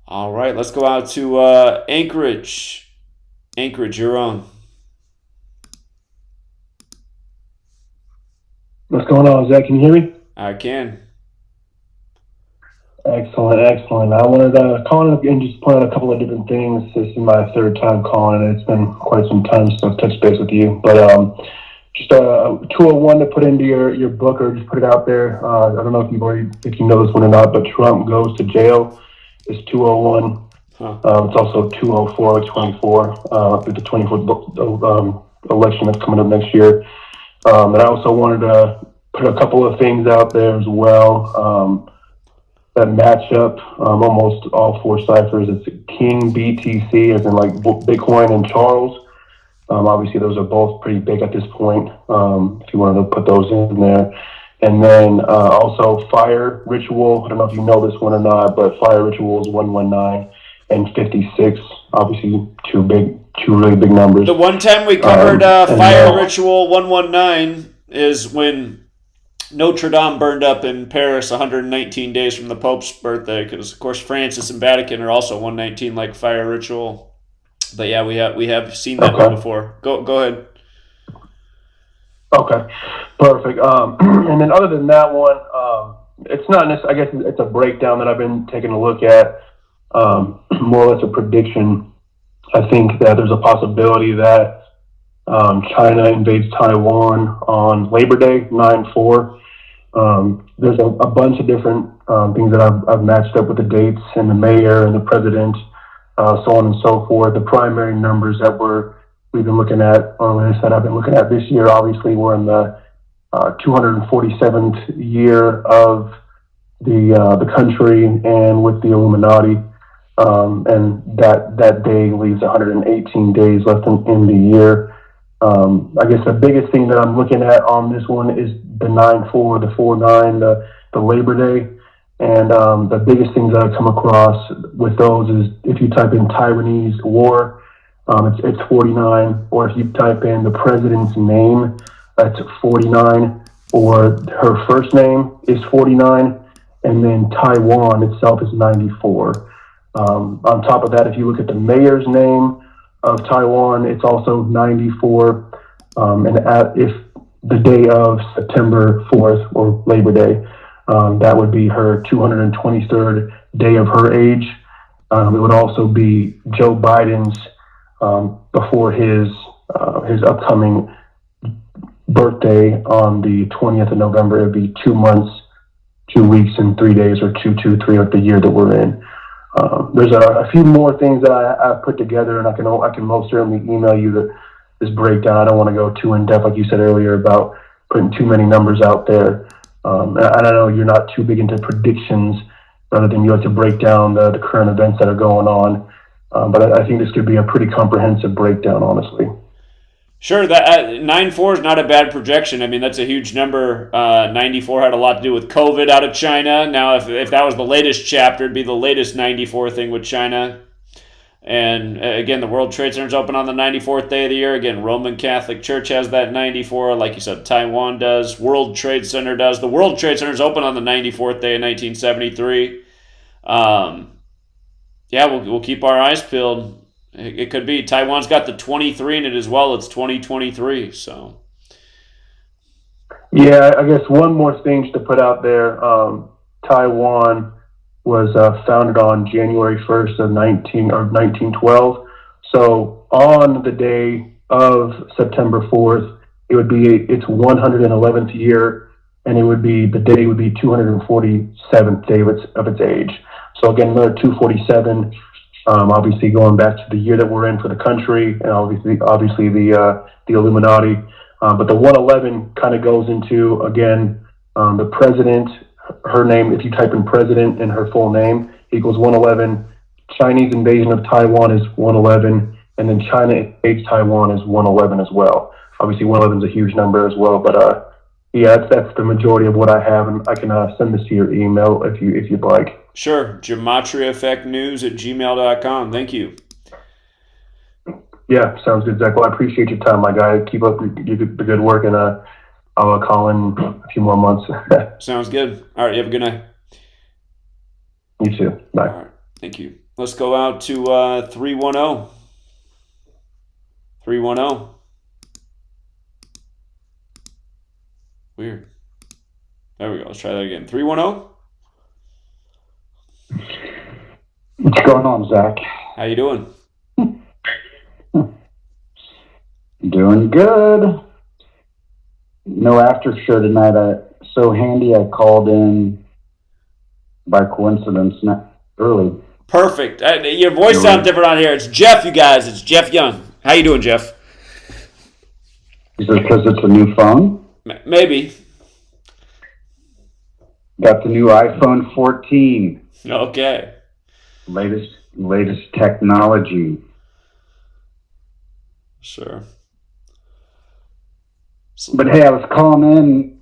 All right, let's go out to Anchorage. Anchorage, you're on. What's going on, Zach? Can you hear me? I can. Excellent, excellent. I wanted to call in and just point out a couple of different things. This is my third time calling, and it's been quite some time since I've touched base with you. But just a 201 to put into your book, or just put it out there. I don't know if you know this one or not, but Trump goes to jail is 201. It's also 204 or 24. The 24th election that's coming up next year. And I also wanted to put a couple of things out there as well. That match up almost all four ciphers. It's King BTC, as in like Bitcoin and Charles. Obviously, those are both pretty big at this point. If you wanted to put those in there, and then also Fire Ritual. I don't know if you know this one or not, but Fire Ritual is 119 and 56. Obviously, two really big numbers. The one time we covered Fire Ritual 119 is when Notre Dame burned up in Paris 119 days from the Pope's birthday, because, of course, Francis and Vatican are also 119, like Fire Ritual. But yeah, we have seen that one before. Go ahead. Okay, perfect. And then other than that one, it's not necessarily, I guess it's a breakdown that I've been taking a look at, more or less a prediction. I think that there's a possibility that China invades Taiwan on Labor Day, 9/4. There's a bunch of different things that I've matched up with the dates and the mayor and the president, so on and so forth. The primary numbers that we've been looking at, or like I said, I've been looking at this year, obviously we're in the 247th year of the country and with the Illuminati, and that day leaves 118 days left in the year. I guess the biggest thing that I'm looking at on this one is the 9/4, the 4/9, the Labor Day. And the biggest things that I come across with those is if you type in Taiwanese war, it's 49, or if you type in the president's name, that's 49, or her first name is 49, and then Taiwan itself is 94. On top of that, if you look at the mayor's name of Taiwan, it's also 94, and if the day of September 4th or Labor Day, that would be her 223rd day of her age. It would also be Joe Biden's before his upcoming birthday on the 20th of November. It'd be 2 months, 2 weeks, and 3 days, or 223 of the year that we're in. There's a few more things that I've put together, and I can most certainly email you this breakdown. I don't want to go too in depth, like you said earlier, about putting too many numbers out there. And I know you're not too big into predictions, rather than you like to break down the current events that are going on. But I think this could be a pretty comprehensive breakdown, honestly. Sure, that 9/4 is not a bad projection. I mean, that's a huge number. 94 had a lot to do with COVID out of China. Now, if that was the latest chapter, it'd be the latest 94 thing with China. And again, the World Trade Center's open on the 94th day of the year. Again, Roman Catholic Church has that 94. Like you said, Taiwan does. World Trade Center does. The World Trade Center's open on the 94th day of 1973. Yeah, we'll keep our eyes peeled. It could be. Taiwan's got the 23 in it as well. It's 2023, so. Yeah, I guess one more thing to put out there. Taiwan was founded on January 1st of 1912. So on the day of September 4th, it would be its 111th year, and the day would be 247th day of its age. So again, another 247. Obviously going back to the year that we're in for the country, and obviously the Illuminati. But the 111 kind of goes into, again, the president, her name, if you type in president and her full name, equals 111. Chinese invasion of Taiwan is 111, and then China invades Taiwan is 111 as well. Obviously 111 is a huge number as well, but yeah, that's the majority of what I have, and I can send this to your email if you'd like. Sure, GematriaEffectNews at gmail.com. Thank you. Yeah, sounds good, Zach. Well, I appreciate your time, my guy. Keep up the good work, and I'll call in a few more months. Sounds good. All right, you have a good night. You too. Bye. All right, thank you. Let's go out to 310. 310. Weird. There we go. Let's try that again. 310. What's going on, Zach? How you doing? Doing good. No after show tonight. So handy I called in by coincidence early. Perfect. Your voice sounds different on here. It's Jeff, you guys. It's Jeff Young. How you doing, Jeff? Is it because it's a new phone? Maybe. Got the new iPhone 14. Okay. Latest technology. Sure. But hey, I was calling in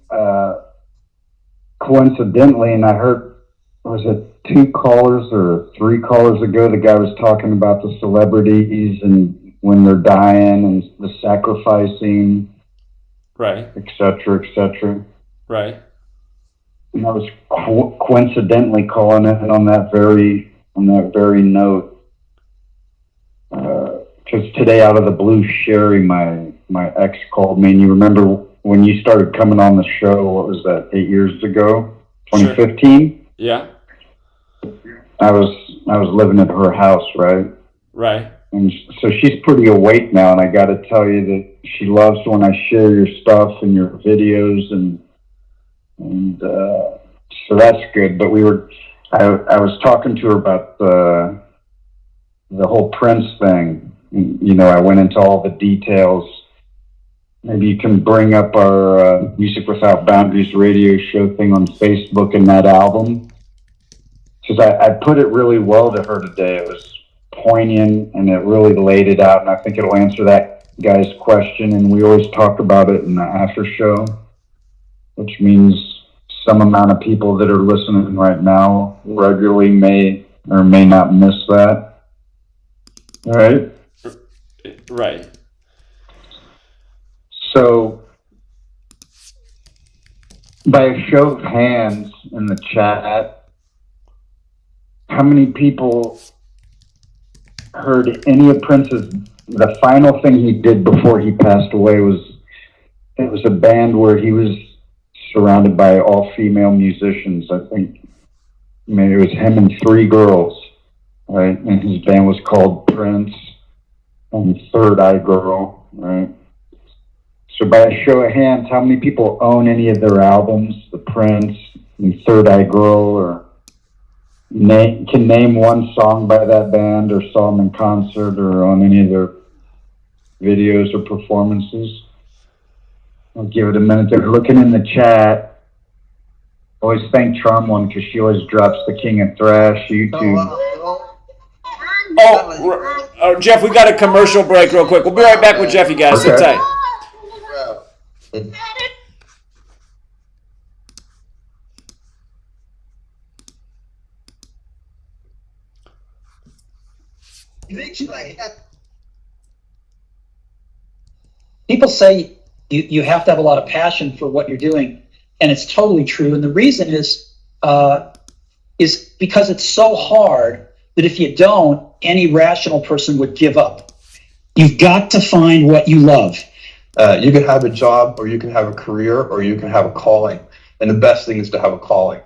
coincidentally, and I heard, was it 2 callers or 3 callers ago, the guy was talking about the celebrities and when they're dying and the sacrificing, right, et cetera, right. And I was coincidentally calling in on that very note. Because today, out of the blue, Sherry, my ex, called me, and you remember when you started coming on the show? What was that? 8 years ago, 2015. Yeah. I was living at her house, right? Right. And so she's pretty awake now, and I got to tell you that she loves when I share your stuff and your videos, and so that's good. But I was talking to her about the whole Prince thing. You know, I went into all the details. Maybe you can bring up our Music Without Boundaries radio show thing on Facebook and that album. Because I put it really well to her today. It was poignant, and it really laid it out, and I think it'll answer that guy's question. And we always talk about it in the after show, which means some amount of people that are listening right now regularly may or may not miss that. All right? Right. So, by a show of hands in the chat, how many people heard any of Prince's, the final thing he did before he passed away was a band where he was surrounded by all female musicians. I think maybe it was him and 3 girls, right? And his band was called Prince and Third Eye Girl, right? So by a show of hands, how many people own any of their albums, the Prince and Third Eye Girl, or can name one song by that band, or saw them in concert, or on any of their videos or performances? I'll give it a minute. They're looking in the chat. Always thank Charm One, because she always drops the King of Thrash YouTube. Oh, Jeff, we got a commercial break real quick. We'll be right back with Jeff, you guys. Sit tight. People say you have to have a lot of passion for what you're doing, and it's totally true. And the reason is because it's so hard that if you don't, any rational person would give up. You've got to find what you love. You can have a job, or you can have a career, or you can have a calling. And the best thing is to have a calling.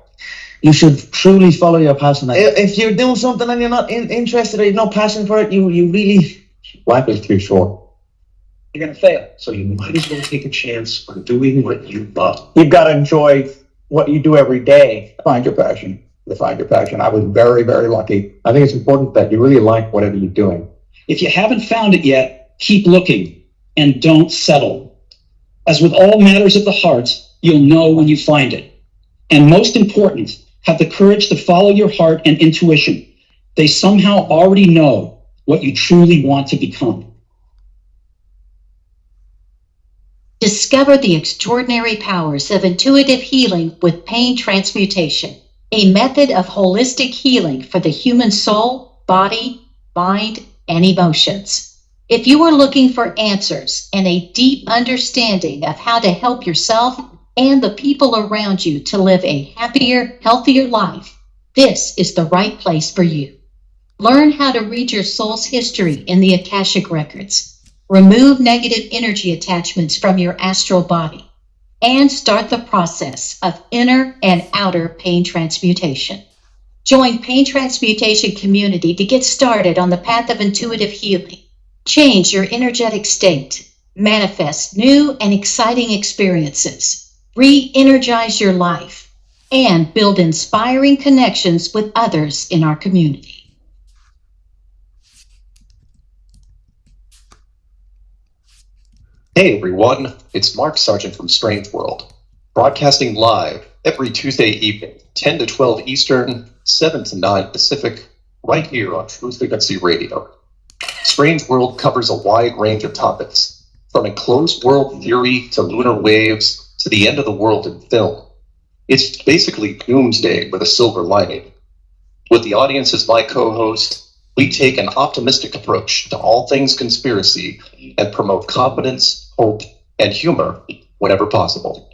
You should truly follow your passion. If you're doing something and you're not interested, or you're not passionate for it, you really... Life is too short. You're going to fail. So you might as well take a chance on doing what you love. You've got to enjoy what you do every day. Find your passion. Find your passion. I was very, very lucky. I think it's important that you really like whatever you're doing. If you haven't found it yet, keep looking and don't settle. As with all matters of the heart, you'll know when you find it. And most important, have the courage to follow your heart and intuition. They somehow already know what you truly want to become. Discover the extraordinary powers of intuitive healing with pain transmutation, a method of holistic healing for the human soul, body, mind, and emotions. If you are looking for answers and a deep understanding of how to help yourself and the people around you to live a happier, healthier life, this is the right place for you. Learn how to read your soul's history in the Akashic Records. Remove negative energy attachments from your astral body, and start the process of inner and outer pain transmutation. Join Pain Transmutation Community to get started on the path of intuitive healing. Change your energetic state, manifest new and exciting experiences, re-energize your life, and build inspiring connections with others in our community. Hey everyone, it's Mark Sargent from Strange World, broadcasting live every Tuesday evening, 10 to 12 Eastern, 7 to 9 Pacific, right here on True Frequency Radio. Strange World covers a wide range of topics, from enclosed world theory to lunar waves to the end of the world in film. It's basically doomsday with a silver lining. With the audience as my co-host, we take an optimistic approach to all things conspiracy and promote confidence, hope, and humor whenever possible.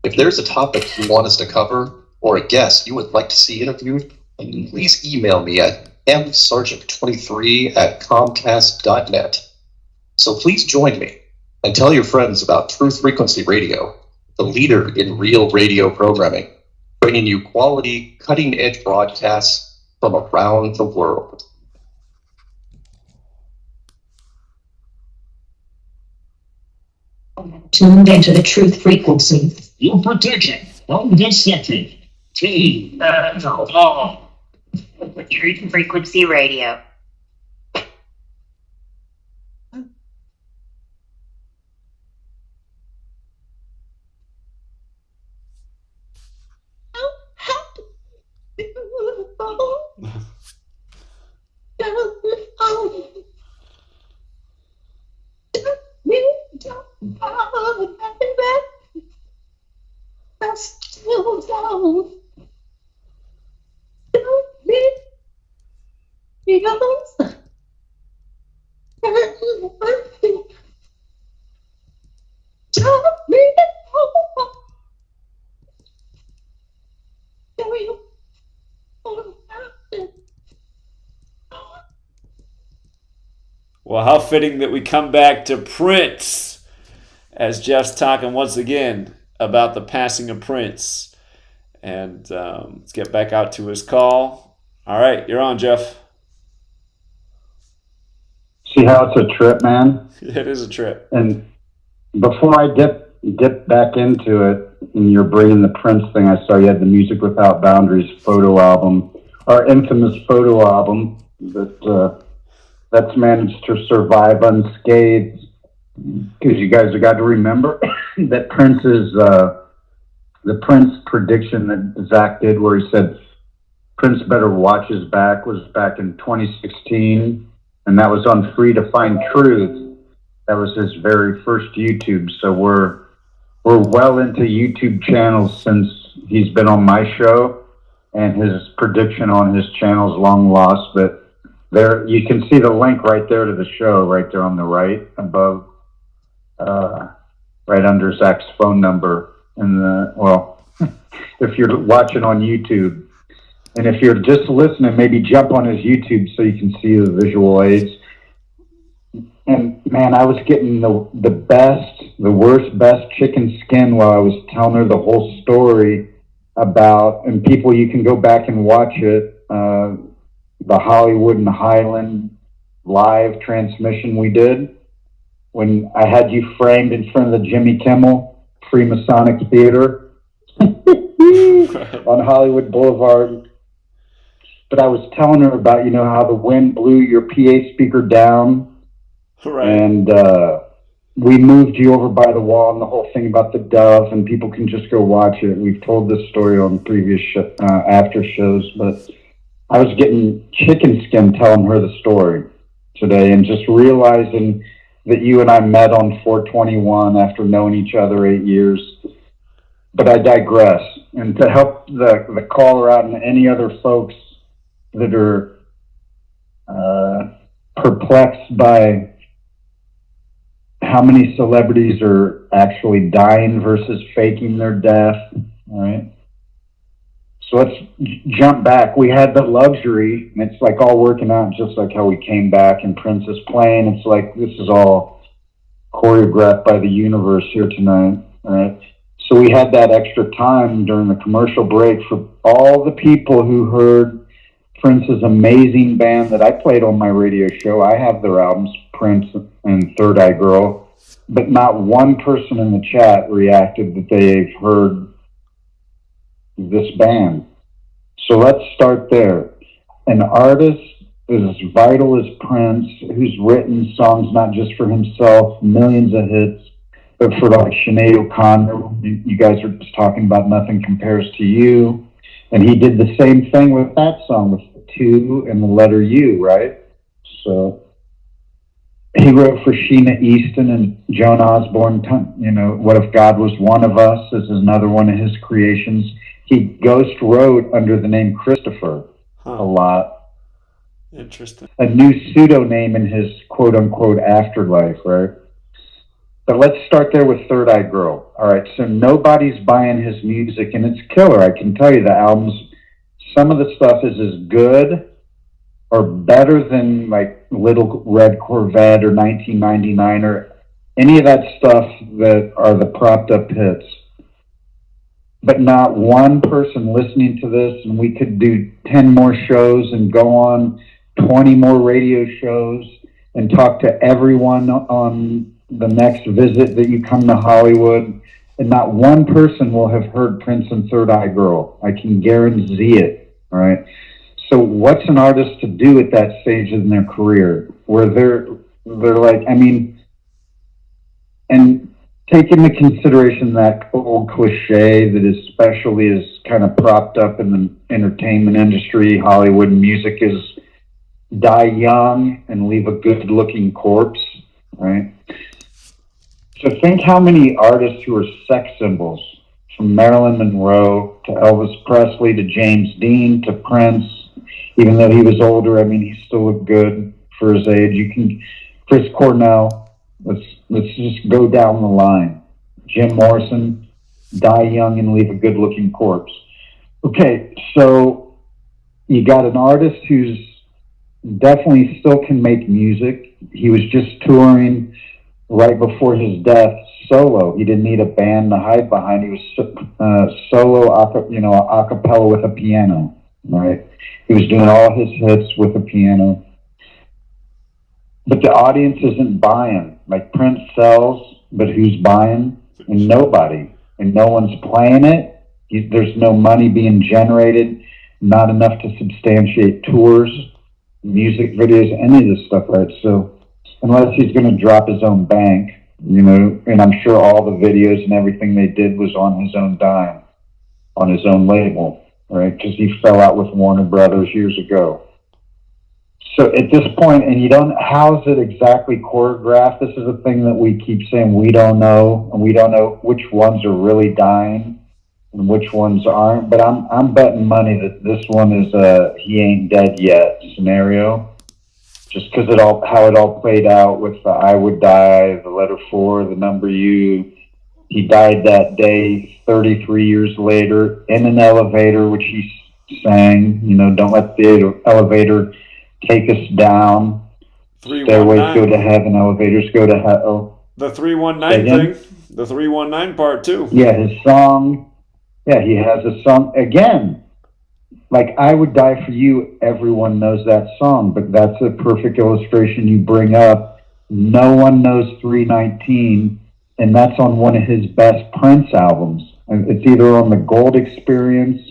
If there's a topic you want us to cover or a guest you would like to see interviewed, please email me at msergeant23@comcast.net. So please join me and tell your friends about True Frequency Radio, the leader in real radio programming, bringing you quality, cutting-edge broadcasts from around the world. Tuned into the truth frequency. Your protection from deception. TFR. Truth Frequency Radio. Well, how fitting that we come back to Prince, as Jeff's talking once again about the passing of Prince. And let's get back out to his call. All right, you're on, Jeff. See how it's a trip, man? It is a trip. And before I dip back into it, and you're bringing the Prince thing, I saw you had the Music Without Boundaries photo album, our infamous photo album that's managed to survive unscathed. Because you guys have got to remember that Prince's the Prince prediction that Zach did, where he said Prince better watch his back, was back in 2016, and that was on Free to Find Truth. That was his very first YouTube. So we're well into YouTube channels since he's been on my show, and his prediction on his channel is long lost. But there, you can see the link right there to the show, right there on the right above, right under Zach's phone number. And if you're watching on YouTube, and if you're just listening, maybe jump on his YouTube so you can see the visual aids. And man, I was getting the worst best chicken skin while I was telling her the whole story about, and people, you can go back and watch it, the Hollywood and Highland live transmission we did when I had you framed in front of the Jimmy Kimmel Freemasonic Theater on Hollywood Boulevard. But I was telling her about, how the wind blew your PA speaker down. Right. And we moved you over by the wall, and the whole thing about the dove, and people can just go watch it. We've told this story on previous after shows, but I was getting chicken skin telling her the story today, and just realizing that you and I met on 421 after knowing each other 8 years. But I digress. And to help the caller out and any other folks that are perplexed by how many celebrities are actually dying versus faking their death, all right? So let's jump back. We had the luxury, and it's like all working out just like how we came back in Princess Plane. It's like this is all choreographed by the universe here tonight, all right? So we had that extra time during the commercial break for all the people who heard Prince's amazing band that I played on my radio show. I have their albums, Prince and Third Eye Girl, but not one person in the chat reacted that they've heard this band. So let's start there. An artist as vital as Prince, who's written songs not just for himself, millions of hits, but for like Sinead O'Connor. You guys were just talking about Nothing Compares to You. And he did the same thing with that song, with the 2 and the letter U, right? So he wrote for Sheena Easton and Joan Osborne. What If God Was One of Us is another one of his creations. He ghost wrote under the name Christopher a lot. Interesting. A new pseudonym in his quote-unquote afterlife, right? But let's start there with Third Eye Girl. All right, so nobody's buying his music, and it's killer. I can tell you the albums, some of the stuff is as good are better than like Little Red Corvette or 1999 or any of that stuff that are the propped up hits. But not one person listening to this, and we could do 10 more shows and go on 20 more radio shows and talk to everyone on the next visit that you come to Hollywood, and not one person will have heard Prince and Third Eye Girl. I can guarantee it, all right? So what's an artist to do at that stage in their career where they're like, I mean, and take into consideration that old cliche that especially is kind of propped up in the entertainment industry, Hollywood music is die young and leave a good looking corpse, right? So think how many artists who are sex symbols, from Marilyn Monroe to Elvis Presley to James Dean to Prince, even though he was older, I mean, he still looked good for his age. You can, Chris Cornell, let's just go down the line. Jim Morrison, die young and leave a good looking corpse. Okay, so you got an artist who's definitely still can make music. He was just touring right before his death solo. He didn't need a band to hide behind. He was solo, a cappella with a piano, right? He was doing all his hits with a piano. But the audience isn't buying. Like Prince sells, but who's buying? And nobody. And no one's playing it. There's no money being generated, not enough to substantiate tours, music videos, any of this stuff, right? So unless he's going to drop his own bank, and I'm sure all the videos and everything they did was on his own dime, on his own label, right? Because he fell out with Warner Brothers years ago. So at this point, and how's it exactly choreographed? This is a thing that we keep saying we don't know, and we don't know which ones are really dying and which ones aren't. But I'm betting money that this one is a he ain't dead yet scenario, just because how it all played out with the I would die, the letter 4, the number U. He died that day, 33 years later, in an elevator, which he sang, don't let the elevator take us down. Stairways go to heaven, elevators go to hell. The 319 thing, the 319 part too. Yeah, his song. Yeah, he has a song again. Like I Would Die for You, everyone knows that song, but that's a perfect illustration you bring up. No one knows 319, and that's on one of his best Prince albums. It's either on the Gold Experience.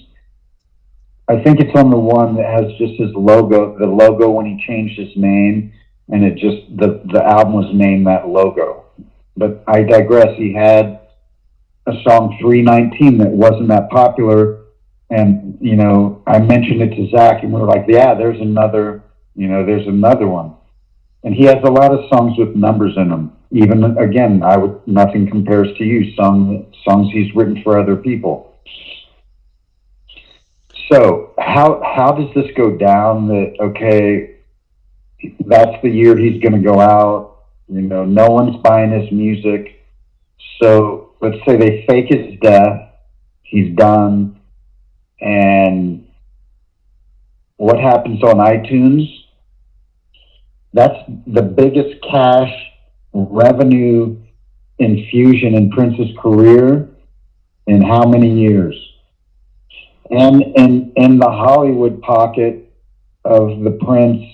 I think it's on the one that has just his logo, the logo when he changed his name, and it just, the album was named that logo. But I digress. He had a song 319 that wasn't that popular, and, I mentioned it to Zach, and we were like, yeah, there's another one. And he has a lot of songs with numbers in them. Even, again, Nothing Compares to You, songs he's written for other people. So how does this go down that, okay, that's the year he's going to go out, no one's buying his music. So let's say they fake his death, he's done, and what happens on iTunes? That's the biggest cash revenue infusion in Prince's career in how many years? And in the Hollywood pocket of the Prince,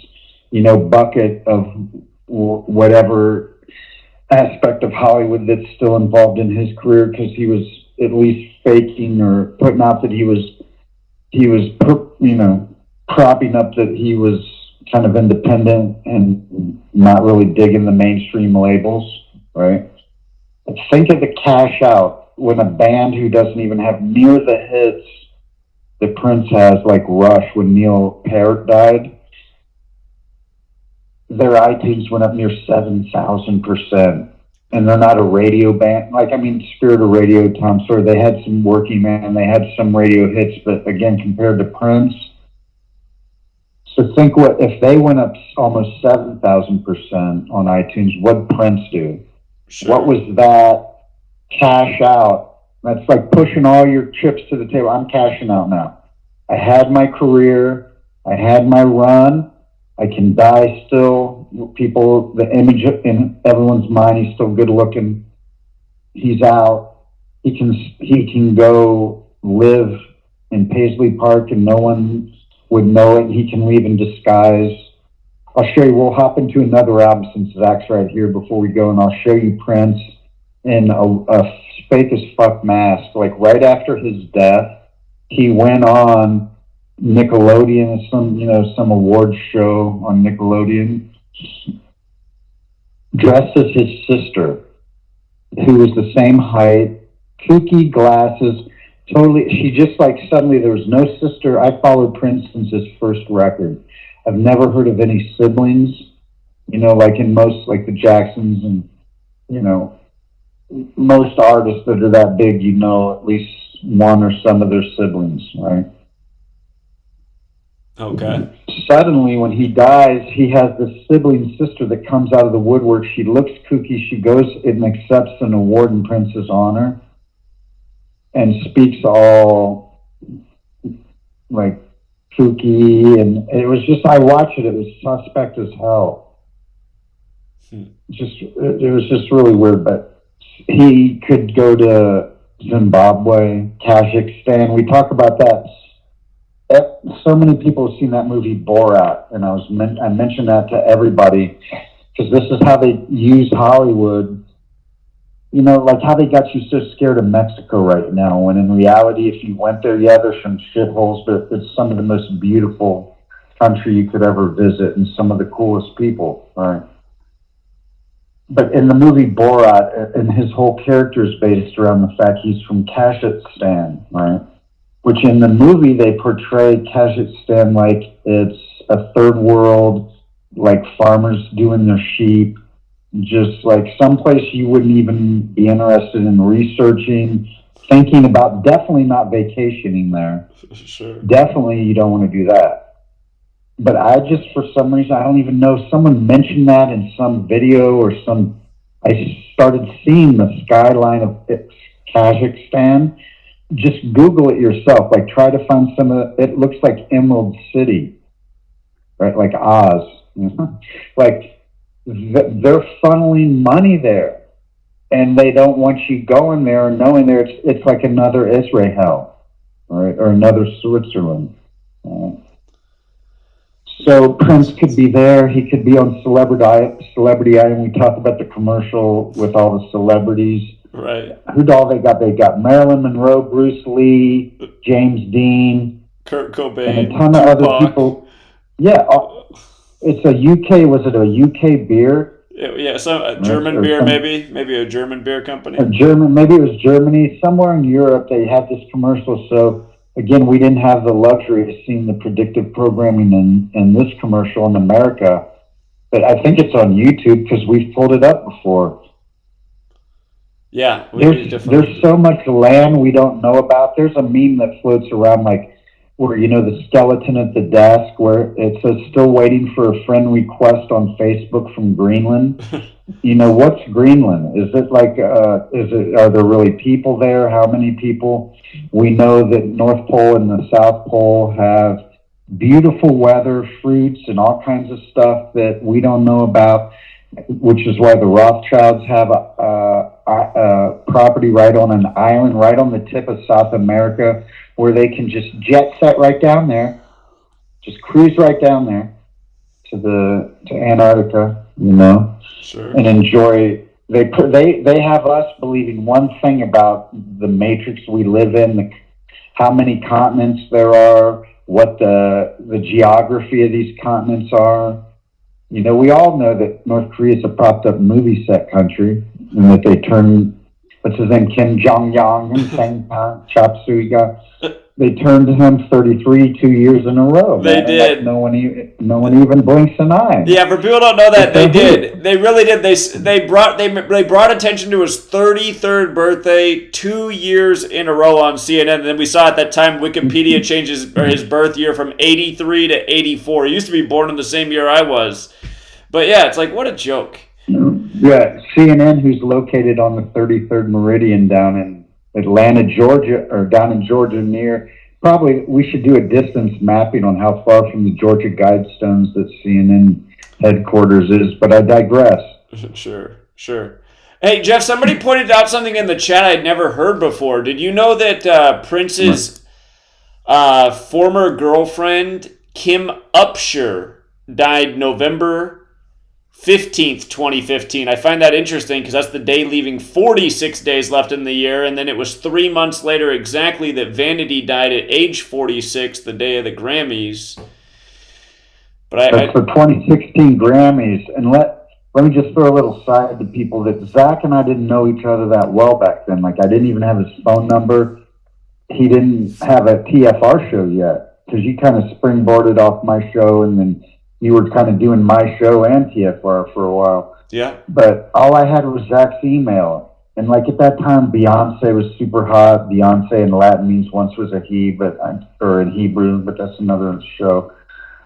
bucket of whatever aspect of Hollywood that's still involved in his career, because he was at least faking or putting out that he was propping up that he was kind of independent and not really digging the mainstream labels, right? But think of the cash out when a band who doesn't even have near the hits that Prince has, like Rush, when Neil Peart died, their iTunes went up near 7,000%. And they're not a radio band. Spirit of Radio, Tom Sawyer, they had some Working Man, they had some radio hits, but again, compared to Prince. So think what, if they went up almost 7,000% on iTunes, what'd Prince do? Sure. What was that cash out? That's like pushing all your chips to the table. I'm cashing out now. I had my career. I had my run. I can die still. People, the image in everyone's mind, he's still good looking. He's out. He can go live in Paisley Park and no one would know it. He can leave in disguise. I'll show you. We'll hop into another album since Zach's right here before we go, and I'll show you Prince in a fake as fuck mask. Like right after his death, he went on Nickelodeon, some award show on Nickelodeon, dressed as his sister, who was the same height, kooky glasses, totally. She just like suddenly there was no sister. I followed Prince since his first record. I've never heard of any siblings, like in most, like the Jacksons and, most artists that are that big, at least one or some of their siblings, right? Okay. Suddenly, when he dies, he has this sibling sister that comes out of the woodwork. She looks kooky. She goes and accepts an award in Prince's honor and speaks all like kooky. And it was just, I watched it. It was suspect as hell. It was just really weird. But he could go to Zimbabwe, Kazakhstan. We talk about that. So many people have seen that movie Borat, and I mentioned that to everybody because this is how they use Hollywood. Like how they got you so scared of Mexico right now, when in reality, if you went there, yeah, there's some shitholes, but it's some of the most beautiful country you could ever visit, and some of the coolest people, right? But in the movie Borat, and his whole character is based around the fact he's from Kazakhstan, right? Which in the movie they portray Kazakhstan like it's a third world, like farmers doing their sheep, just like someplace you wouldn't even be interested in researching, thinking about, definitely not vacationing there. Sure. Definitely you don't want to do that. But I just, for some reason, I don't even know, someone mentioned that in some video or I started seeing the skyline of Kazakhstan. Just Google it yourself. Like try to find it looks like Emerald City, right? Like Oz. Like they're funneling money there, and they don't want you going there and knowing there it's like another Israel, right? Or another Switzerland. So Prince could be there. He could be on Celebrity Island. We talked about the commercial with all the celebrities. Right. Who all they got? They got Marilyn Monroe, Bruce Lee, James Dean, Kurt Cobain, and a ton of other people. Yeah, it's a UK. Was it a UK beer? Yeah, a German beer, maybe a German beer company. Maybe it was Germany. Somewhere in Europe, they had this commercial. So again, we didn't have the luxury of seeing the predictive programming in this commercial in America, but I think it's on YouTube because we've pulled it up before. Yeah, there's so much land we don't know about. There's a meme that floats around like where the skeleton at the desk where it says still waiting for a friend request on Facebook from Greenland. What's Greenland? Is it like are there really people there? How many people? We know that North Pole and the South Pole have beautiful weather, fruits, and all kinds of stuff that we don't know about, which is why the Rothschilds have a property right on an island, right on the tip of South America, where they can just jet set right down there, just cruise right down there to Antarctica, sure, and enjoy. They have us believing one thing about the matrix we live in, how many continents there are, what the geography of these continents are. We all know that North Korea is a propped up movie set country, and that they turn, what's his name, Kim Jong-un, Chop Suey-ga, they turned him 33 2 years in a row. They did. Like no one even blinks an eye. Yeah, for people who don't know that, they did. They really did. They brought attention to his 33rd birthday 2 years in a row on CNN. And then we saw at that time Wikipedia changed his birth year from 83 to 84. He used to be born in the same year I was. But yeah, it's like, what a joke. Yeah, CNN, who's located on the 33rd meridian down in Atlanta, Georgia, or down in Georgia near probably we should do a distance mapping on how far from the Georgia Guidestones that CNN headquarters is, but I digress. Sure. Hey, Jeff, somebody pointed out something in the chat I'd never heard before. Did you know that Prince's former girlfriend, Kim Upshur, died November 15th, 2015? I find that interesting because that's the day leaving 46 days left in the year, and then it was 3 months later exactly that Vanity died at age 46, the day of the Grammys. But That's the 2016 Grammys, and let me just throw a little side to people that Zach and I didn't know each other that well back then. Like, I didn't even have his phone number. He didn't have a TFR show yet, because you kind of springboarded off my show, and then you were kind of doing my show and TFR for a while. Yeah. But all I had was Zach's email. And like at that time, Beyonce was super hot. Beyonce in Latin means once was a he, or in Hebrew, but that's another show.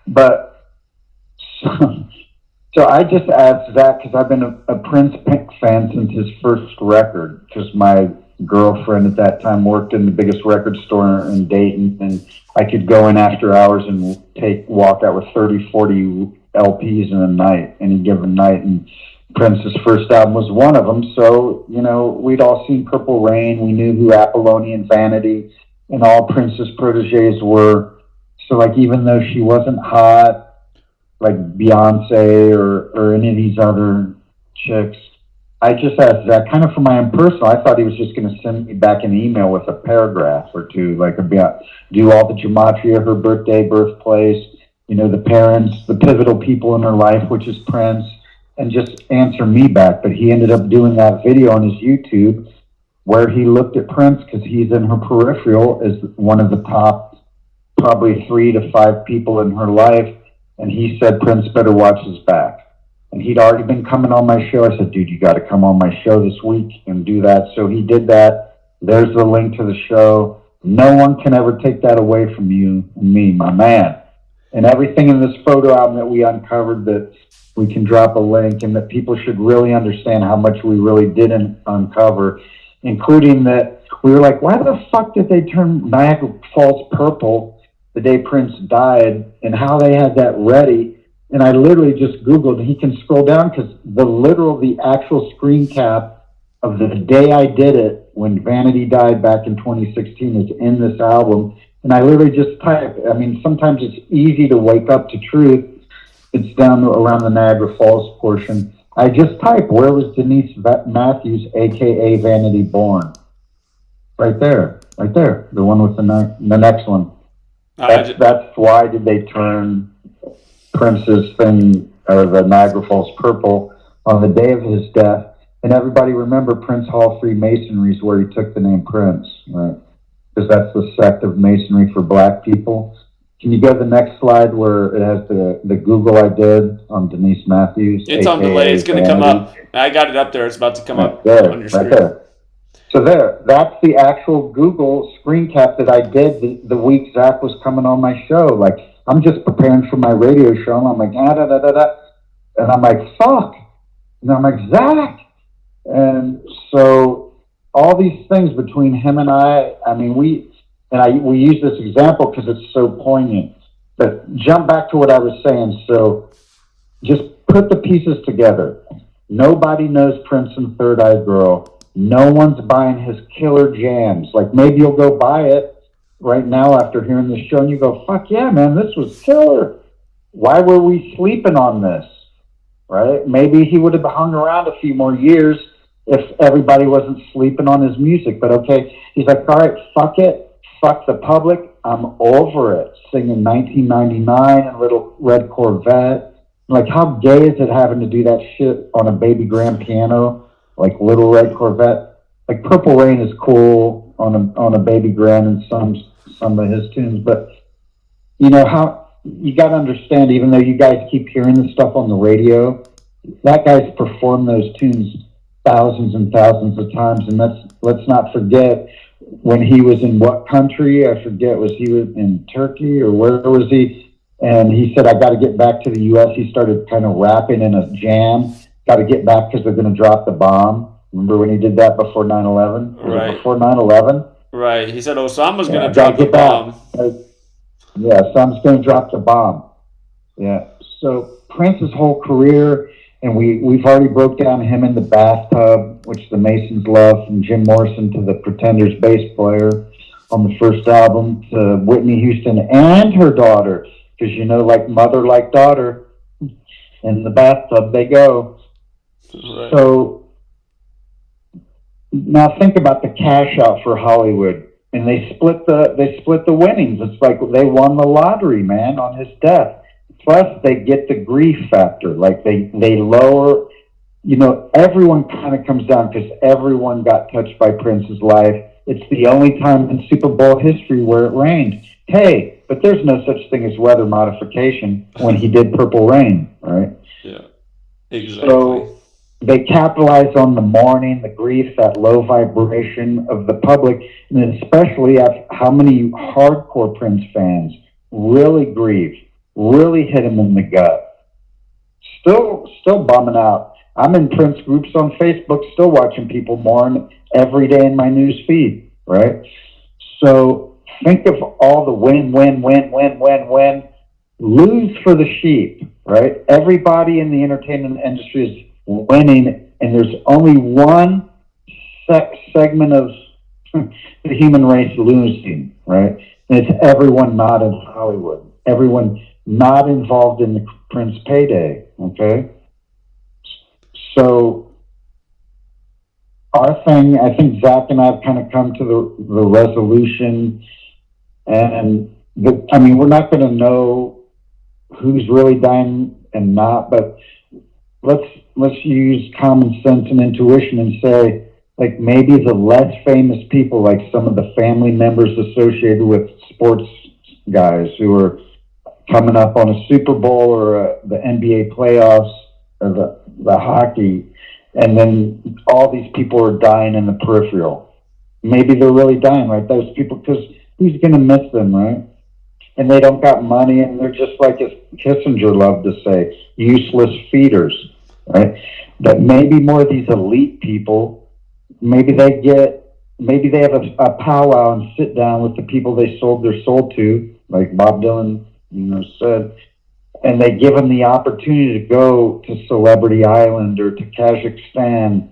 But so I just asked Zach, because I've been a Prince fan since his first record, because my girlfriend at that time worked in the biggest record store in Dayton, and I could go in after hours and walk out with 30, 40 LPs in a night, any given night, and Prince's first album was one of them. So, we'd all seen Purple Rain. We knew who Apollonia and Vanity and all Prince's proteges were. So, like, even though she wasn't hot, like Beyonce or any of these other chicks, I just asked Zach, kind of for my own personal, I thought he was just going to send me back an email with a paragraph or two, like about do all the gematria, her birthday, birthplace, the parents, the pivotal people in her life, which is Prince, and just answer me back. But he ended up doing that video on his YouTube where he looked at Prince, because he's in her peripheral as one of the top probably 3 to 5 people in her life, and he said Prince better watch his back. And he'd already been coming on my show. I said, dude, you got to come on my show this week and do that. So he did that. There's the link to the show. No one can ever take that away from you and me, my man. And everything in this photo album that we uncovered, that we can drop a link, and that people should really understand how much we really didn't uncover, including that we were like, why the fuck did they turn Niagara Falls purple the day Prince died, and how they had that ready. And I literally just Googled, and he can scroll down, because the actual screen cap of the day I did it when Vanity died back in 2016 is in this album. And I literally just type, sometimes it's easy to wake up to truth. It's down around the Niagara Falls portion. I just type, where was Denise Matthews, a.k.a. Vanity, born? Right there. The one with the next one. That's why did they turn Prince's thing, or the Niagara Falls purple, on the day of his death. And everybody remember Prince Hall Freemasonry is where he took the name Prince, right? Because that's the sect of Masonry for black people. Can you go to the next slide where it has the Google I did on Denise Matthews? It's on delay. It's going to come up. I got it up there. It's about to come up on your screen. There. So that's the actual Google screen cap that I did the week Zach was coming on my show. Like, I'm just preparing for my radio show, and I'm like, and I'm like, fuck. And I'm like, Zach. And so all these things between him and we use this example because it's so poignant. But jump back to what I was saying. So just put the pieces together. Nobody knows Prince and Third Eye Girl. No one's buying his killer jams. Like, maybe you'll go buy it right now after hearing the show, and you go, fuck yeah, man, this was killer. Why were we sleeping on this? Right? Maybe he would have hung around a few more years if everybody wasn't sleeping on his music. But okay, he's like, all right, fuck it. Fuck the public. I'm over it. Singing 1999 and Little Red Corvette. Like, how gay is it having to do that shit on a baby grand piano, like Little Red Corvette? Like, Purple Rain is cool on a baby grand and some of his tunes, but how you got to understand, even though you guys keep hearing this stuff on the radio, that guy's performed those tunes thousands and thousands of times. And let's not forget, when he was in what country? I forget. Was he in Turkey, or where was he? And he said, I got to get back to the U.S. He started kind of rapping in a jam. Got to get back because they're going to drop the bomb. Remember when he did that before 9/11? Right. Before 9/11? Right. He said Osama's going to gotta drop the get that. bomb. Yeah, so I'm just going to drop the bomb. Yeah. So Prince's whole career, and we've already broke down him in the bathtub, which the Masons love, from Jim Morrison to the Pretenders bass player on the first album, to Whitney Houston and her daughter, because like mother, like daughter, in the bathtub they go. Right. So now think about the cash out for Hollywood. And they split the winnings. It's like they won the lottery, man, on his death. Plus, they get the grief factor. Like they lower, everyone kind of comes down because everyone got touched by Prince's life. It's the only time in Super Bowl history where it rained. Hey, but there's no such thing as weather modification when he did Purple Rain, right? Yeah, exactly. So they capitalize on the mourning, the grief, that low vibration of the public, and especially how many hardcore Prince fans really grieve, really hit him in the gut. Still bumming out. I'm in Prince groups on Facebook, still watching people mourn every day in my news feed, right? So think of all the win, lose for the sheep, right? Everybody in the entertainment industry is winning, and there's only one segment of the human race losing, right? And it's everyone not in Hollywood, everyone not involved in the Prince payday, okay? So our thing, I think Zach and I have kind of come to the resolution, and we're not going to know who's really dying and not, but let's use common sense and intuition and say, like, maybe the less famous people, like some of the family members associated with sports guys who are coming up on a Super Bowl or the NBA playoffs or the hockey, and then all these people are dying in the peripheral. Maybe they're really dying, right? Those people, because who's going to miss them, right? And they don't got money, and they're just like, as Kissinger loved to say, useless feeders, right? But maybe more of these elite people, maybe they have a powwow and sit down with the people they sold their soul to, like Bob Dylan, said, and they give them the opportunity to go to Celebrity Island or to Kazakhstan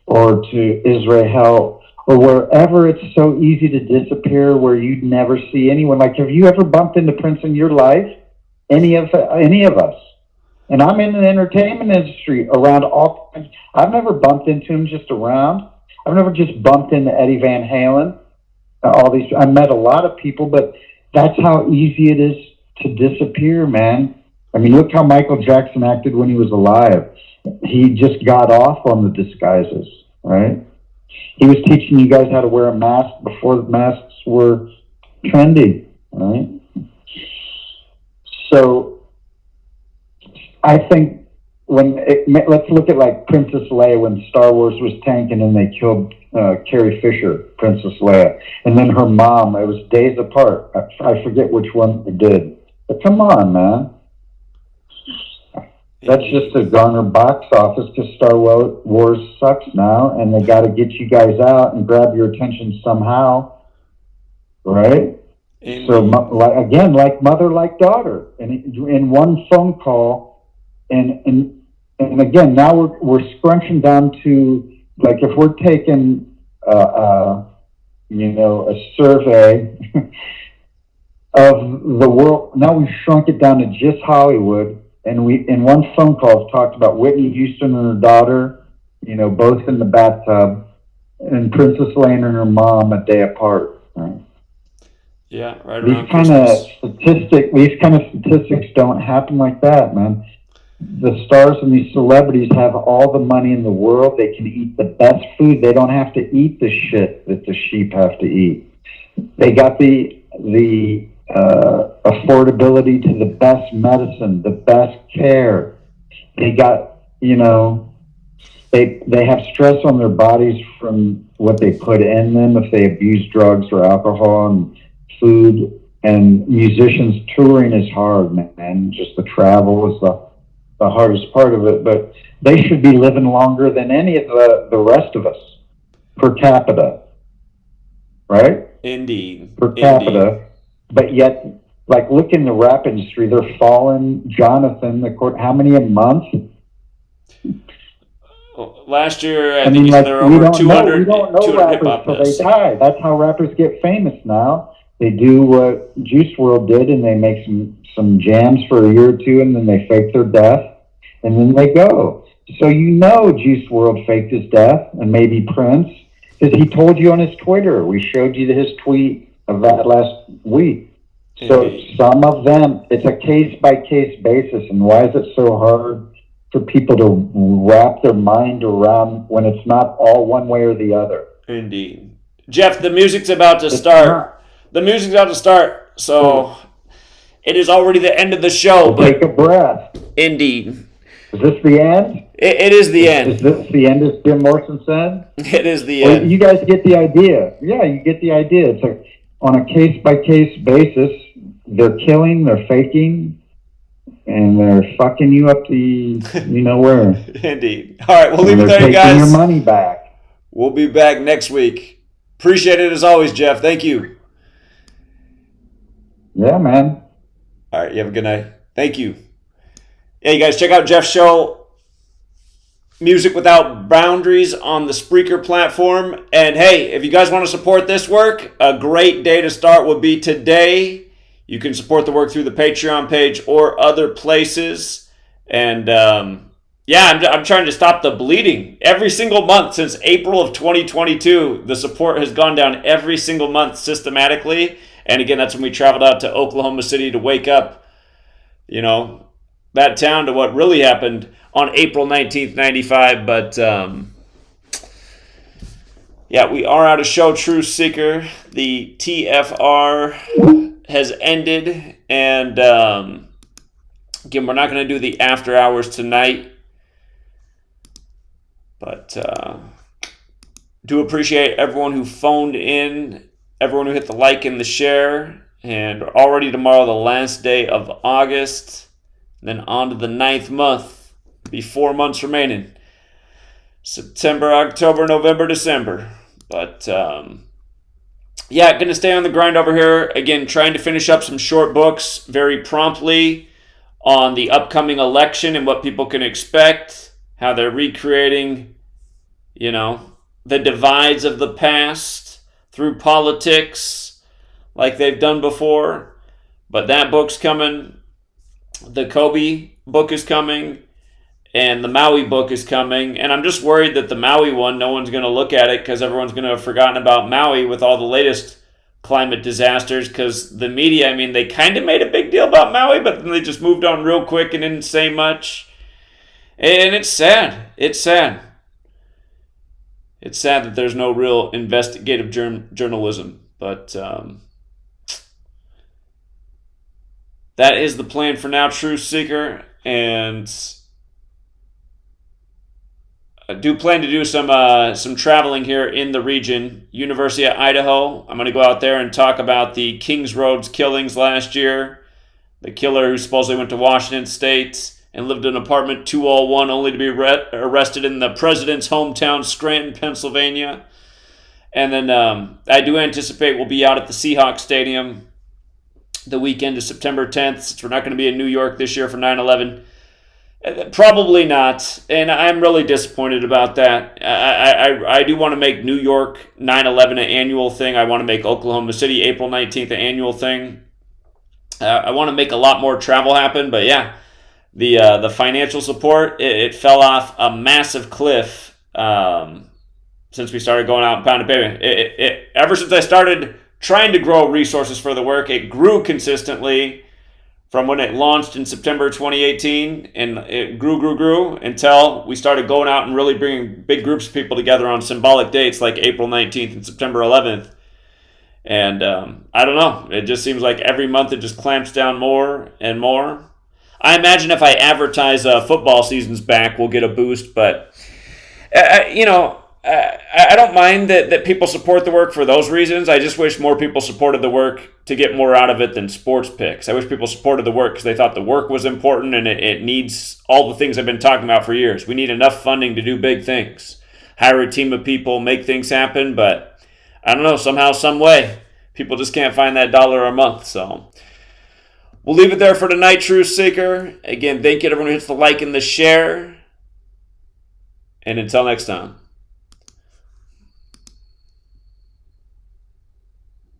or to Israel or wherever it's so easy to disappear where you'd never see anyone. Like, have you ever bumped into Prince in your life? Any of us? And I'm in the entertainment industry around all. I've never bumped into him just around. I've never just bumped into Eddie Van Halen. I met a lot of people, but that's how easy it is to disappear, man. I mean, look how Michael Jackson acted when he was alive. He just got off on the disguises, right? He was teaching you guys how to wear a mask before the masks were trendy, right? So I think let's look at like Princess Leia when Star Wars was tanking and they killed Carrie Fisher, Princess Leia, and then her mom. It was days apart. I forget which one they did, but come on, man. That's just to garner box office because Star Wars sucks now, and they got to get you guys out and grab your attention somehow, right? So like mother, like daughter, and in one phone call, and again, now we're scrunching down to, like, if we're taking a survey of the world. Now we've shrunk it down to just Hollywood. And we, in one phone call, talked about Whitney Houston and her daughter, both in the bathtub, and Princess Leia and her mom a day apart. Right? Yeah, right. These kind of statistics don't happen like that, man. The stars and these celebrities have all the money in the world. They can eat the best food. They don't have to eat the shit that the sheep have to eat. They got the affordability to the best medicine, the best care. They got, they have stress on their bodies from what they put in them if they abuse drugs or alcohol and food. And musicians, touring is hard, man. Just the travel is the hardest part of it. But they should be living longer than any of the rest of us per capita. right? Indeed. Per capita. But yet, like, look in the rap industry, they're falling. Jonathan, how many a month? Last year, I mean, think like, there were over 200, we don't know 200 rappers hip-hop till they lists. die. That's how rappers get famous now. They do what Juice WRLD did, and they make some jams for a year or two, and then they fake their death, and then they go. So Juice WRLD faked his death, and maybe Prince, because he told you on his Twitter. We showed you his tweet of that last week. So some of them, it's a case-by-case basis, and why is it so hard for people to wrap their mind around when it's not all one way or the other? Indeed. Jeff, the music's about to start. The music's about to start, so it is already the end of the show. But take a breath. Indeed. Is this the end? It is the end. Is this the end, as Jim Morrison said? It is the Well, end. you guys get the idea. Yeah, you get the idea. It's on a case-by-case basis. They're killing, they're faking, and they're fucking you up the where. Indeed. All right, we'll leave it there, taking guys. your money back. We'll be back next week. Appreciate it as always, Jeff. Thank you. Yeah, man. All right, you have a good night. Thank you. Yeah, you guys check out Jeff's show, Music Without Boundaries, on the Spreaker platform. And hey, if you guys want to support this work, a great day to start would be today. You can support the work through the Patreon page or other places. And I'm trying to stop the bleeding. Every single month since April of 2022, the support has gone down every single month systematically. And again, that's when we traveled out to Oklahoma City to wake up, that town to what really happened on April 19th, 95. But we are out of show, Truth Seeker. The TFR has ended, and again, we're not going to do the after hours tonight, but do appreciate everyone who phoned in, everyone who hit the like and the share, and already tomorrow, the last day of August, and then on to the 9th month, be 4 months remaining, September, October, November, December, but going to stay on the grind over here. Again, trying to finish up some short books very promptly on the upcoming election and what people can expect, how they're recreating, the divides of the past through politics like they've done before. But that book's coming. The Kobe book is coming. And the Maui book is coming. And I'm just worried that the Maui one, no one's going to look at it because everyone's going to have forgotten about Maui with all the latest climate disasters. Because the media, they kind of made a big deal about Maui, but then they just moved on real quick and didn't say much. And it's sad. It's sad. It's sad that there's no real investigative journalism. But that is the plan for now, Truth Seeker. And I do plan to do some traveling here in the region. University of Idaho. I'm going to go out there and talk about the Kings Roads killings last year. The killer who supposedly went to Washington State and lived in apartment 201 only to be arrested in the president's hometown, Scranton, Pennsylvania. And then I do anticipate we'll be out at the Seahawks Stadium the weekend of September 10th, since we're not going to be in New York this year for 9/11. Probably not, and I'm really disappointed about that. I do want to make New York 9/11 an annual thing. I want to make Oklahoma City April 19th an annual thing. I want to make a lot more travel happen, but yeah, the financial support, it fell off a massive cliff since we started going out and pounding pavement. Ever since I started trying to grow resources for the work, it grew consistently from when it launched in September 2018, and it grew until we started going out and really bringing big groups of people together on symbolic dates like April 19th and September 11th. And I don't know. It just seems like every month it just clamps down more and more. I imagine if I advertise football season's back, we'll get a boost. But, I don't mind that people support the work for those reasons. I just wish more people supported the work to get more out of it than sports picks. I wish people supported the work because they thought the work was important and it needs all the things I've been talking about for years. We need enough funding to do big things. Hire a team of people, make things happen, but I don't know, somehow, some way, people just can't find that $1 a month. So we'll leave it there for tonight, Truth Seeker. Again, thank you to everyone who hits the like and the share. And until next time.